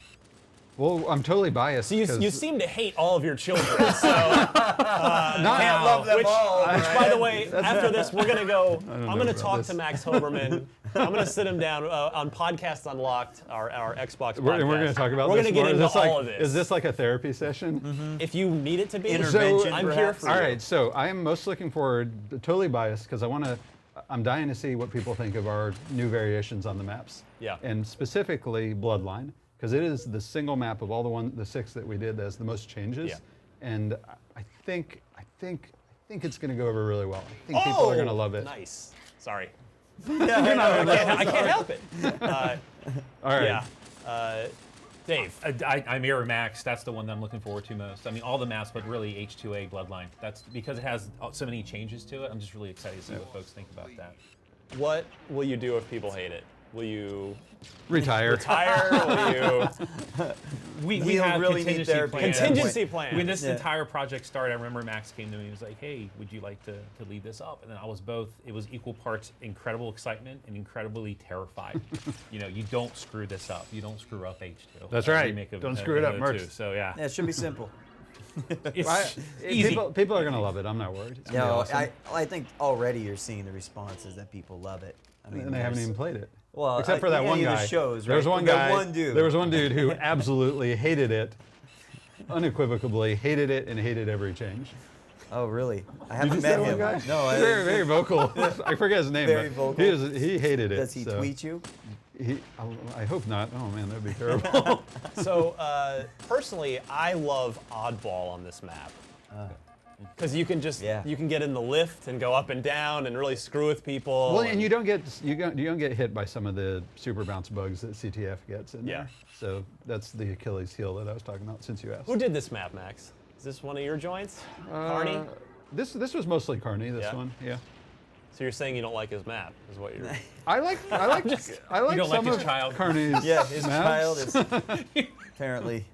Well, I'm totally biased. So you 'cause- seem to hate all of your children. So Not Can't love them which, all. which, by the way, after this, we're gonna go. know I'm gonna about talk this. to Max Hoberman. I'm gonna sit him down on Podcast Unlocked, our Xbox podcast. and we're going to talk about We're this gonna get more. into Is this like, all of this. Is this like a therapy session? If you need it to be, Intervention, I'm here perhaps? for All you. right, so I am most looking forward, totally biased, because I'm dying to see what people think of our new variations on the maps. Yeah. And specifically Bloodline, because it is the single map of all the 6 that we did that has the most changes. Yeah. And I think it's going to go over really well. I think people are going to love it. Nice. Sorry. Yeah, I can't help it. All right. Yeah. Dave. I mirror Max. That's the one that I'm looking forward to most. I mean, all the maps, but really H2A Bloodline. That's because it has so many changes to it. I'm just really excited to see what folks think about that. What will you do if people hate it? Will you Retire. retire? Will you We He'll have really need contingency therapy plans. at that point. contingency plan? When this Yeah. entire project started, I remember Max came to me and was like, "Hey, would you like to lead this up?" And then I was both. It was equal parts incredible excitement and incredibly terrified. You don't screw this up. You don't screw up H2. That's right. Remake of- Don't screw it up, Halo 2. Mertz. So yeah, it should be simple. it's easy. People are going to love it. I'm not worried. It's gonna be awesome. I think already you're seeing the responses that people love it. I mean, And they haven't there's- even played it. Well, except for that any one of the guy. shows, There was right? one That guy. one dude. There was one dude who absolutely hated it, unequivocally hated it, and hated every change. Oh, really? I Did haven't you see met that one him. guy? No, very, very vocal. I forget his name, Very but vocal. he hated it. Does he so tweet you? I hope not. Oh man, that'd be terrible. So personally, I love Oddball on this map. Because you can just Yeah. you can get in the lift and go up and down and really screw with people. Well, and you don't get hit by some of the super bounce bugs that CTF gets in Yeah. there. So that's the Achilles heel that I was talking about since you asked. Who did this map, Max? Is this one of your joints? Carney? This was mostly Carney. This Yeah? one, yeah. So you're saying you don't like his map, is what you're. I like You don't like some his of child? Carney's Yeah, his maps. child is apparently.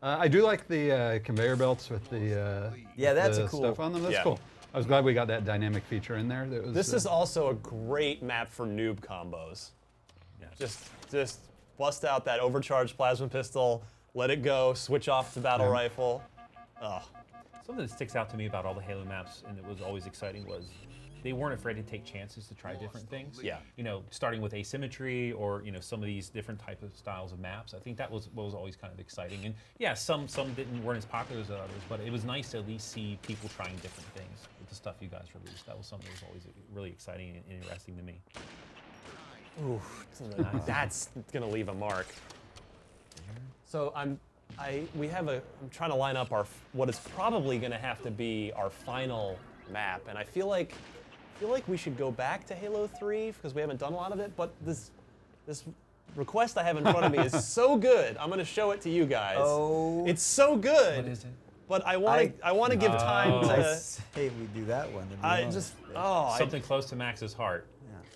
I do like the conveyor belts with the Yeah, that's the a cool- stuff on them. That's Yeah. cool. I was glad we got that dynamic feature in there. That was, This is also a great map for noob combos. Just bust out that overcharged plasma pistol, let it go, switch off to battle rifle. Oh, Something that sticks out to me about all the Halo maps, and it was always exciting, was they weren't afraid to take chances to try different things. Yeah. Starting with asymmetry or some of these different type of styles of maps. I think that was what was always kind of exciting. And yeah, some weren't as popular as others, but it was nice to at least see people trying different things with the stuff you guys released. That was something that was always really exciting and interesting to me. that's gonna leave a mark. So I'm trying to line up what is probably gonna have to be our final map, and I feel like we should go back to Halo 3 because we haven't done a lot of it. But this request I have in front of me is so good. I'm gonna show it to you guys. Oh. It's so good. What is it? But I want to give time I to. say we do that one. to be I honest. just Something close to Max's heart.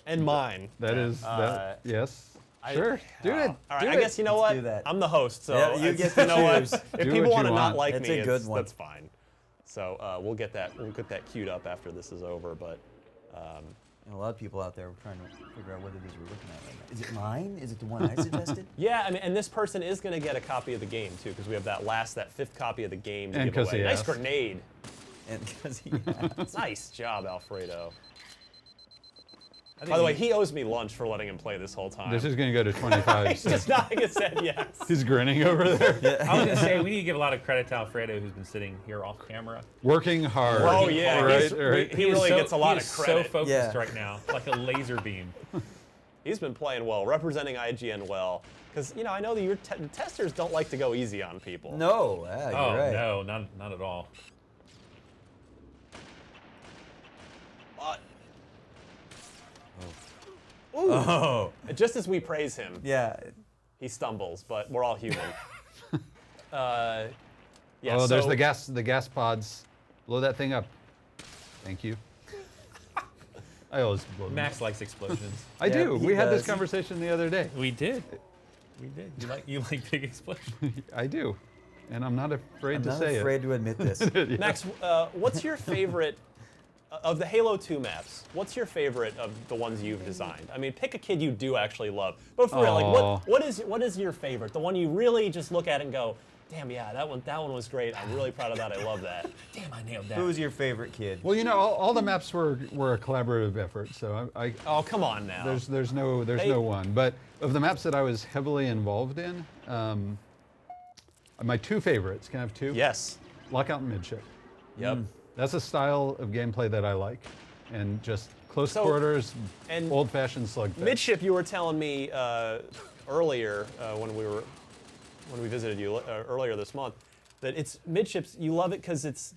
and mine. that is that. Yes. Sure. Do it. All right, Do I it. guess you know Let's what? do that. I'm the host, so Yeah, you it's- get to know what? choose. If Do people what want to you not want. like It's me, a good one. that's fine. So we'll get that queued up after this is over. But A lot of people out there were trying to figure out what it is we're looking at right now. Is it mine? Is it the one I suggested? yeah, I mean, and this person is going to get a copy of the game too, because we have that fifth copy of the game to And give 'cause away. he Nice asked. grenade. And because he Nice job, Alfredo. By the way, he owes me lunch for letting him play this whole time. This is going to go to 25. He's just nodding his head yes. He's grinning over there. I was gonna say we need to give a lot of credit to Alfredo, who's been sitting here off camera. Working hard. Oh yeah, Right, he's- right. he really is gets a lot he of is credit. so focused Yeah. right now, like a laser beam. He's been playing well, representing IGN well. Because, you know, I know that your testers don't like to go easy on people. No, yeah, you're Oh right. no, not at all. What? Ooh. Oh, Just as we praise him, yeah. he stumbles, but we're all human. Yeah, Oh, there's so- the gas pods. Blow that thing up. Thank you. I always blow them Max up. likes explosions. I Yeah, do. he We had this does. conversation the other day. We did. You like big explosions? I do, and I'm not afraid I'm to not say afraid to admit this. Max, what's your favorite of the Halo 2 maps? What's your favorite of the ones you've designed? I mean, pick a kid you do actually love. But for real, Aw. like, what is your favorite? The one you really just look at and go, damn, yeah, that one was great. I'm really proud of that. I love that. Damn, I nailed that. Who's your favorite kid? Well, you know, all the maps were a collaborative effort, so I Oh, come on now. there's no one. But of the maps that I was heavily involved in, my two favorites. Can I have two? Yes. Lockout and Midship. Yep. That's a style of gameplay that I like, and just close So- quarters, and old-fashioned slugfest. Midship, you were telling me earlier when we visited you earlier this month that it's Midships. You love it because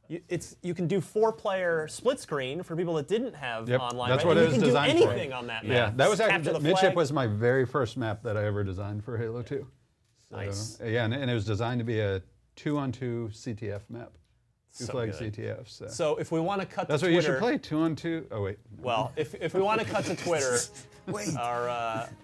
you can do 4-player split screen for people that didn't have Yep, online. that's right? what And it was you can designed do for. anything on that map. Yeah, that was Capture actually the Midship flag. was my very first map that I ever designed for Halo 2. So, Nice. yeah, and it was designed to be a 2-on-2 CTF map. Two So flag good. CTF. So. So if we want to cut That's to what you Twitter, should play, 2-on-2. Oh wait. well, if we want to cut to Twitter, Wait. All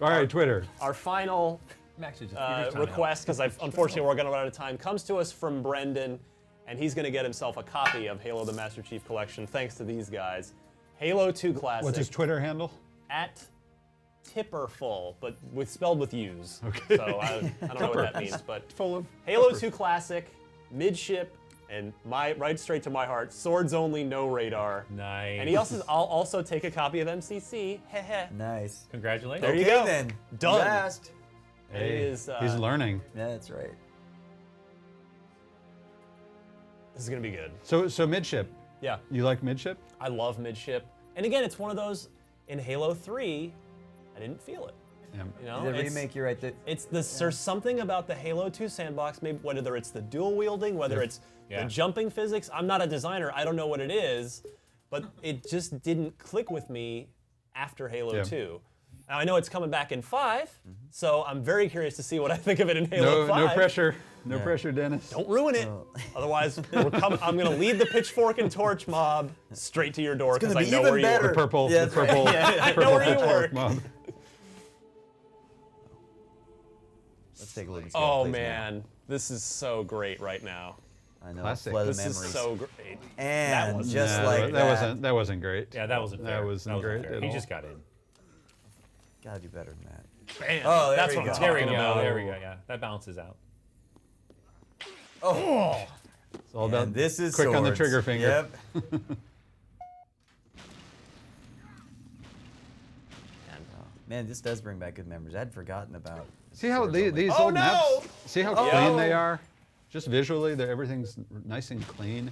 right, Twitter. our final Max is just request, because unfortunately we're going to run out of time, comes to us from Brendan, and he's going to get himself a copy of Halo the Master Chief Collection thanks to these guys. Halo 2 Classic. What's his Twitter handle? At Tipperful, but spelled with U's. Okay. So I don't know what that means, but Full of Halo 2 Classic, Midship, and right straight to my heart, swords only, no radar. Nice. And I'll also take a copy of MCC. Heh. Nice. Congratulations. There you Okay go. then. Done. Last. And it is, he's learning. Yeah, that's right. This is gonna be good. So Midship. Yeah, You like Midship? I love Midship. And again, it's one of those, in Halo 3, I didn't feel it. Yeah. You know, The remake, you're right. There's something about the Halo 2 sandbox, maybe whether it's the dual wielding, whether it's Yeah. the jumping physics. I'm not a designer, I don't know what it is, but it just didn't click with me after Halo Yeah. 2. Now I know it's coming back in 5, so I'm very curious to see what I think of it in Halo 5. No pressure. No Yeah. pressure, Dennis. Don't ruin it. Otherwise, I'm going to lead the pitchfork and torch mob straight to your door because gonna I be know even where you better. work. Purple. Yeah, the that's right. purple. Yeah, I know purple where you pitchfork work. mob. Let's take a look. And see how it Oh plays now. man, this is so great right now. I know. Classic. Flood of This memories. is so great. And was- just No, like that wasn't great. Yeah, that wasn't fair. That wasn't great fair. at He all. just got in. Gotta do better than that. Bam. Oh, there That's we what I'm go. There we talking go. about. There we go. Yeah, that balances out. Oh, It's all about and this is quick on the swords. trigger finger. Yep. Man, this does bring back good memories. I'd forgotten about. See how swords only. these Oh, old no! maps? See how Oh. clean they are? Just visually, everything's nice and clean.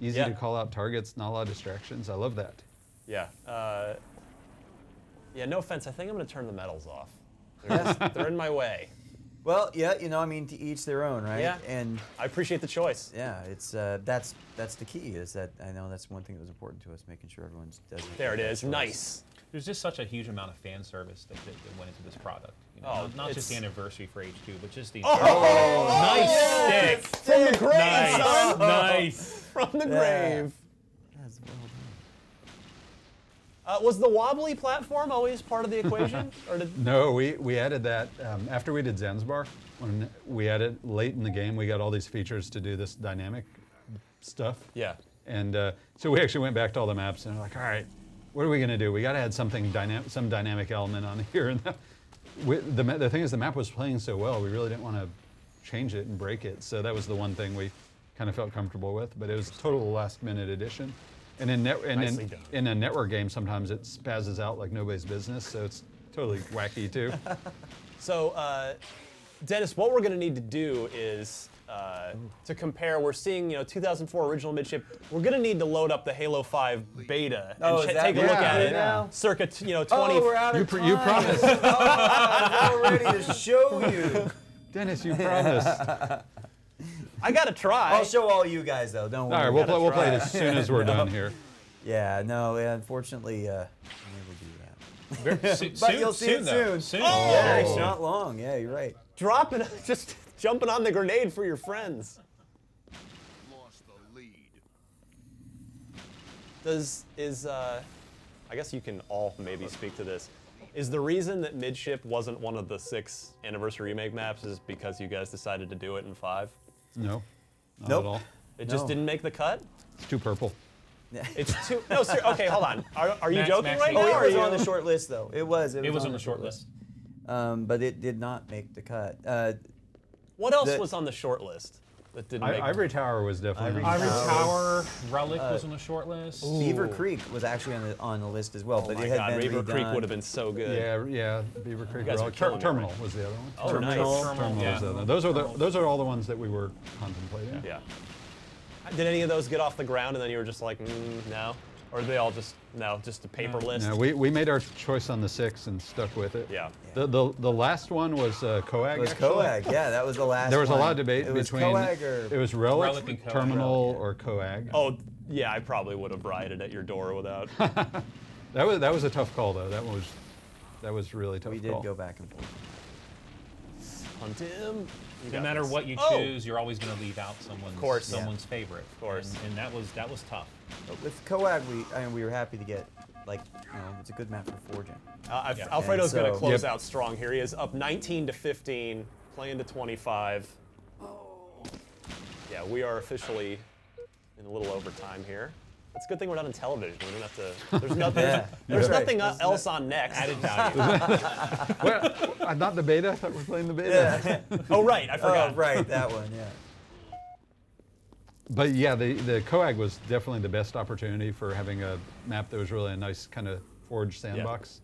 Easy Yeah. to call out targets, not a lot of distractions. I love that. Yeah. Yeah. No offense. I think I'm going to turn the medals off. They're in my way. Well, yeah, you know, I mean, to each their own, right? Yeah. And I appreciate the choice. yeah, it's that's the key. Is that I know that's one thing that was important to us, making sure everyone does. There it is. Nice. There's just such a huge amount of fan service that went into this product. You know, Oh, not just the it's- anniversary for H2, but just the. Oh, nice stick. From the grave, Nice. son. Nice. From the Yeah. grave. That's well done. Was the wobbly platform always part of the equation, or did? No, we added that after we did Zanzibar. When we added late in the game, we got all these features to do this dynamic stuff. Yeah. And so we actually went back to all the maps and we're like, all right, what are we going to do? We got to add something some dynamic element on here. And the thing is, the map was playing so well, we really didn't want to change it and break it. So that was the one thing we kind of felt comfortable with. But it was a total last-minute addition. And Nicely done. in a network game, sometimes it spazzes out like nobody's business. So it's totally wacky too. So, Dennis, what we're going to need to do is to compare. We're seeing 2004 original midship. We're gonna need to load up the Halo 5 beta and Oh, is that take a look beta at it now? circa 20. Oh, we're out of time. You promised. Oh, I was all ready to show you. Dennis, you promised. I gotta try. I'll show all you guys though. Don't worry. All right, we'll play it as soon as we're done here. Yeah, no, unfortunately, I never do that. Soon, But you'll see it though. soon. Soon. Yeah, Oh. it's not long. Yeah, you're right. Dropping, just jumping on the grenade for your friends. Lost the lead. I guess you can all maybe speak to this. Is the reason that Midship wasn't one of the 6 anniversary remake maps is because you guys decided to do it in 5? No, not Nope. at all. It just No. didn't make the cut? It's too purple. It's too. No, sir. Okay, hold on. Are you Max, joking Max, right you- now? Oh, or it was are you- on the short list though. It was. It was on the short list. But it did not make the cut. What else the- was on the short list that didn't make? Ivory Tower was definitely. Ivory Ivory Tower. Tower, Relic was on the short list. Beaver Creek was actually on the list as well, Oh but my it had God, been Beaver Creek redone. would have been so good. Yeah, Beaver Creek. guys are Relic. killing me Terminal right was the other one. Oh, nice. Terminal. Yeah. Was the other. Those are all the ones that we were contemplating. Yeah. Did any of those get off the ground and then you were just like, no? Or they all just just a paper list? No, we made our choice on the 6 and stuck with it. Yeah. The last one was Coag. It was actually. Coag. Yeah, that was the last. There was a one. lot of debate It was between Coag or it was Relic, Relic and Coag. Terminal, Relic, or Coag. Oh, yeah, I probably would have rioted at your door without. That was a tough call though. That was really tough. we did call. go back and forth. Hunt him. You No got matter this. what you Oh! choose, you're always going to leave out course, yeah. someone's favorite. Of course. And that was tough. But with Coag, we were happy to get it's a good map for forging. Yeah. Alfredo's And going to so- close Yep. out strong here. He is up 19 to 15, playing to 25. Yeah, we are officially in a little overtime here. It's a good thing we're not on television. We don't have to. There's nothing. Yeah, There's that's right. nothing There's else on next. Added value. Well, not the beta. I thought we were playing the beta. Oh right, I forgot. Oh, right, that one. Yeah. But yeah, the Coag was definitely the best opportunity for having a map that was really a nice kind of forge sandbox.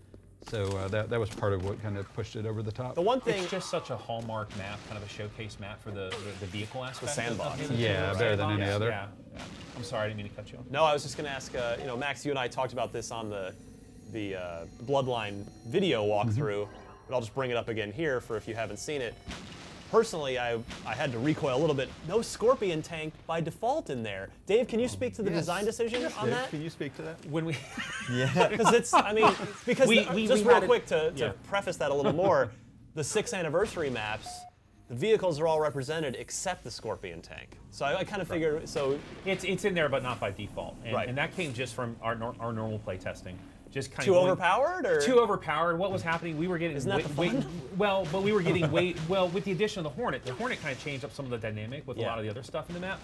So that was part of what kind of pushed it over the top. The one thing. It's just such a hallmark map, kind of a showcase map for the vehicle aspect. sandbox. of the Yeah, game. better than any Yeah, other. Yeah. I'm sorry, I didn't mean to cut you off. No, I was just going to ask. Max, you and I talked about this on the Bloodline video walkthrough, but I'll just bring it up again here for if you haven't seen it. Personally, I had to recoil a little bit. No Scorpion tank by default in there. Dave, can you speak to the design decision on Dave, that? can you speak to that? When we Yeah. Because it's, I mean, because We just had real it- quick to yeah. preface that a little more, the 6th anniversary maps, the vehicles are all represented except the Scorpion tank. So I kind of figured, so it's in there, but not by default. And, Right. and that came just from our normal play testing. Just kind too of going- overpowered, or Too overpowered. What was happening? We were getting Isn't that the fun? but we were getting well with the addition of the Hornet. The Hornet kind of changed up some of the dynamic with a Yeah. lot of the other stuff in the map.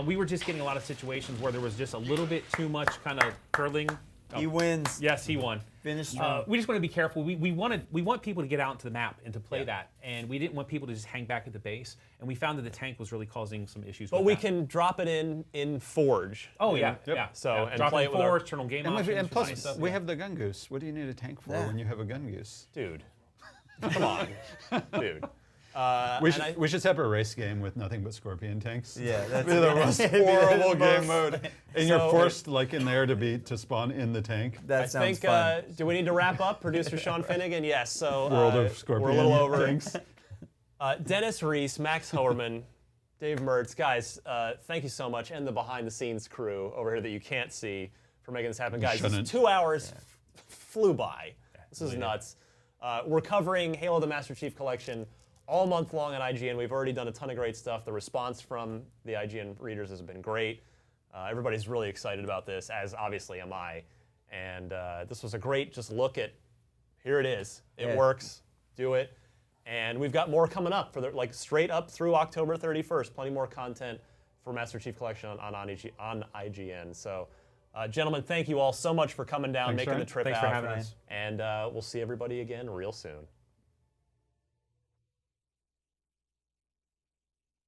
We were just getting a lot of situations where there was just a little bit too much kind of curling. He wins. Yes, he won. Finish strong. We just want to be careful. We want people to get out into the map and to play Yeah. that, and we didn't want people to just hang back at the base. And we found that the tank was really causing some issues. but with we that. can drop it in Forge. Oh yeah, Yep. yeah. So, yeah. and Drop play in it with our- forward, turn on game options, And plus, nice stuff. we have the gun goose. What do you need a tank for Yeah. when you have a gun goose? Dude, come on, dude. We should set up a race game with nothing but Scorpion tanks. Yeah, that's Be the most horrible game most- mode, and you're So- forced like in there to spawn in the tank. That I sounds think, fun. do we need to wrap up? Producer Sean Finnegan? Yes, so World of Scorpion we're a little over. tanks. Dennis Reese, Max Hoerman, Dave Mertz, guys, thank you so much, and the behind-the-scenes crew over here that you can't see for making this happen. Guys, this shouldn't. 2 hours flew by. This is nuts. We're covering Halo the Master Chief Collection all month long on IGN. We've already done a ton of great stuff. The response from the IGN readers has been great. Everybody's really excited about this, as obviously am I. And this was a great just look at, here it is. It Yeah. works. Do it. And we've got more coming up for straight up through October 31st. Plenty more content for Master Chief Collection on IGN. So, gentlemen, thank you all so much for coming down, Thanks, making Ryan. the trip Thanks out. for having us. And we'll see everybody again real soon.